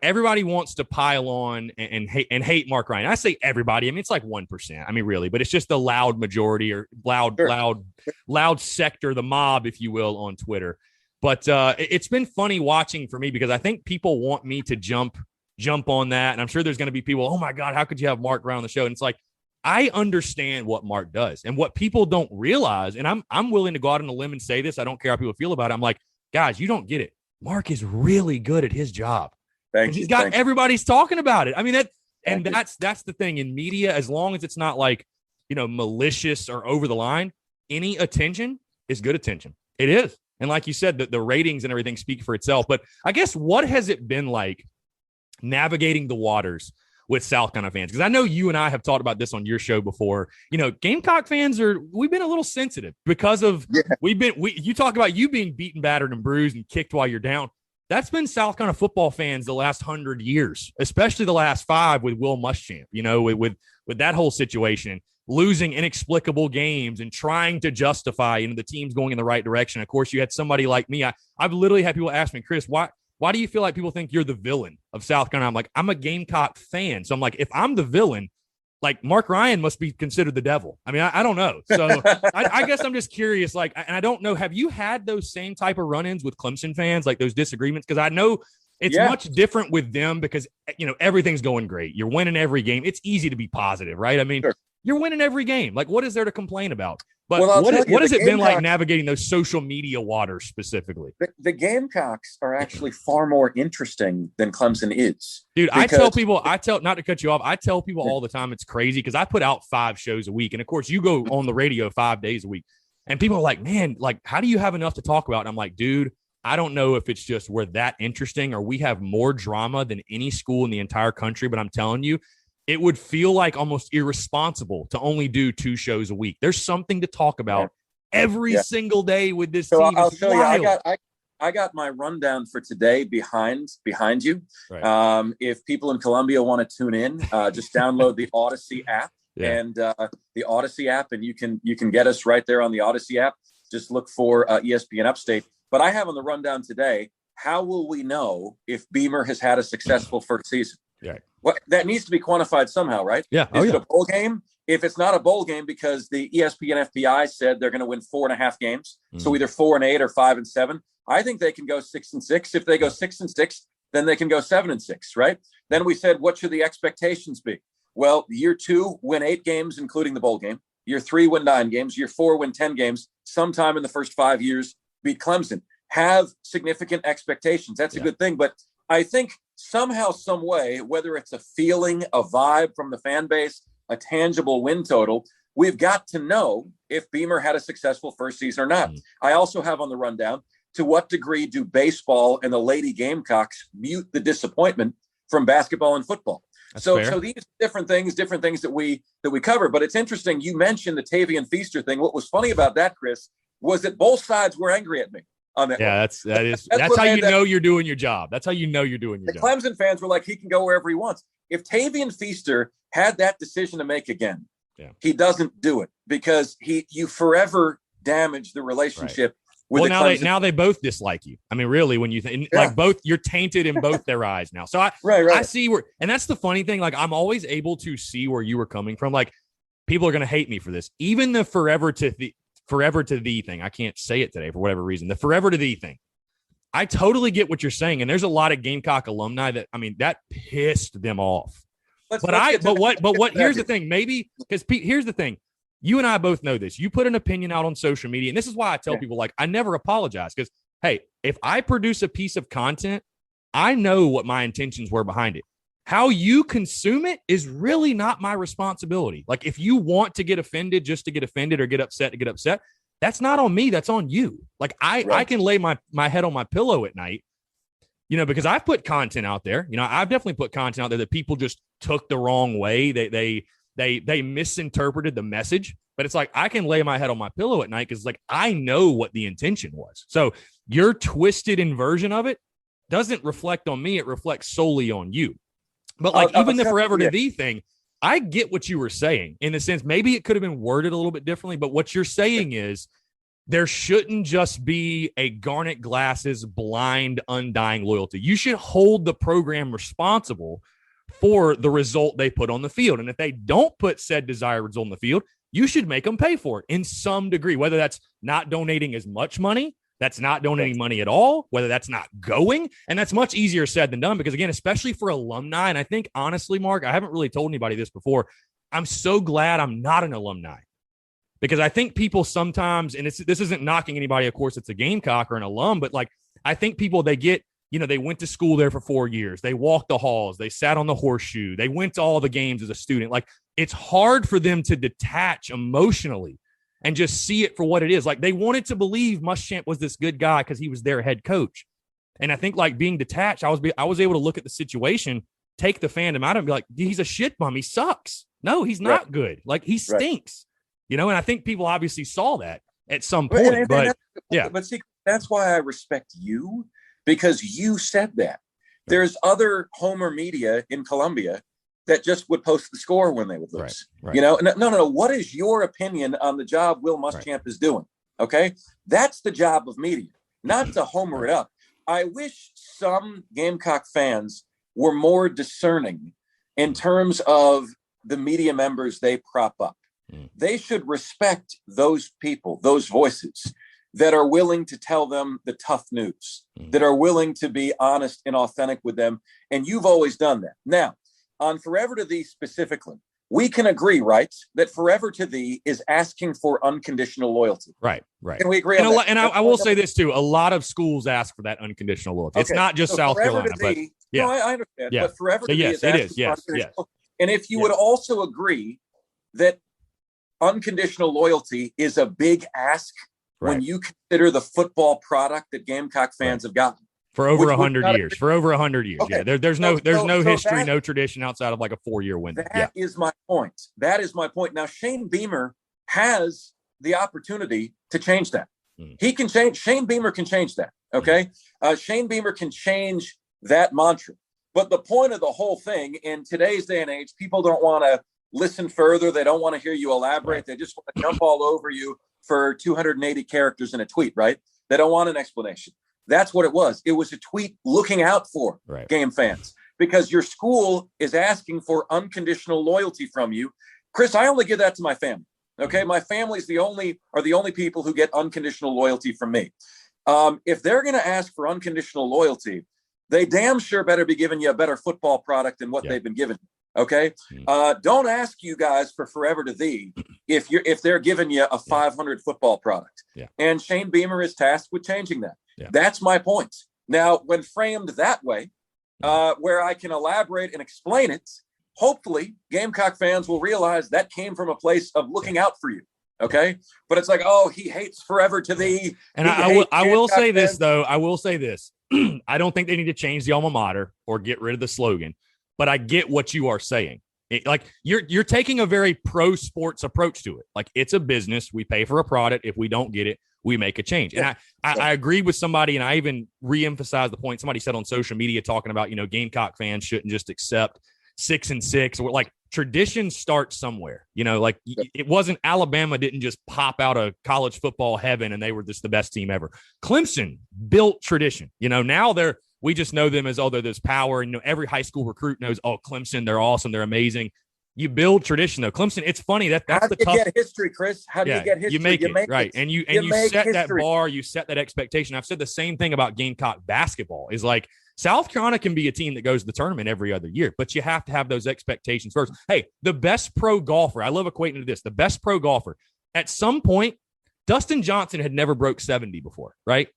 everybody wants to pile on and hate Marc Ryan. I say everybody. I mean, it's like 1%. I mean, really, but it's just the loud majority or loud sector, the mob, if you will, on Twitter. But it's been funny watching for me because I think people want me to jump on that. And I'm sure there's going to be people, oh my God, how could you have Marc Ryan on the show? And it's like, I understand what Marc does and what people don't realize. And I'm willing to go out on a limb and say this. I don't care how people feel about it. I'm like, guys, you don't get it. Marc is really good at his job. He's got everybody's talking about it. I mean, that's the thing in media, as long as it's not like, malicious or over the line, any attention is good attention. It is. And like you said, the ratings and everything speak for itself. But I guess what has it been like navigating the waters with South Carolina fans? Because I know you and I have talked about this on your show before. Gamecock fans we've been a little sensitive because of you talk about you being beaten, battered, and bruised and kicked while you're down. That's been South Carolina football fans the last 100 years, especially the last 5 with Will Muschamp, with that whole situation, losing inexplicable games and trying to justify, the team's going in the right direction. Of course, you had somebody like me. I've literally had people ask me, Chris, why do you feel like people think you're the villain of South Carolina? I'm like, I'm a Gamecock fan. So I'm like, if I'm the villain, like Marc Ryan must be considered the devil. I mean, I don't know. So I guess I'm just curious, and I don't know, have you had those same type of run-ins with Clemson fans, like those disagreements? Because I know it's much different with them because, everything's going great. You're winning every game. It's easy to be positive, right? I mean, You're winning every game. Like, what is there to complain about? But what has it been like navigating those social media waters specifically? The Gamecocks are actually far more interesting than Clemson is. Dude, I tell people, not to cut you off, I tell people all the time it's crazy because I put out 5 shows a week. And of course, you go on the radio 5 days a week. And people are like, man, like, how do you have enough to talk about? And I'm like, dude, I don't know if it's just we're that interesting or we have more drama than any school in the entire country. But I'm telling you, it would feel like almost irresponsible to only do 2 shows a week. There's something to talk about every single day with this team. I'll show you. I got my rundown for today behind you. Right. If people in Columbia want to tune in, just download the Odyssey app and you can get us right there on the Odyssey app. Just look for ESPN Upstate. But I have on the rundown today, how will we know if Beamer has had a successful first season? Yeah. Well, that needs to be quantified somehow, right? Yeah. Is it a bowl game? If it's not a bowl game because the ESPN FPI said they're going to win 4.5 games, so either 4-8 or 5-7, I think they can go 6-6. If they go 6-6, then they can go 7-6, right? Then we said, what should the expectations be? Well, year 2, win 8 games, including the bowl game. Year 3, win 9 games. Year 4, win 10 games. Sometime in the first 5 years, beat Clemson. Have significant expectations. That's a good thing. But I think somehow, some way, whether it's a feeling, a vibe from the fan base, a tangible win total, we've got to know if Beamer had a successful first season or not. I also have on the rundown, to what degree do baseball and the Lady Gamecocks mute the disappointment from basketball and football? So these different things that we cover. But it's interesting. You mentioned the Tavian Feaster thing. What was funny about that, Chris, was that both sides were angry at me on that. Yeah, that's how you know you're doing your job. That's how you know you're doing your job. The Clemson fans were like, he can go wherever he wants. If Tavian Feaster had that decision to make again, he doesn't do it because you forever damage the relationship. With now they both dislike you. I mean, really, when you think like both, you're tainted in both their eyes now. So I see where, and that's the funny thing. Like, I'm always able to see where you were coming from. Like, people are going to hate me for this. Even the forever to thee thing. I can't say it today for whatever reason. The forever to thee thing. I totally get what you're saying. And there's a lot of Gamecock alumni that pissed them off. Here's the thing, maybe because here's the thing. You and I both know this. You put an opinion out on social media, and this is why I tell people, like, I never apologize because, hey, if I produce a piece of content, I know what my intentions were behind it. How you consume it is really not my responsibility. Like, if you want to get offended just to get offended or get upset to get upset, that's not on me. That's on you. Like, I can lay my head on my pillow at night, because I've put content out there. I've definitely put content out there that people just took the wrong way. They misinterpreted the message, but it's like, I can lay my head on my pillow at night because, like, I know what the intention was. So your twisted inversion of it doesn't reflect on me. It reflects solely on you. But like, even the forever to thee thing, I get what you were saying in the sense, maybe it could have been worded a little bit differently, but what you're saying is there shouldn't just be a Garnet glasses blind, undying loyalty. You should hold the program responsible for the result they put on the field. And if they don't put said desired result on the field, you should make them pay for it in some degree, whether that's not donating as much money, that's not donating money at all, whether that's not going. And that's much easier said than done because, again, especially for alumni, and I think, honestly, Marc, I haven't really told anybody this before, I'm so glad I'm not an alumni. Because I think people sometimes, and this isn't knocking anybody, of course, it's a Gamecock or an alum, but like I think people, they get, they went to school there for 4 years. They walked the halls. They sat on the horseshoe. They went to all the games as a student. Like it's hard for them to detach emotionally and just see it for what it is. Like they wanted to believe Muschamp was this good guy because he was their head coach. And I think like being detached, I was able to look at the situation, take the fandom out and be like, he's a shit bum. He sucks. No, he's not good. Like he stinks. And I think people obviously saw that at some point, but see, that's why I respect you, because you said that. There's other Homer media in Columbia that just would post the score when they would lose. Right. No. What is your opinion on the job Will Muschamp is doing? Okay. That's the job of media, not to homer it up. I wish some Gamecock fans were more discerning in terms of the media members they prop up. They should respect those people, those voices that are willing to tell them the tough news, that are willing to be honest and authentic with them. And you've always done that. Now, on Forever to Thee specifically, we can agree, right, that Forever to Thee is asking for unconditional loyalty. Right. Can we agree on that? And I will say this, too. A lot of schools ask for that unconditional loyalty. Okay. It's not just South Carolina. Thee, but no, I understand. Yeah. But Forever to Thee is asking for unconditional. And if you would also agree that unconditional loyalty is a big ask when you consider the football product that Gamecock fans have gotten for over 100 years. For over 100 years, okay. There's no history, no tradition outside of like a 4-year window. That is my point. Now Shane Beamer has the opportunity to change that. He can change. Shane Beamer can change that. Okay, Shane Beamer can change that mantra. But the point of the whole thing in today's day and age, people don't want to listen further. They don't want to hear you elaborate. They just want to jump all over you for 280 characters in a tweet, right? They don't want an explanation. That's what it was. It was a tweet looking out for game fans because your school is asking for unconditional loyalty from you. Chris, I only give that to my family. Okay. My family's the only people who get unconditional loyalty from me. If they're going to ask for unconditional loyalty, they damn sure better be giving you a better football product than what they've been given. Okay. Don't ask you guys for Forever to Thee if they're giving you a 500 football product. And Shane Beamer is tasked with changing that. That's my point. Now, when framed that way, where I can elaborate and explain it, hopefully Gamecock fans will realize that came from a place of looking out for you. Okay. But it's like, oh, he hates Forever to Thee. And I will say this, though. I will say this. I don't think they need to change the alma mater or get rid of the slogan. But I get what you are saying. You're taking a very pro sports approach to it. Like it's a business. We pay for a product. If we don't get it, we make a change. And I agree with somebody, and I even reemphasize the point somebody said on social media talking about, Gamecock fans shouldn't just accept 6-6 or like tradition starts somewhere. It wasn't Alabama didn't just pop out of college football heaven and they were just the best team ever. Clemson built tradition. Now we just know them as, they're this power. And every high school recruit knows, Clemson, they're awesome. They're amazing. You build tradition, though. Clemson, it's funny. That's the tough. How do you get history, Chris? How do you get history? You make it, right. And you set history. That bar, you set that expectation. I've said the same thing about Gamecock basketball is like South Carolina can be a team that goes to the tournament every other year, but you have to have those expectations first. Hey, the best pro golfer, I love equating to this, the best pro golfer, at some point, Dustin Johnson had never broke 70 before, right?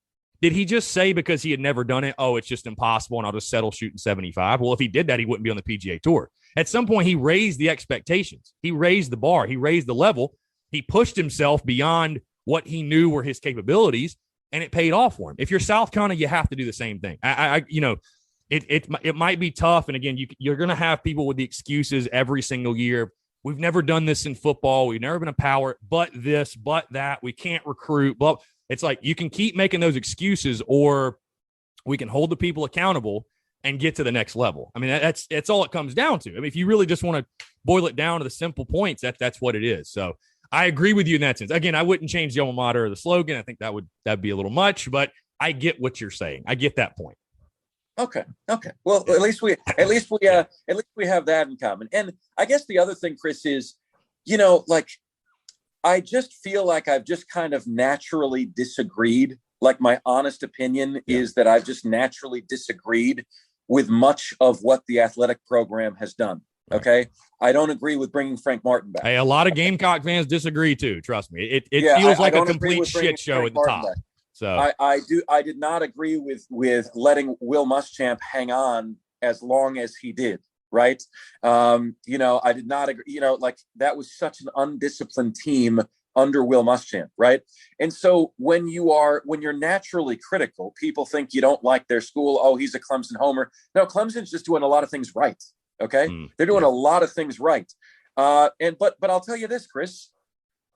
Did he just say because he had never done it, it's just impossible and I'll just settle shooting 75? Well, if he did that, he wouldn't be on the PGA Tour. At some point, he raised the expectations. He raised the bar. He raised the level. He pushed himself beyond what he knew were his capabilities, and it paid off for him. If you're South Carolina, you have to do the same thing. It might be tough, and again, you're going to have people with the excuses every single year. We've never done this in football. We've never been a power, but this, but that. We can't recruit, but it's like you can keep making those excuses, or we can hold the people accountable and get to the next level. I mean, that's all it comes down to. I mean, if you really just want to boil it down to the simple points, that's what it is. So I agree with you in that sense. Again, I wouldn't change the alma mater or the slogan. I think that'd be a little much, but I get what you're saying. I get that point. Okay. Well, at least we have that in common. And I guess the other thing, Chris, is, like, I just feel like I've just kind of naturally disagreed. Like, my honest opinion is that I've just naturally disagreed with much of what the athletic program has done. Okay. I don't agree with bringing Frank Martin back. Hey, a lot of Gamecock fans disagree too. Trust me. It feels like a complete shit show at the top. Back. So I did not agree with letting Will Muschamp hang on as long as he did. Right. I did not agree, like, that was such an undisciplined team under Will Muschamp. Right. And so when you're naturally critical, people think you don't like their school. Oh, he's a Clemson homer. No, Clemson's just doing a lot of things right. Okay. They're doing a lot of things right. But I'll tell you this, Chris,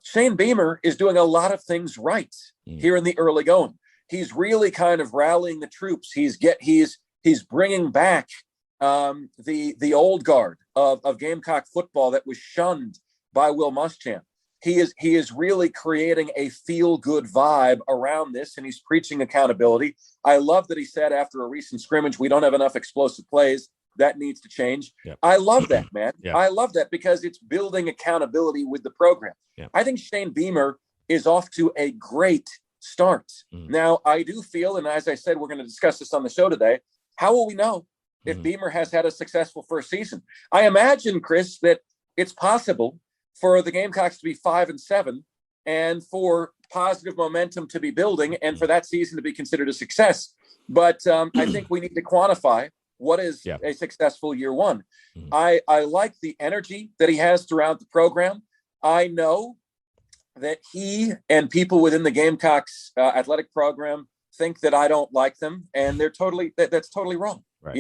Shane Beamer is doing a lot of things right here in the early going. He's really kind of rallying the troops. He's bringing back the old guard of Gamecock football that was shunned by Will Muschamp. He is really creating a feel-good vibe around this, and he's preaching accountability. I love that he said after a recent scrimmage, we don't have enough explosive plays. That needs to change. Yep. I love that, man. Yep. I love that because it's building accountability with the program. Yep. I think Shane Beamer is off to a great start. Now, I do feel, and as I said, we're going to discuss this on the show today, how will we know if Beamer has had a successful first season? I imagine, Chris, that it's possible for the Gamecocks to be 5-7 and for positive momentum to be building and for that season to be considered a success. But I think we need to quantify what is a successful year one. I like the energy that he has throughout the program. I know that he and people within the Gamecocks athletic program think that I don't like them, and that's totally wrong. Right.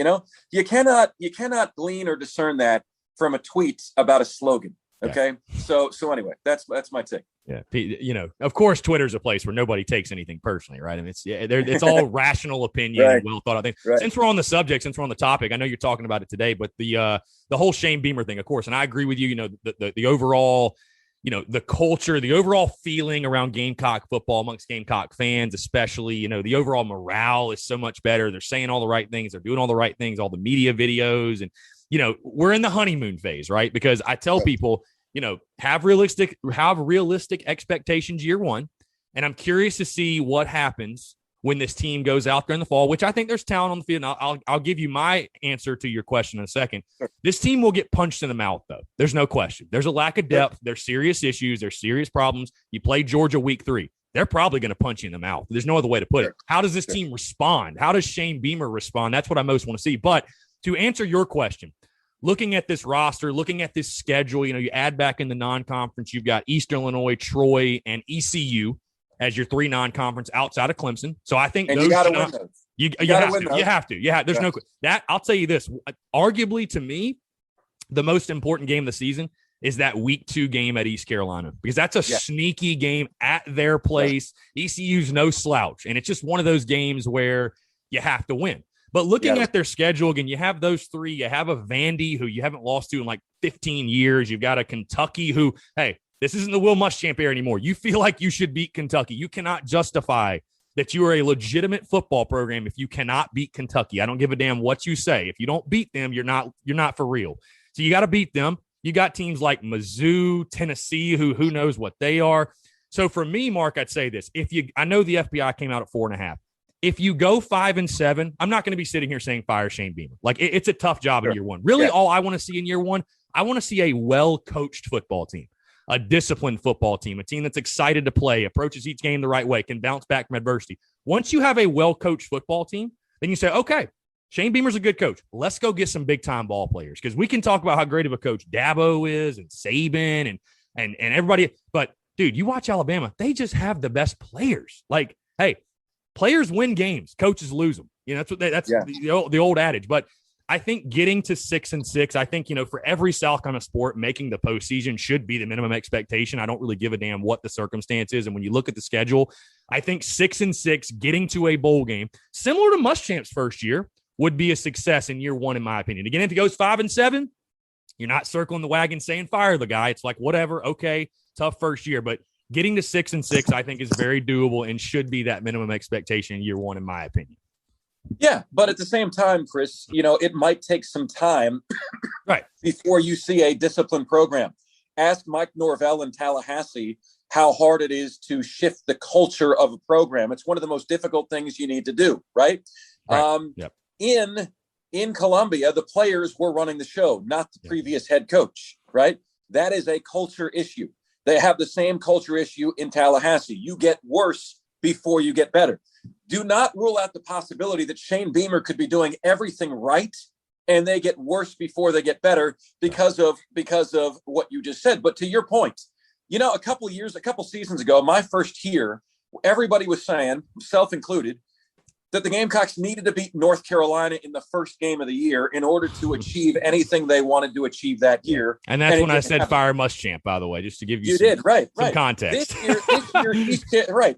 You cannot glean or discern that from a tweet about a slogan. Okay. Yeah. So anyway, that's my take. Yeah. Of course, Twitter's a place where nobody takes anything personally, right? I mean, it's all rational opinion, right. And well thought out things. Right. Since we're on the subject, since we're on the topic, I know you're talking about it today, but the whole Shane Beamer thing, of course, and I agree with you. The overall, the culture, the overall feeling around Gamecock football amongst Gamecock fans, especially, the overall morale is so much better. They're saying all the right things. They're doing all the right things, all the media videos. And, we're in the honeymoon phase, right? Because I tell people, have realistic expectations year one. And I'm curious to see what happens when this team goes out there in the fall, which I think there's talent on the field. And I'll give you my answer to your question in a second. Sure. This team will get punched in the mouth, though. There's no question. There's a lack of depth. There's serious issues. There's serious problems. You play Georgia week 3. They're probably going to punch you in the mouth. There's no other way to put it. How does this team respond? How does Shane Beamer respond? That's what I most want to see. But to answer your question, looking at this roster, looking at this schedule, you add back in the non-conference, you've got Eastern Illinois, Troy, and ECU as your 3 non-conference outside of Clemson. So I think those you got to win those. You have to. Yeah, there's no that. I'll tell you this. Arguably, to me, the most important game of the season is that week 2 game at East Carolina, because that's a sneaky game at their place. ECU's no slouch, and it's just one of those games where you have to win. But looking at their schedule, again, you have those 3. You have a Vandy who you haven't lost to in like 15 years. You've got a Kentucky who, hey, this isn't the Will Muschamp era anymore. You feel like you should beat Kentucky. You cannot justify that you are a legitimate football program if you cannot beat Kentucky. I don't give a damn what you say. If you don't beat them, you're not for real. So you got to beat them. You got teams like Mizzou, Tennessee, who knows what they are. So for me, Mark, I'd say this. I know the FBI came out at 4.5. If you go 5-7, I'm not going to be sitting here saying fire Shane Beamer. Like, it's a tough job in year one. Really, all I want to see in year one, I want to see a well-coached football team, a disciplined football team, a team that's excited to play, approaches each game the right way, can bounce back from adversity. Once you have a well-coached football team, then you say, okay, Shane Beamer's a good coach. Let's go get some big-time ball players, because we can talk about how great of a coach Dabo is and Saban and everybody. But, dude, you watch Alabama, they just have the best players. Like, hey, players win games, coaches lose them. That's the old adage. But I think getting to 6-6, I think, for every South Carolina sport, making the postseason should be the minimum expectation. I don't really give a damn what the circumstance is. And when you look at the schedule, I think 6-6, getting to a bowl game, similar to Muschamp's first year, would be a success in year one, in my opinion. Again, if he goes 5-7, you're not circling the wagon saying fire the guy. It's like, whatever, okay. tough first year, but getting to 6-6, I think, is very doable and should be that minimum expectation in year one, in my opinion. Yeah, but at the same time, Chris, it might take some time right before you see a disciplined program. Ask Mike Norvell in Tallahassee how hard it is to shift the culture of a program. It's one of the most difficult things you need to do, right? Yep. In Columbia, the players were running the show, not the previous head coach, right? That is a culture issue. They have the same culture issue in Tallahassee. You get worse before you get better. Do not rule out the possibility that Shane Beamer could be doing everything right and they get worse before they get better because of what you just said. But to your point, a couple seasons ago, my first year, everybody was saying, self included, that the Gamecocks needed to beat North Carolina in the first game of the year in order to achieve anything they wanted to achieve that year. And that's when I said fire Muschamp, by the way, just to give you some context.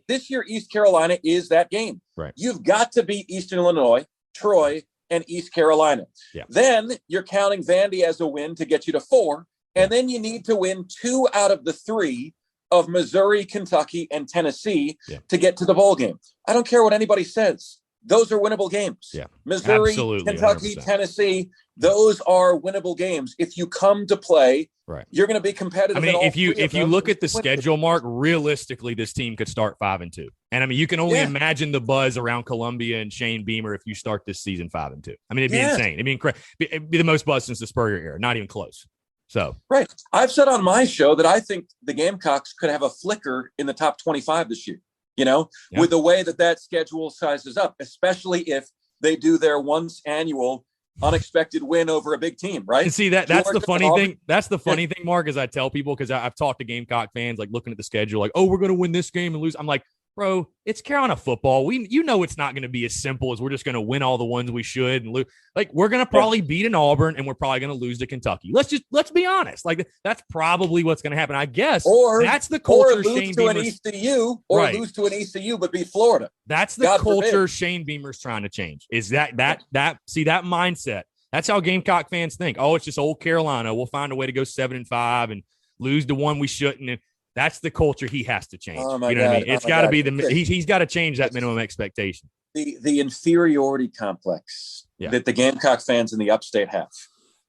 This year, East Carolina is that game. Right. You've got to beat Eastern Illinois, Troy, and East Carolina. Yeah. Then you're counting Vandy as a win to get you to 4. And then you need to win 2 out of the 3 of Missouri, Kentucky, and Tennessee to get to the bowl game. I don't care what anybody says. Those are winnable games. Yeah, Missouri, absolutely, Kentucky, 100%. Tennessee, those are winnable games. If you come to play, you're going to be competitive. I mean, if you look at the schedule, Mark, realistically, this team could start 5-2. And I mean, you can only imagine the buzz around Columbia and Shane Beamer if you start this season 5-2. I mean, it'd be insane. It'd be the most buzz since the Spurrier era, not even close. So I've said on my show that I think the Gamecocks could have a flicker in the top 25 this year. With the way that schedule sizes up, especially if they do their once annual unexpected win over a big team, right? And see, that's the funny thing. That's the funny thing, Mark, is I tell people, because I've talked to Gamecock fans, like looking at the schedule, like, oh, we're going to win this game and lose. I'm like, bro, it's Carolina football. It's not going to be as simple as we're just going to win all the ones we should and lose. Like, we're going to probably beat an Auburn and we're probably going to lose to Kentucky. Let's be honest. Like, that's probably what's going to happen, I guess. Or that's the culture. Or lose to an ECU, or lose to an ECU, but beat Florida. That's the culture Shane Beamer's trying to change. Is that mindset? That's how Gamecock fans think. Oh, it's just old Carolina. We'll find a way to go 7-5 and lose the one we shouldn't. And that's the culture he has to change. Oh my you know God. what I mean? It's got to be he's got to change that minimum expectation. The inferiority complex that the Gamecock fans in the upstate have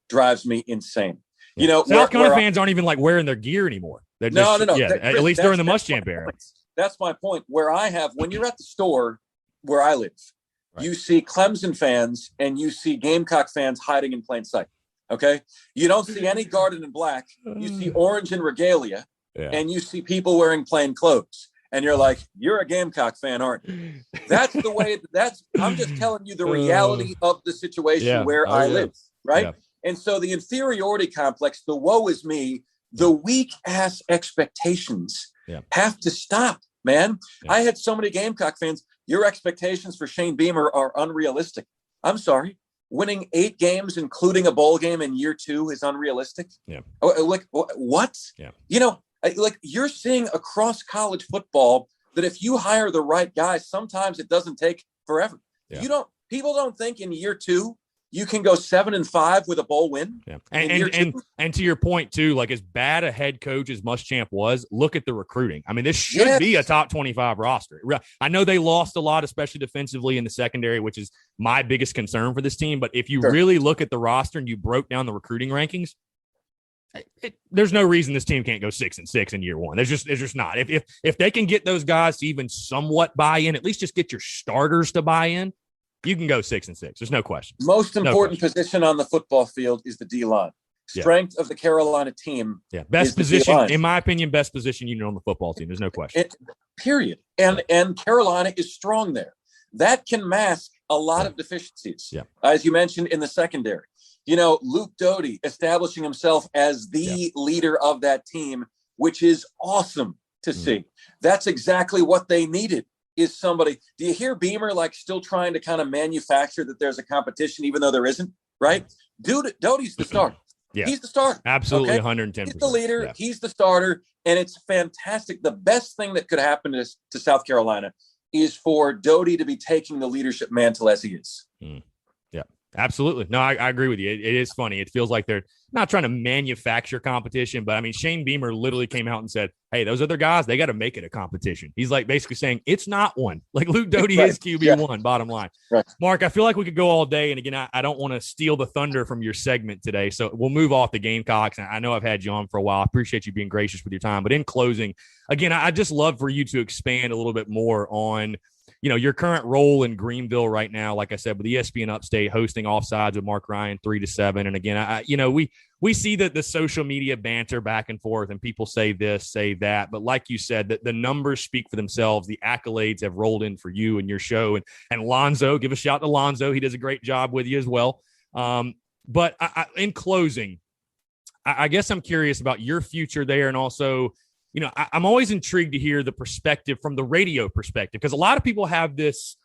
drives me insane. Yeah. South Carolina fans aren't even like wearing their gear anymore. They're just, no. Yeah, at least during the Muschamp era. That's my point. When you're at the store where I live, you see Clemson fans and you see Gamecock fans hiding in plain sight. Okay. You don't see any Garnet in black. You see orange and regalia. Yeah. And you see people wearing plain clothes, and you're like, you're a Gamecock fan, aren't you? That's the way. I'm just telling you the reality of the situation where I live, right? Yeah. And so the inferiority complex, the woe is me, the weak ass expectations have to stop, man. Yeah. I had so many Gamecock fans. Your expectations for Shane Beamer are unrealistic. I'm sorry. Winning 8 games, including a bowl game in year 2, is unrealistic. Yeah. Like what? Yeah. Like you're seeing across college football that if you hire the right guy, sometimes it doesn't take forever. Yeah. People don't think in year 2 you can go 7-5 with a bowl win. Yeah. And to your point too, like as bad a head coach as Muschamp was, look at the recruiting. I mean, this should be a top 25 roster. I know they lost a lot, especially defensively in the secondary, which is my biggest concern for this team. But if you really look at the roster and you broke down the recruiting rankings, there's no reason this team can't go 6-6 in year 1. There's just not. If they can get those guys to even somewhat buy in, at least just get your starters to buy in, you can go 6-6. There's no question. Most important position on the football field is the D-line. Strength of the Carolina team. Yeah, best position, in my opinion, best position unit on the football team. There's no question. Period. And Carolina is strong there. That can mask a lot of deficiencies, as you mentioned in the secondary. Luke Doty establishing himself as the leader of that team, which is awesome to see. That's exactly what they needed, is somebody. Do you hear Beamer still trying to kind of manufacture that there's a competition, even though there isn't, right? Doty's the starter. Yeah. He's the starter. Absolutely, 110%. He's the leader. He's the starter, and it's fantastic. The best thing that could happen to South Carolina is for Doty to be taking the leadership mantle as he is. Absolutely. No, I agree with you. It is funny. It feels like they're not trying to manufacture competition, but I mean, Shane Beamer literally came out and said, hey, those other guys, they got to make it a competition. He's like basically saying it's not one. Like Luke Doty is QB1, bottom line. Right. Marc, I feel like we could go all day. And again, I don't want to steal the thunder from your segment today. So we'll move off the Gamecocks. I know I've had you on for a while. I appreciate you being gracious with your time. But in closing, again, I just love for you to expand a little bit more on your current role in Greenville right now, like I said, with ESPN Upstate hosting Offsides with Marc Ryan 3 to 7. And again, we see that the social media banter back and forth and people say this, say that. But like you said, that the numbers speak for themselves. The accolades have rolled in for you and your show. And Lonzo, give a shout to Lonzo. He does a great job with you as well. But in closing, I guess I'm curious about your future there, and also I'm always intrigued to hear the perspective from the radio perspective, because a lot of people have this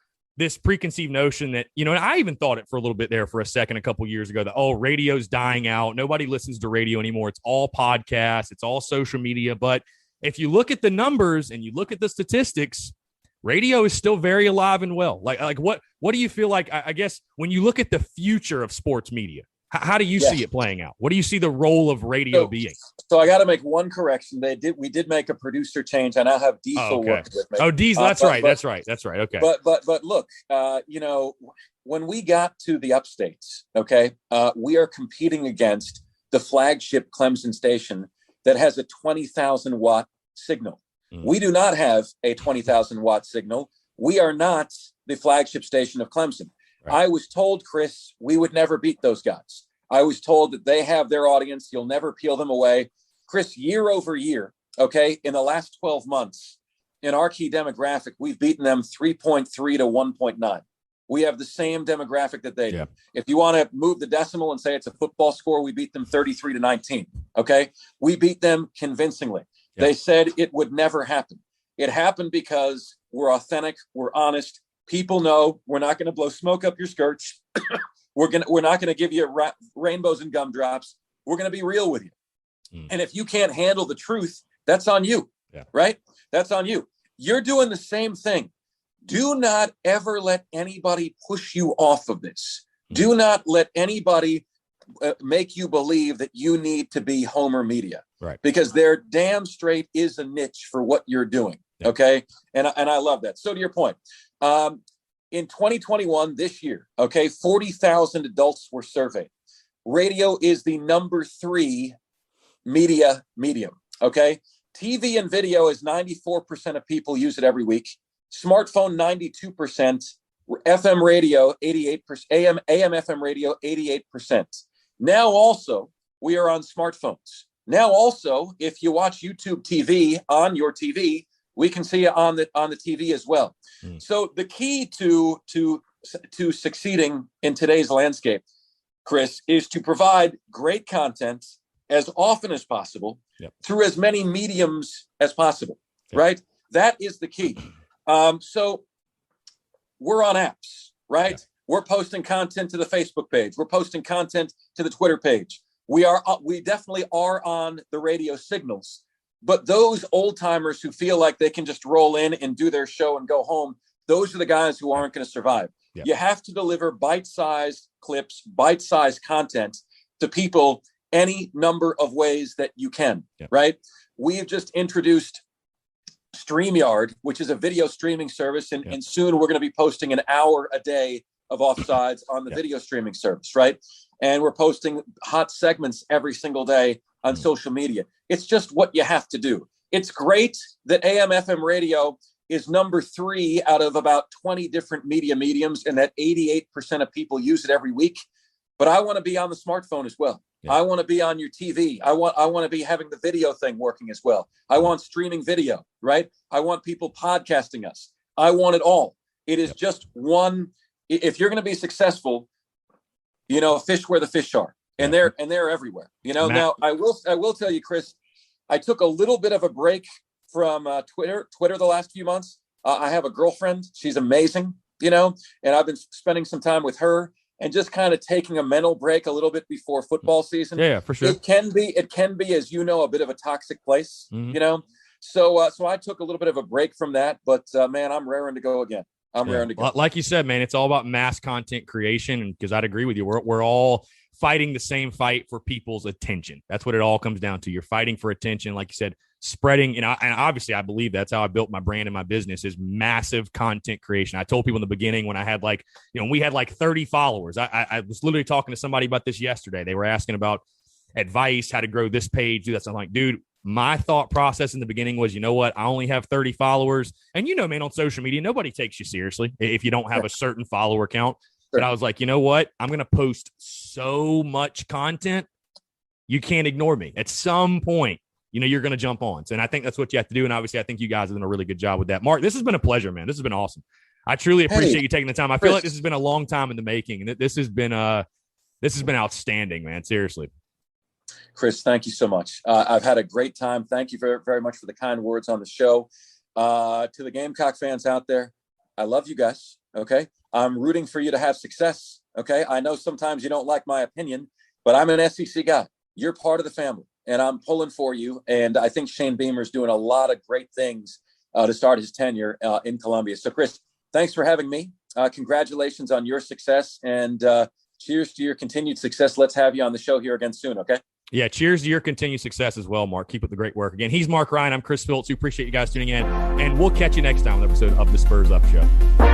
preconceived notion that, and I even thought it for a little bit there for a second, a couple years ago, that, radio's dying out. Nobody listens to radio anymore. It's all podcasts. It's all social media. But if you look at the numbers and you look at the statistics, radio is still very alive and well. Like what do you feel like, I guess, when you look at the future of sports media? How do you see it playing out? What do you see the role of radio being? So I got to make one correction. We did make a producer change. I now have Diesel working with me. Oh, Diesel. That's right. That's right. Okay. But look, when we got to the upstates, we are competing against the flagship Clemson station that has a 20,000 watt signal. We do not have a 20,000 watt signal. We are not the flagship station of Clemson. Right. I was told, Chris, we would never beat those guys. I was told that they have their audience. You'll never peel them away. Chris, year over year, in the last 12 months, in our key demographic, we've beaten them 3.3 to 1.9. We have the same demographic that they do. If you want to move the decimal and say it's a football score, we beat them 33 to 19. We beat them convincingly. They said it would never happen. It happened because we're authentic, we're honest. People know we're not going to blow smoke up your skirts. We're not going to give you rainbows and gumdrops. We're going to be real with you. And if you can't handle the truth, that's on you, right? That's on you. You're doing the same thing. Do not ever let anybody push you off of this. Do not let anybody make you believe that you need to be Homer Media, right? Because there damn straight is a niche for what you're doing. Okay. And I love that. So to your point, in 2021, this year, 40,000 adults were surveyed. Radio is the number 3 media medium. TV and video is 94% of people use it every week. Smartphone, 92%. FM radio, 88%. AM FM radio, 88%. Now also, we are on smartphones. Now also, if you watch YouTube TV on your TV, we can see it on the TV as well. So the key to succeeding in today's landscape, Chris, is to provide great content as often as possible through as many mediums as possible, right? That is the key. So we're on apps, right? Yeah. We're posting content to the Facebook page. We're posting content to the Twitter page. We definitely are on the radio signals. But those old timers who feel like they can just roll in and do their show and go home, those are the guys who aren't going to survive. Yeah. You have to deliver bite-sized clips, bite-sized content to people any number of ways that you can, right? We've just introduced StreamYard, which is a video streaming service. And soon we're going to be posting an hour a day of Offsides on the video streaming service, right? And we're posting hot segments every single day on social media. It's just what you have to do. It's great that AM FM radio is number 3 out of about 20 different media mediums, and that 88% of people use it every week. But I want to be on the smartphone as well. Yeah. I want to be on your TV. I want to be having the video thing working as well. I want streaming video, right? I want people podcasting us. I want it all. It is just one. If you're going to be successful, fish where the fish are, and they're everywhere. Now I will tell you, Chris, I took a little bit of a break from Twitter the last few months. I have a girlfriend. She's amazing, and I've been spending some time with her and just kind of taking a mental break a little bit before football season. Yeah, for sure. It can be, as you know, a bit of a toxic place, So I took a little bit of a break from that, but man, I'm raring to go again. I'm raring to go. Like you said, man, it's all about mass content creation. Because I'd agree with you. We're all fighting the same fight for people's attention. That's what it all comes down to. You're fighting for attention. Like you said, spreading, and obviously I believe that's how I built my brand and my business is massive content creation. I told people in the beginning when I had we had 30 followers. I was literally talking to somebody about this yesterday. They were asking about advice, how to grow this page, do that. So I'm like, dude, my thought process in the beginning was, you know what? I only have 30 followers. And man, on social media, nobody takes you seriously if you don't have a certain follower count. But I was like, you know what? I'm going to post so much content. You can't ignore me. At some point, you're going to jump on. And I think that's what you have to do. And obviously, I think you guys have done a really good job with that. Marc, this has been a pleasure, man. This has been awesome. I truly appreciate you taking the time. I feel like this has been a long time in the making. And this has been outstanding, man. Seriously. Chris, thank you so much. I've had a great time. Thank you very, very much for the kind words on the show. To the Gamecock fans out there, I love you guys. Okay. I'm rooting for you to have success. Okay. I know sometimes you don't like my opinion, but I'm an SEC guy. You're part of the family and I'm pulling for you. And I think Shane Beamer's doing a lot of great things to start his tenure in Columbia. So Chris, thanks for having me. Congratulations on your success and cheers to your continued success. Let's have you on the show here again soon. Okay. Yeah, cheers to your continued success as well, Marc. Keep up the great work. Again, he's Marc Ryan. I'm Chris Phillips. We appreciate you guys tuning in, and we'll catch you next time on the episode of the Spurs Up Show.